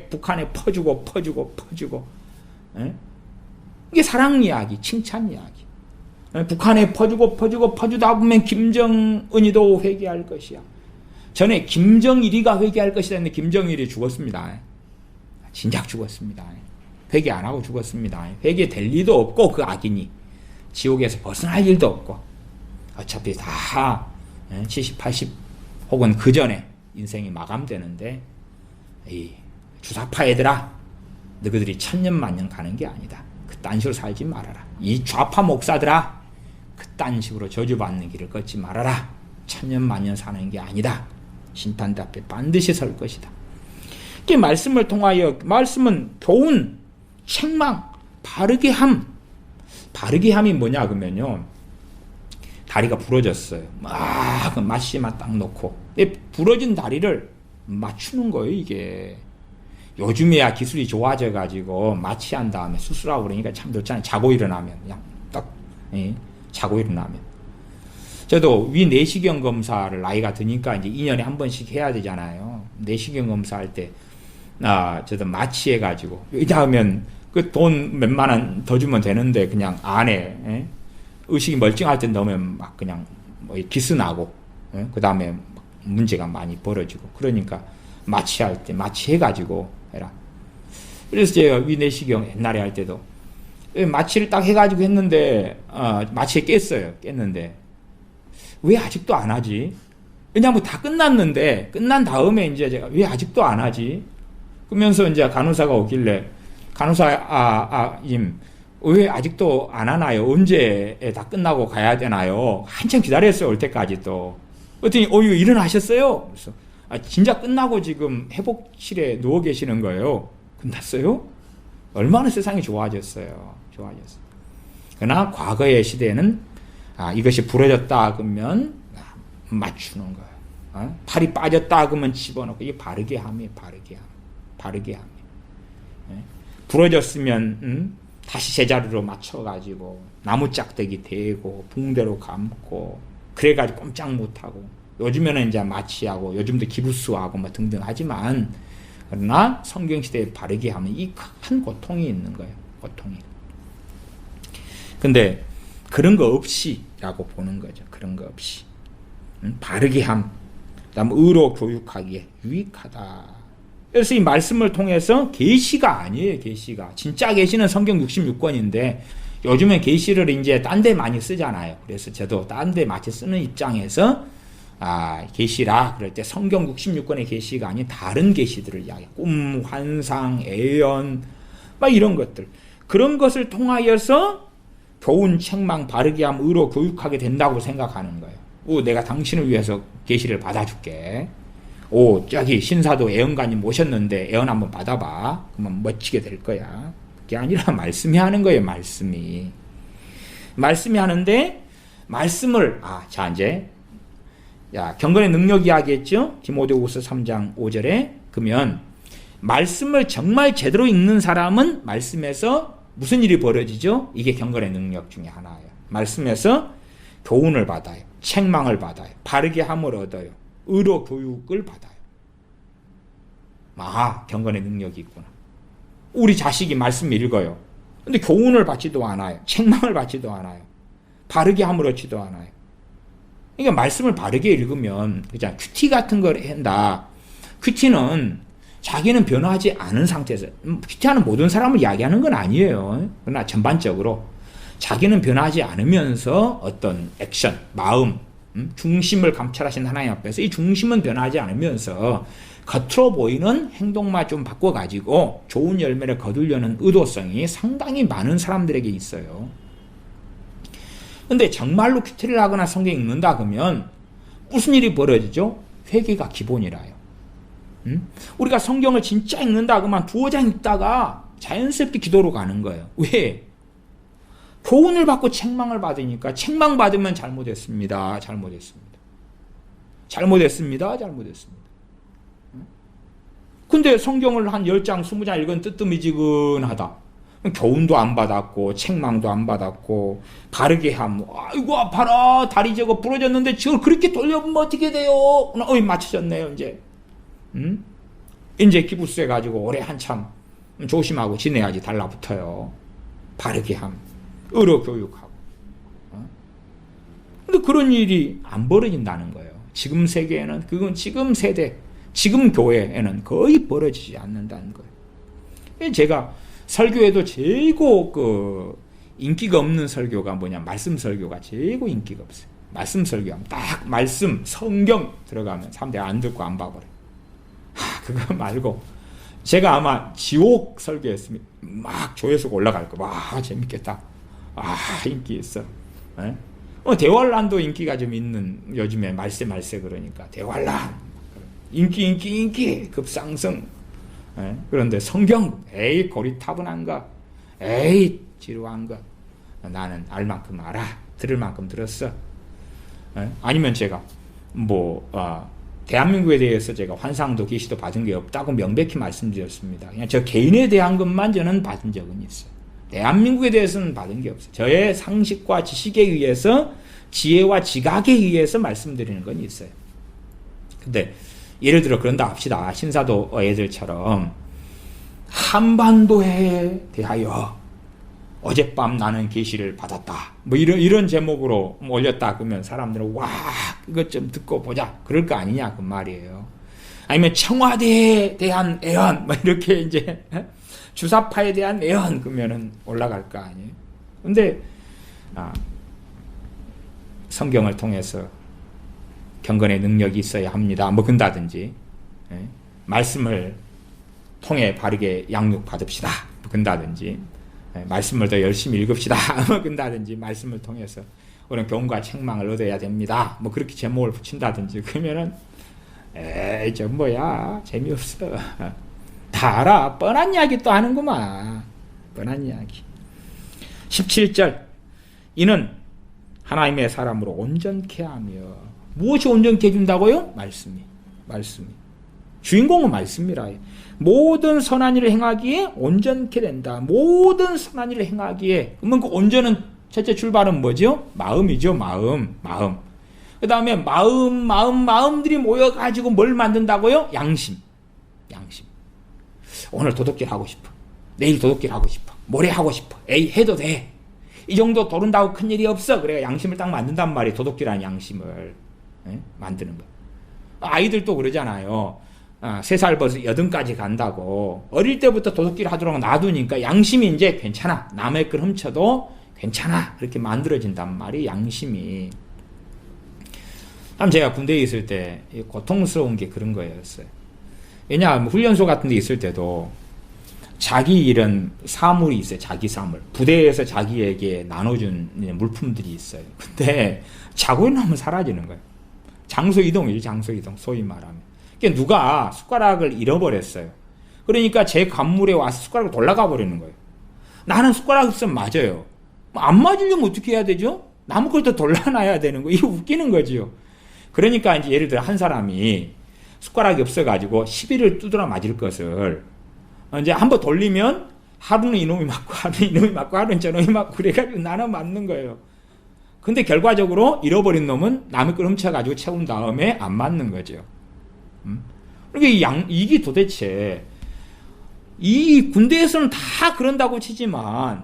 북한에 퍼주고. 이게 사랑 이야기, 칭찬 이야기. 북한에 퍼주다 보면 김정은이도 회개할 것이야. 전에 김정일이가 회개할 것이다 했는데 김정일이 죽었습니다. 진작 죽었습니다. 회개 안 하고 죽었습니다. 회개될 리도 없고 그 악인이 지옥에서 벗어날 일도 없고 어차피 다 70, 80 혹은 그 전에 인생이 마감되는데 이 주사파 애들아 너희들이 천년만년 가는 게 아니다. 그딴 식으로 살지 말아라. 이 좌파 목사들아 그딴 식으로 저주받는 길을 걷지 말아라. 천년만년 사는 게 아니다. 심판대 앞에 반드시 설 것이다. 이 말씀을 통하여 말씀은 교훈, 책망, 바르게 함. 바르게 함이 뭐냐 그러면요. 다리가 부러졌어요. 막 마취만 딱 놓고 부러진 다리를 맞추는 거예요. 이게 요즘에야 기술이 좋아져 가지고 마취한 다음에 수술하고 그러니까 참 좋잖아요. 자고 일어나면 그냥 딱 자고 일어나면. 저도 위 내시경 검사를 나이가 드니까 이제 2년에 한 번씩 해야 되잖아요. 내시경 검사할 때 저도 마취해 가지고 이따 하면 그 돈 몇만 원 더 주면 되는데 그냥 안에 의식이 멀쩡할 때 넣으면 막 그냥 기스 나고 그 다음에 문제가 많이 벌어지고 그러니까 마취할 때 마취해가지고 해라. 그래서 제가 위내시경 옛날에 할 때도 마취를 딱 해가지고 했는데 마취에 깼는데 왜 아직도 안 하지? 왜냐면 다 끝났는데 끝난 다음에 이제 제가 왜 아직도 안 하지? 그러면서 이제 간호사가 오길래 간호사님 왜 아직도 안 하나요? 언제 다 끝나고 가야 되나요? 한참 기다렸어요. 올 때까지 또. 그랬더니 일어나셨어요? 그래서 진짜 끝나고 지금 회복실에 누워 계시는 거예요. 끝났어요? 얼마나 세상이 좋아졌어요. 그러나 과거의 시대에는 이것이 부러졌다 그러면 맞추는 거예요. 팔이 빠졌다 그러면 집어넣고 이게 바르게 함이에요. 바르게 함. 부러졌으면 다시 제자리로 맞춰가지고 나무 짝대기 대고 붕대로 감고 그래가지고 꼼짝 못하고 요즘에는 이제 마취하고 요즘도 기부스하고 뭐 등등 하지만 그러나 성경시대에 바르게 하면 이 큰 고통이 있는 거예요. 고통이. 근데 그런 거 없이라고 보는 거죠. 그런 거 없이. 바르게 함. 그다음 의로 교육하기에 유익하다. 그래서 이 말씀을 통해서 계시가 아니에요. 계시가. 진짜 계시는 성경 66권인데 요즘에 계시를 이제 딴 데 많이 쓰잖아요. 그래서 저도 딴 데 마치 쓰는 입장에서 계시라 그럴 때 성경 66권의 계시가 아닌 다른 계시들을 이야기해요. 꿈, 환상, 애연 막 이런 것들. 그런 것을 통하여서 교훈, 책망, 바르게 함, 의로 교육하게 된다고 생각하는 거예요. 내가 당신을 위해서 계시를 받아줄게. 저기 신사도 애언가님 모셨는데 애언 한번 받아봐. 그러면 멋지게 될 거야. 그게 아니라 말씀이 하는 거예요. 말씀이 하는데 말씀을 이제 경건의 능력 이야기했죠. 디모데후서 3장 5절에 그러면 말씀을 정말 제대로 읽는 사람은 말씀에서 무슨 일이 벌어지죠? 이게 경건의 능력 중에 하나예요. 말씀에서 교훈을 받아요. 책망을 받아요. 바르게 함을 얻어요. 의로 교육을 받아요. 경건의 능력이 있구나. 우리 자식이 말씀 읽어요. 근데 교훈을 받지도 않아요. 책망을 받지도 않아요. 바르게 함을 얻지도 않아요. 그러니까 말씀을 바르게 읽으면 그냥 큐티 같은 걸 한다. 큐티는 자기는 변화하지 않은 상태에서 큐티하는 모든 사람을 이야기하는 건 아니에요. 그러나 전반적으로 자기는 변하지 않으면서 어떤 액션, 마음, 중심을 감찰하신 하나님 앞에서 이 중심은 변하지 않으면서 겉으로 보이는 행동만 좀 바꿔가지고 좋은 열매를 거두려는 의도성이 상당히 많은 사람들에게 있어요. 근데 정말로 큐티를 하거나 성경 읽는다 그러면 무슨 일이 벌어지죠? 회개가 기본이라요. 우리가 성경을 진짜 읽는다 그러면 두어 장 읽다가 자연스럽게 기도로 가는 거예요. 왜? 교훈을 받고 책망을 받으니까 책망받으면 잘못했습니다. 근데 성경을 한 10장, 20장 읽은 뜨뜻미지근하다. 교훈도 안 받았고 책망도 안 받았고 바르게 함. 아이고 아파라. 다리 저거 부러졌는데 저걸 그렇게 돌려보면 어떻게 돼요? 맞춰졌네요 이제. 이제 기부세 가지고 올해 한참 조심하고 지내야지 달라붙어요. 바르게 함. 의로 교육하고. 근데 그런 일이 안 벌어진다는 거예요. 지금 세계에는, 그건 지금 세대, 지금 교회에는 거의 벌어지지 않는다는 거예요. 제가 설교에도 최고 인기가 없는 설교가 뭐냐, 말씀 설교가 최고 인기가 없어요. 말씀 설교하면 딱 말씀, 성경 들어가면 사람들이 안 듣고 안 봐버려요. 그거 말고 제가 아마 지옥 설교했으면 막 조회수가 올라갈 거. 와, 재밌겠다. 인기 있어. 대환란도 인기가 좀 있는, 요즘에 말세 그러니까 대환란 인기 급상승. 그런데 성경, 에이 고리타분한 거, 에이 지루한 거, 나는 알 만큼 알아, 들을 만큼 들었어. 아니면 제가 대한민국에 대해서 제가 환상도 계시도 받은 게 없다고 명백히 말씀드렸습니다. 그냥 저 개인에 대한 것만 저는 받은 적은 있어요. 대한민국에 대해서는 받은 게 없어요. 저의 상식과 지식에 의해서, 지혜와 지각에 의해서 말씀드리는 건 있어요. 근데 예를 들어 그런다 합시다. 신사도 애들처럼 한반도에 대하여 어젯밤 나는 계시를 받았다. 이런 제목으로 올렸다 그러면 사람들은 와, 이것 좀 듣고 보자. 그럴 거 아니냐 그 말이에요. 아니면 청와대에 대한 애언 이렇게 이제 주사파에 대한 애언 그러면은 올라갈 거 아니에요. 근데 성경을 통해서 경건의 능력이 있어야 합니다. 근다든지 말씀을 통해 바르게 양육 받읍시다. 근다든지 말씀을 더 열심히 읽읍시다. 근다든지 말씀을 통해서 우리는 교훈과 책망을 얻어야 됩니다. 그렇게 제목을 붙인다든지 그러면은 에이 저 뭐야 재미없어. 다 알아. 뻔한 이야기 또 하는구만. 뻔한 이야기. 17절 이는 하나님의 사람으로 온전케 하며. 무엇이 온전케 해준다고요? 말씀이. 주인공은 말씀이라. 모든 선한 일을 행하기에 온전케 된다. 모든 선한 일을 행하기에. 그러면 그 온전은 첫째 출발은 뭐죠? 마음이죠. 마음. 그 다음에 마음들이 모여가지고 뭘 만든다고요? 양심. 오늘 도둑질 하고 싶어. 내일 도둑질 하고 싶어. 모레 하고 싶어. 에이 해도 돼. 이 정도 도른다고 큰일이 없어. 그래 양심을 딱 만든단 말이에요. 도둑질하는 양심을 만드는 거. 아이들도 그러잖아요. 3살 벌써 8까지 간다고 어릴 때부터 도둑질 하도록 놔두니까 양심이 이제 괜찮아. 남의 걸 훔쳐도 괜찮아. 그렇게 만들어진단 말이 양심이. 참 제가 군대에 있을 때 고통스러운 게 그런 거였어요. 왜냐하면 훈련소 같은 데 있을 때도 자기 이런 사물이 있어요. 자기 사물. 부대에서 자기에게 나눠준 물품들이 있어요. 근데 자고 있으면 사라지는 거예요. 장소 이동이죠. 장소 이동. 소위 말하면. 그러니까 누가 숟가락을 잃어버렸어요. 그러니까 제 관물에 와서 숟가락을 돌아가 버리는 거예요. 나는 숟가락 있으면 맞아요. 안 맞으려면 어떻게 해야 되죠? 남의 걸 더 돌려놔야 되는 거. 이거 웃기는 거지요. 그러니까 이제 예를 들어 한 사람이 숟가락이 없어가지고 시비를 두드려 맞을 것을 이제 한번 돌리면 하루는 이놈이 맞고 하루는 저놈이 맞고 그래가지고 나눠 맞는 거예요. 근데 결과적으로 잃어버린 놈은 남의 걸 훔쳐가지고 채운 다음에 안 맞는 거죠. 그러니까 이게 도대체 이 군대에서는 다 그런다고 치지만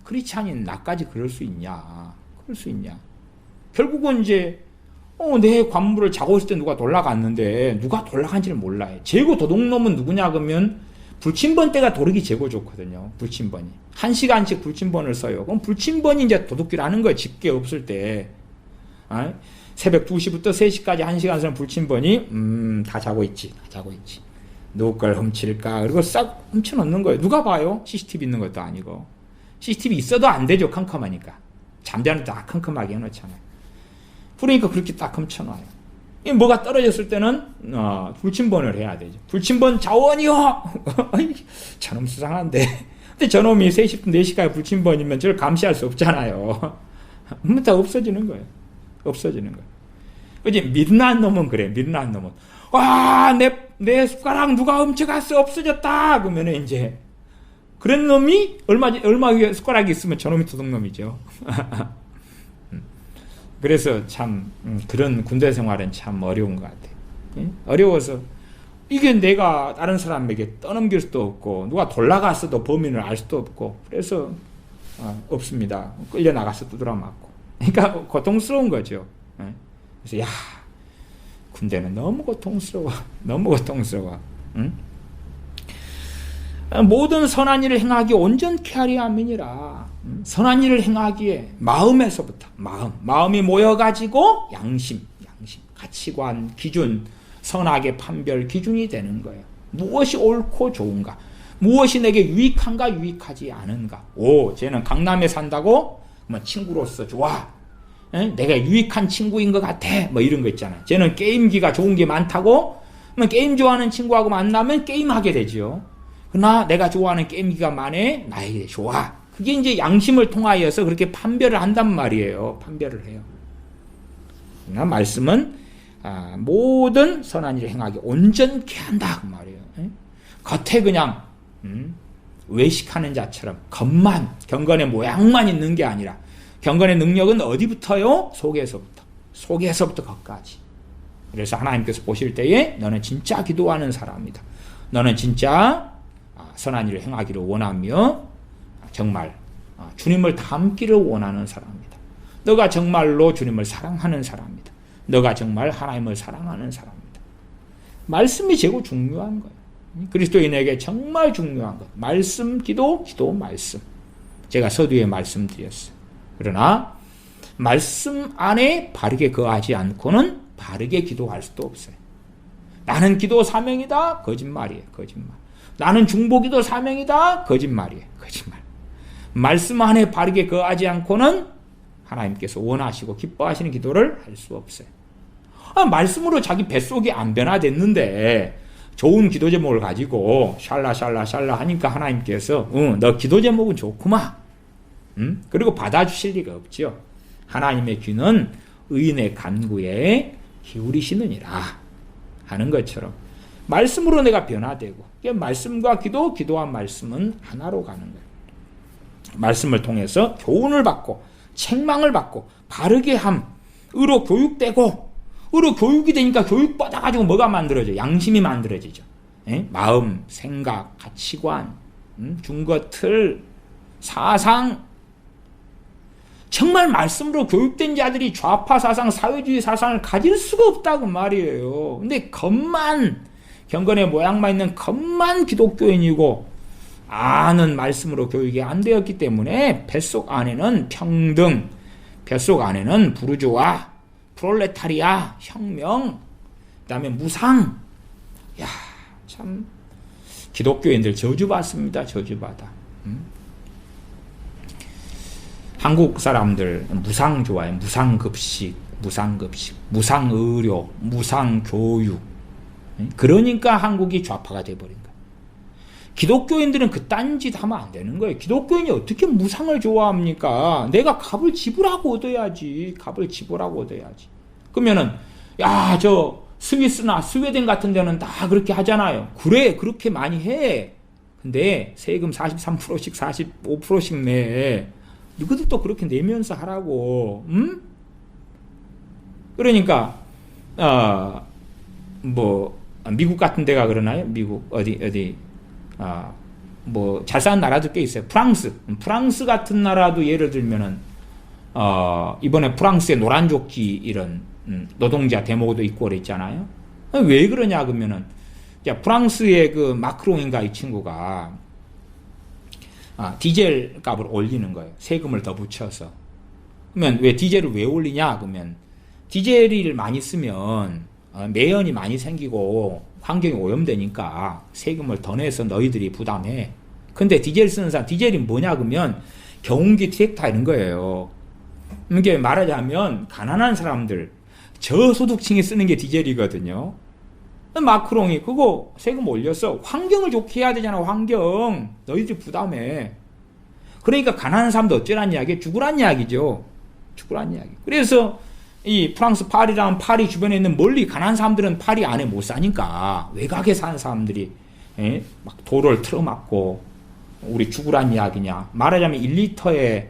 그렇지 않은 나까지 그럴 수 있냐? 결국은 이제 내 관물을 자고 있을 때 누가 돌아갔는데 누가 돌아간지를 몰라요. 재고 도둑놈은 누구냐 그러면 불침번 때가 도르기 재고 좋거든요. 불침번이. 1시간씩 불침번을 써요. 그럼 불침번이 이제 도둑질하는 거예요. 집게 없을 때. 새벽 2시부터 3시까지 1시간 쓰는 불침번이 다 자고 있지. 다 자고 있지. 누구 걸 훔칠까? 그리고 싹 훔쳐놓는 거예요. 누가 봐요? CCTV 있는 것도 아니고. CCTV 있어도 안 되죠. 컴컴하니까. 잠자는 딱 컴컴하게 해놓잖아요. 그러니까 그렇게 딱 훔쳐놔요. 뭐가 떨어졌을 때는 불침번을 해야 되죠. 불침번 자원이요. 저놈 수상한데. 근데 저놈이 3시부터 4시까지 불침번이면 저를 감시할 수 없잖아요. 다 없어지는 거예요. 없어지는 거예요. 이제 미련한 놈은 그래. 미련한 놈은 와, 내 숟가락 누가 훔쳐갔어. 없어졌다. 그러면 이제 그런 놈이 얼마 숟가락이 있으면 저놈이 도둑놈이죠. 그래서 참 그런 군대 생활은 참 어려운 것 같아요. 어려워서 이게 내가 다른 사람에게 떠넘길 수도 없고 누가 돌아갔어도 범인을 알 수도 없고 그래서 없습니다. 끌려 나가서 두드려 맞고. 그러니까 고통스러운 거죠. 그래서 야, 군대는 너무 고통스러워. 너무 고통스러워. 응? 모든 선한 일을 행하기 온전케 하려 함이니라. 선한 일을 행하기에 마음에서부터 마음이 모여가지고 양심, 가치관, 기준, 선악의 판별 기준이 되는 거예요. 무엇이 옳고 좋은가, 무엇이 내게 유익한가 유익하지 않은가. 쟤는 강남에 산다고 뭐 친구로서 좋아, 내가 유익한 친구인 것 같아, 뭐 이런 거 있잖아요. 쟤는 게임기가 좋은 게 많다고 뭐 게임 좋아하는 친구하고 만나면 게임하게 되죠. 그러나 내가 좋아하는 게임기가 많아, 나에게 좋아. 그게 이제 양심을 통하여서 그렇게 판별을 한단 말이에요. 판별을 해요. 그러나 말씀은 모든 선한 일을 행하기 온전케 한다 그 말이에요. 겉에 그냥 외식하는 자처럼 겉만, 경건의 모양만 있는 게 아니라 경건의 능력은 어디부터요? 속에서부터 겉까지. 그래서 하나님께서 보실 때에 너는 진짜 기도하는 사람이다. 너는 진짜 선한 일을 행하기를 원하며 정말 주님을 닮기를 원하는 사람이다. 너가 정말로 주님을 사랑하는 사람이다. 너가 정말 하나님을 사랑하는 사람이다. 말씀이 제일 중요한 거예요. 그리스도인에게 정말 중요한 것. 말씀, 기도, 말씀. 제가 서두에 말씀드렸어요. 그러나 말씀 안에 바르게 거하지 않고는 바르게 기도할 수도 없어요. 나는 기도 사명이다. 거짓말이에요. 거짓말. 나는 중보기도 사명이다. 거짓말이에요. 거짓말. 말씀 안에 바르게 거하지 않고는 하나님께서 원하시고 기뻐하시는 기도를 할 수 없어요. 말씀으로 자기 뱃속이 안 변화됐는데 좋은 기도 제목을 가지고 샬라 하니까 하나님께서 너 기도 제목은 좋구만. 그리고 받아주실 리가 없죠. 하나님의 귀는 의인의 간구에 기울이시느니라 하는 것처럼 말씀으로 내가 변화되고 말씀과 기도한 말씀은 하나로 가는 거예요. 말씀을 통해서 교훈을 받고 책망을 받고 바르게 의로 교육되고, 의로 교육이 되니까 교육받아가지고 뭐가 만들어져요? 양심이 만들어지죠. 마음, 생각, 가치관, 준거틀, 사상. 정말 말씀으로 교육된 자들이 좌파 사상, 사회주의 사상을 가질 수가 없다고 말이에요. 근데 경건의 모양만 있는 겉만 기독교인이고 아는 말씀으로 교육이 안 되었기 때문에 뱃속 안에는 평등, 뱃속 안에는 부르주아, 프롤레타리아, 혁명, 그 다음에 무상. 참 기독교인들 저주받습니다. 저주받아. 한국 사람들 무상 좋아해요. 무상급식, 무상의료, 무상교육. 그러니까 한국이 좌파가 돼버린 거예요. 기독교인들은 그딴 짓 하면 안 되는 거예요. 기독교인이 어떻게 무상을 좋아합니까? 내가 값을 지불하고 얻어야지. 그러면은 저 스위스나 스웨덴 같은 데는 다 그렇게 하잖아요. 그래, 그렇게 많이 해. 근데 세금 43%씩 45%씩 내. 이것도 그렇게 내면서 하라고. 그러니까 미국 같은 데가 그러나요? 미국 어디 잘 사는 나라도 꽤 있어요. 프랑스 같은 나라도 예를 들면은 이번에 프랑스의 노란조끼 이런 노동자 데모도 있고 그랬잖아요. 왜 그러냐 그러면은 자, 프랑스의 그 마크롱인가 이 친구가 디젤 값을 올리는 거예요. 세금을 더 붙여서. 그러면 왜 디젤을 왜 올리냐? 그러면 디젤을 많이 쓰면 매연이 많이 생기고 환경이 오염되니까 세금을 더 내서 너희들이 부담해. 근데 디젤 쓰는 사람, 디젤이 뭐냐? 그러면 경운기 트랙터 이런 거예요. 이게 말하자면 가난한 사람들, 저소득층이 쓰는 게 디젤이거든요. 마크롱이 그거 세금 올려서 환경을 좋게 해야 되잖아. 환경 너희들이 부담해. 그러니까 가난한 사람도 어쩌란 이야기? 죽으란 이야기죠. 죽으란 이야기. 그래서 이 프랑스 파리랑 파리 주변에 있는 멀리 가난한 사람들은 파리 안에 못 사니까 외곽에 사는 사람들이 막 도로를 틀어막고 우리 죽으란 이야기냐. 말하자면 1리터에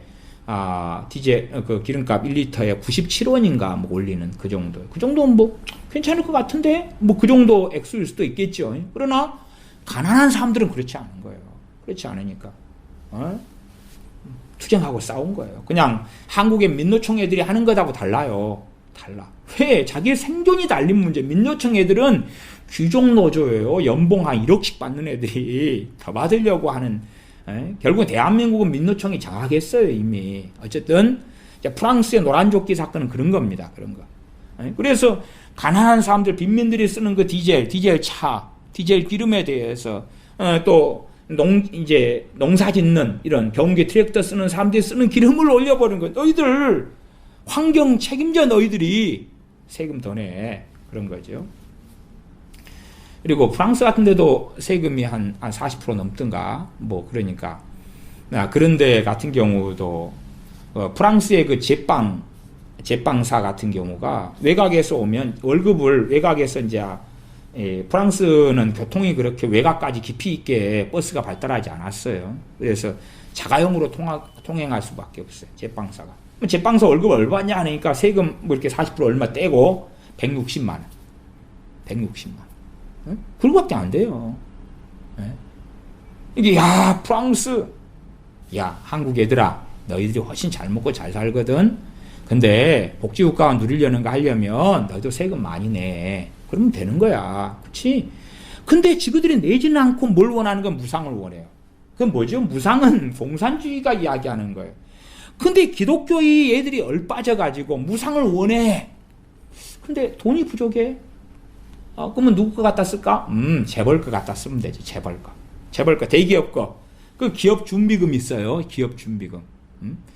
디젤 그 기름값 1리터에 97원인가 뭐 올리는 그 정도. 그 정도는 뭐 괜찮을 것 같은데 뭐 그 정도 액수일 수도 있겠죠. 그러나 가난한 사람들은 그렇지 않은 거예요. 그렇지 않으니까 투쟁하고 싸운 거예요. 그냥 한국의 민노총 애들이 하는 것하고 달라요. 달라. 왜? 자기 생존이 달린 문제. 민노총 애들은 귀족 노조예요. 연봉 한 1억씩 받는 애들이 더 받으려고 하는. 결국 대한민국은 민노총이 장악했어요. 이미. 어쨌든 프랑스의 노란조끼 사건은 그런 겁니다. 그런 거. 그래서 가난한 사람들, 빈민들이 쓰는 그 디젤 차, 디젤 기름에 대해서 또 이제 농사 짓는 이런 경운기 트랙터 쓰는 사람들이 쓰는 기름을 올려버린 거예요. 너희들 환경 책임져. 너희들이 세금 더 내. 그런 거죠. 그리고 프랑스 같은 데도 세금이 한 40% 넘든가 뭐 그러니까 그런 데 같은 경우도 프랑스의 그 제빵사 같은 경우가 외곽에서 오면 월급을 외곽에서 이제 프랑스는 교통이 그렇게 외곽까지 깊이 있게 버스가 발달하지 않았어요. 그래서 자가용으로 통행할 수밖에 없어요. 제빵사가. 제빵사 월급 얼마 받냐 하니까 세금 뭐 이렇게 40% 얼마 떼고 160만 원. 160만 원. 그거밖에 안 돼요. 이게 프랑스, 한국 얘들아, 너희들이 훨씬 잘 먹고 잘 살거든. 근데 복지국가가 누리려는 거 하려면 너희도 세금 많이 내. 그러면 되는 거야, 그렇지? 근데 지그들이 내지는 않고 뭘 원하는 건 무상을 원해요. 그건 뭐죠? 무상은 공산주의가 이야기하는 거예요. 근데 기독교의 얘들이 얼빠져가지고 무상을 원해. 근데 돈이 부족해. 그러면 누구 거 갖다 쓸까? 재벌 거 갖다 쓰면 되지. 재벌 거. 대기업 거. 그 기업 준비금 있어요. 기업 준비금.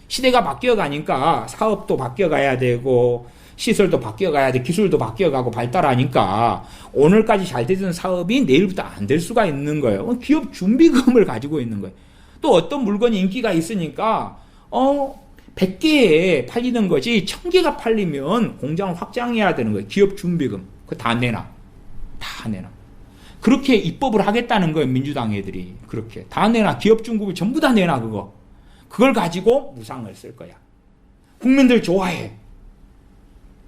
시대가 바뀌어가니까 사업도 바뀌어가야 되고 시설도 바뀌어가야 돼. 기술도 바뀌어가고 발달하니까 오늘까지 잘 되던 사업이 내일부터 안 될 수가 있는 거예요. 기업 준비금을 가지고 있는 거예요. 또 어떤 물건이 인기가 있으니까 100개에 팔리는 것이 1000개가 팔리면 공장을 확장해야 되는 거예요. 기업 준비금. 그거 다 내놔. 그렇게 입법을 하겠다는 거예요. 민주당 애들이. 그렇게 다 내놔. 기업 중국을 전부 다 내놔. 그걸 가지고 무상을 쓸 거야. 국민들 좋아해.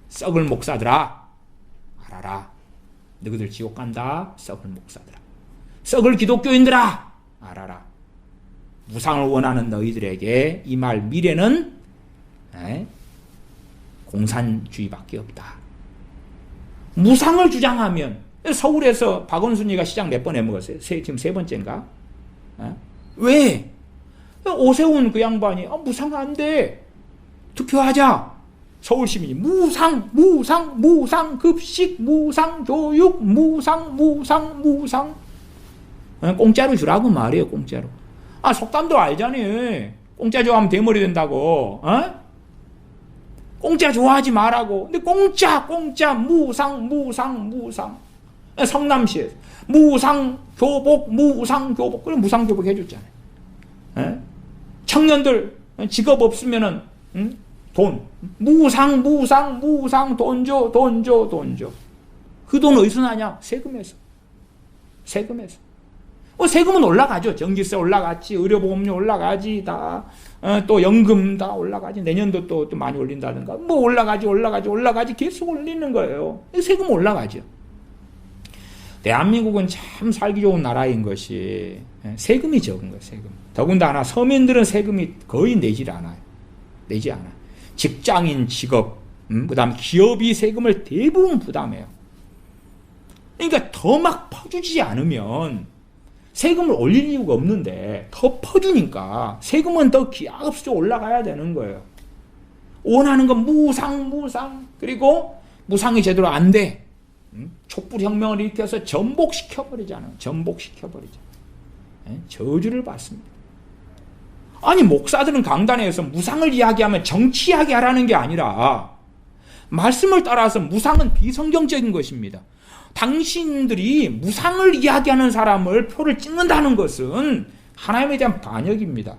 썩을 목사들아, 알아라. 너희들 지옥 간다. 썩을 목사들아. 썩을 기독교인들아, 알아라. 무상을 원하는 너희들에게 이 말 미래는 공산주의밖에 없다. 무상을 주장하면 서울에서 박원순이가 시장 몇 번 해먹었어요? 지금 3번째인가? 왜? 오세훈 그 양반이 무상 안 돼. 투표하자. 서울시민이 무상 급식, 무상 교육, 무상. 공짜로 주라고 말이에요. 공짜로. 속담도 알잖아. 공짜 좋아하면 대머리 된다고. 공짜 좋아하지 말라고. 근데 공짜 무상. 성남시에서 무상 교복. 그럼 무상 교복 해줬잖아요. 청년들 직업 없으면은 돈 무상 돈 줘. 그 돈 어디서 나냐? 세금에서. 세금은 올라가죠. 전기세 올라갔지, 의료보험료 올라가지, 또 연금 다 올라가지, 내년도 또 많이 올린다든가, 뭐 올라가지, 계속 올리는 거예요. 세금 올라가죠. 대한민국은 참 살기 좋은 나라인 것이 세금이 적은 거예요, 세금. 더군다나 서민들은 세금이 거의 내지 않아요. 직장인 직업, 그 다음 기업이 세금을 대부분 부담해요. 그러니까 더 막 퍼주지 않으면 세금을 올릴 이유가 없는데 더 퍼주니까 세금은 더 기하급수적으로 올라가야 되는 거예요. 원하는 건 무상. 그리고 무상이 제대로 안 돼. 촛불혁명을 일으켜서 전복시켜버리잖아요. 저주를 받습니다. 아니, 목사들은 강단에서 무상을 이야기하면 정치 이야기하라는 게 아니라 말씀을 따라서 무상은 비성경적인 것입니다. 당신들이 무상을 이야기하는 사람을 표를 찍는다는 것은 하나님에 대한 반역입니다.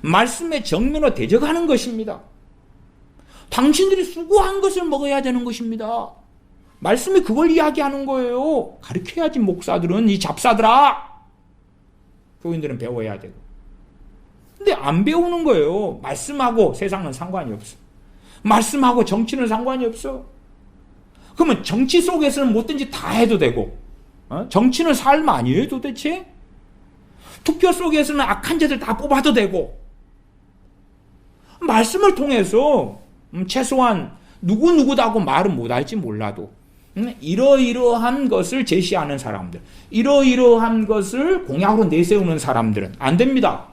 말씀의 정면으로 대적하는 것입니다. 당신들이 수고한 것을 먹어야 되는 것입니다. 말씀이 그걸 이야기하는 거예요. 가르쳐야지. 목사들은 이 잡사들아. 교인들은 배워야 되고. 근데 안 배우는 거예요. 말씀하고 세상은 상관이 없어. 말씀하고 정치는 상관이 없어. 그러면 정치 속에서는 뭐든지 다 해도 되고, 정치는 삶 아니에요 도대체? 투표 속에서는 악한 자들 다 뽑아도 되고, 말씀을 통해서 최소한 누구누구다고 말은 못할지 몰라도 이러이러한 것을 제시하는 사람들, 이러이러한 것을 공약으로 내세우는 사람들은 안 됩니다.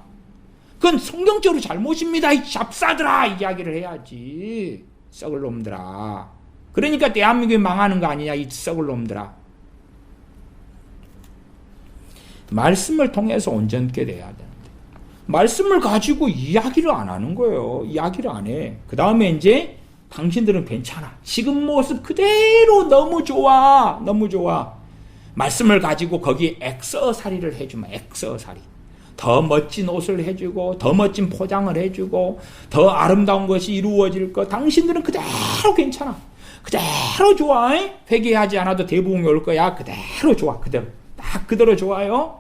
그건 성경적으로 잘못입니다. 이 잡사들아, 이야기를 해야지. 썩을 놈들아. 그러니까 대한민국이 망하는 거 아니냐, 이 썩을 놈들아. 말씀을 통해서 온전케 돼야 되는데 말씀을 가지고 이야기를 안 하는 거예요. 이야기를 안 해. 그 다음에 이제 당신들은 괜찮아. 지금 모습 그대로 너무 좋아. 말씀을 가지고 거기 액서사리를 해주면 액서사리. 더 멋진 옷을 해주고 더 멋진 포장을 해주고 더 아름다운 것이 이루어질 것. 당신들은 그대로 괜찮아. 그대로 좋아. 회개하지 않아도 대부흥이 올 거야. 그대로 좋아. 딱 그대로 좋아요.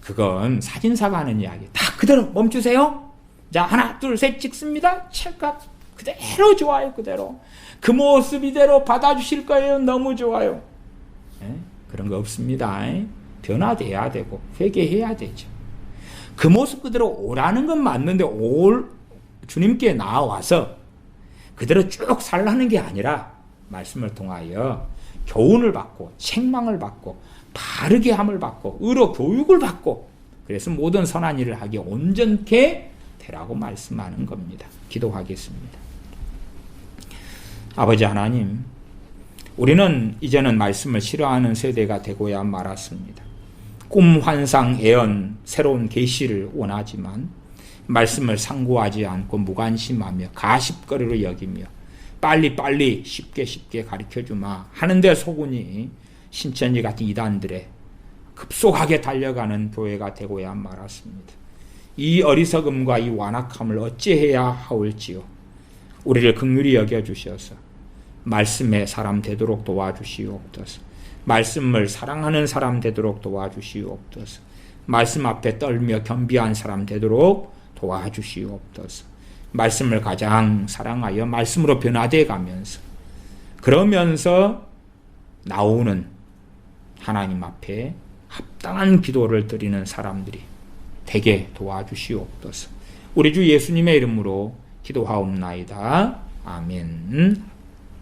그건 사진사가 하는 이야기. 딱 그대로 멈추세요. 자, 하나 둘 셋 찍습니다. 찰칵. 그대로 좋아요. 그대로. 그 모습 이대로 받아주실 거예요. 너무 좋아요. 그런 거 없습니다. 변화돼야 되고 회개해야 되죠. 그 모습 그대로 오라는 건 맞는데 주님께 나와서 그대로 쭉 살라는 게 아니라 말씀을 통하여 교훈을 받고 책망을 받고 바르게 함을 받고 의로 교육을 받고 그래서 모든 선한 일을 하기에 온전케 되라고 말씀하는 겁니다. 기도하겠습니다. 아버지 하나님, 우리는 이제는 말씀을 싫어하는 세대가 되고야 말았습니다. 꿈, 환상, 예언, 새로운 계시를 원하지만 말씀을 상고하지 않고 무관심하며 가십거리로 여기며 빨리 쉽게 가르쳐주마 하는데 속으니 신천지 같은 이단들의 급속하게 달려가는 교회가 되고야 말았습니다. 이 어리석음과 이 완악함을 어찌해야 하올지요. 우리를 긍휼히 여겨주셔서 말씀의 사람 되도록 도와주시옵소서. 말씀을 사랑하는 사람 되도록 도와주시옵소서. 말씀 앞에 떨며 겸비한 사람 되도록 도와주시옵소서. 말씀을 가장 사랑하여 말씀으로 변화되어 가면서 그러면서 나오는 하나님 앞에 합당한 기도를 드리는 사람들이 되게 도와주시옵소서. 우리 주 예수님의 이름으로 기도하옵나이다. 아멘.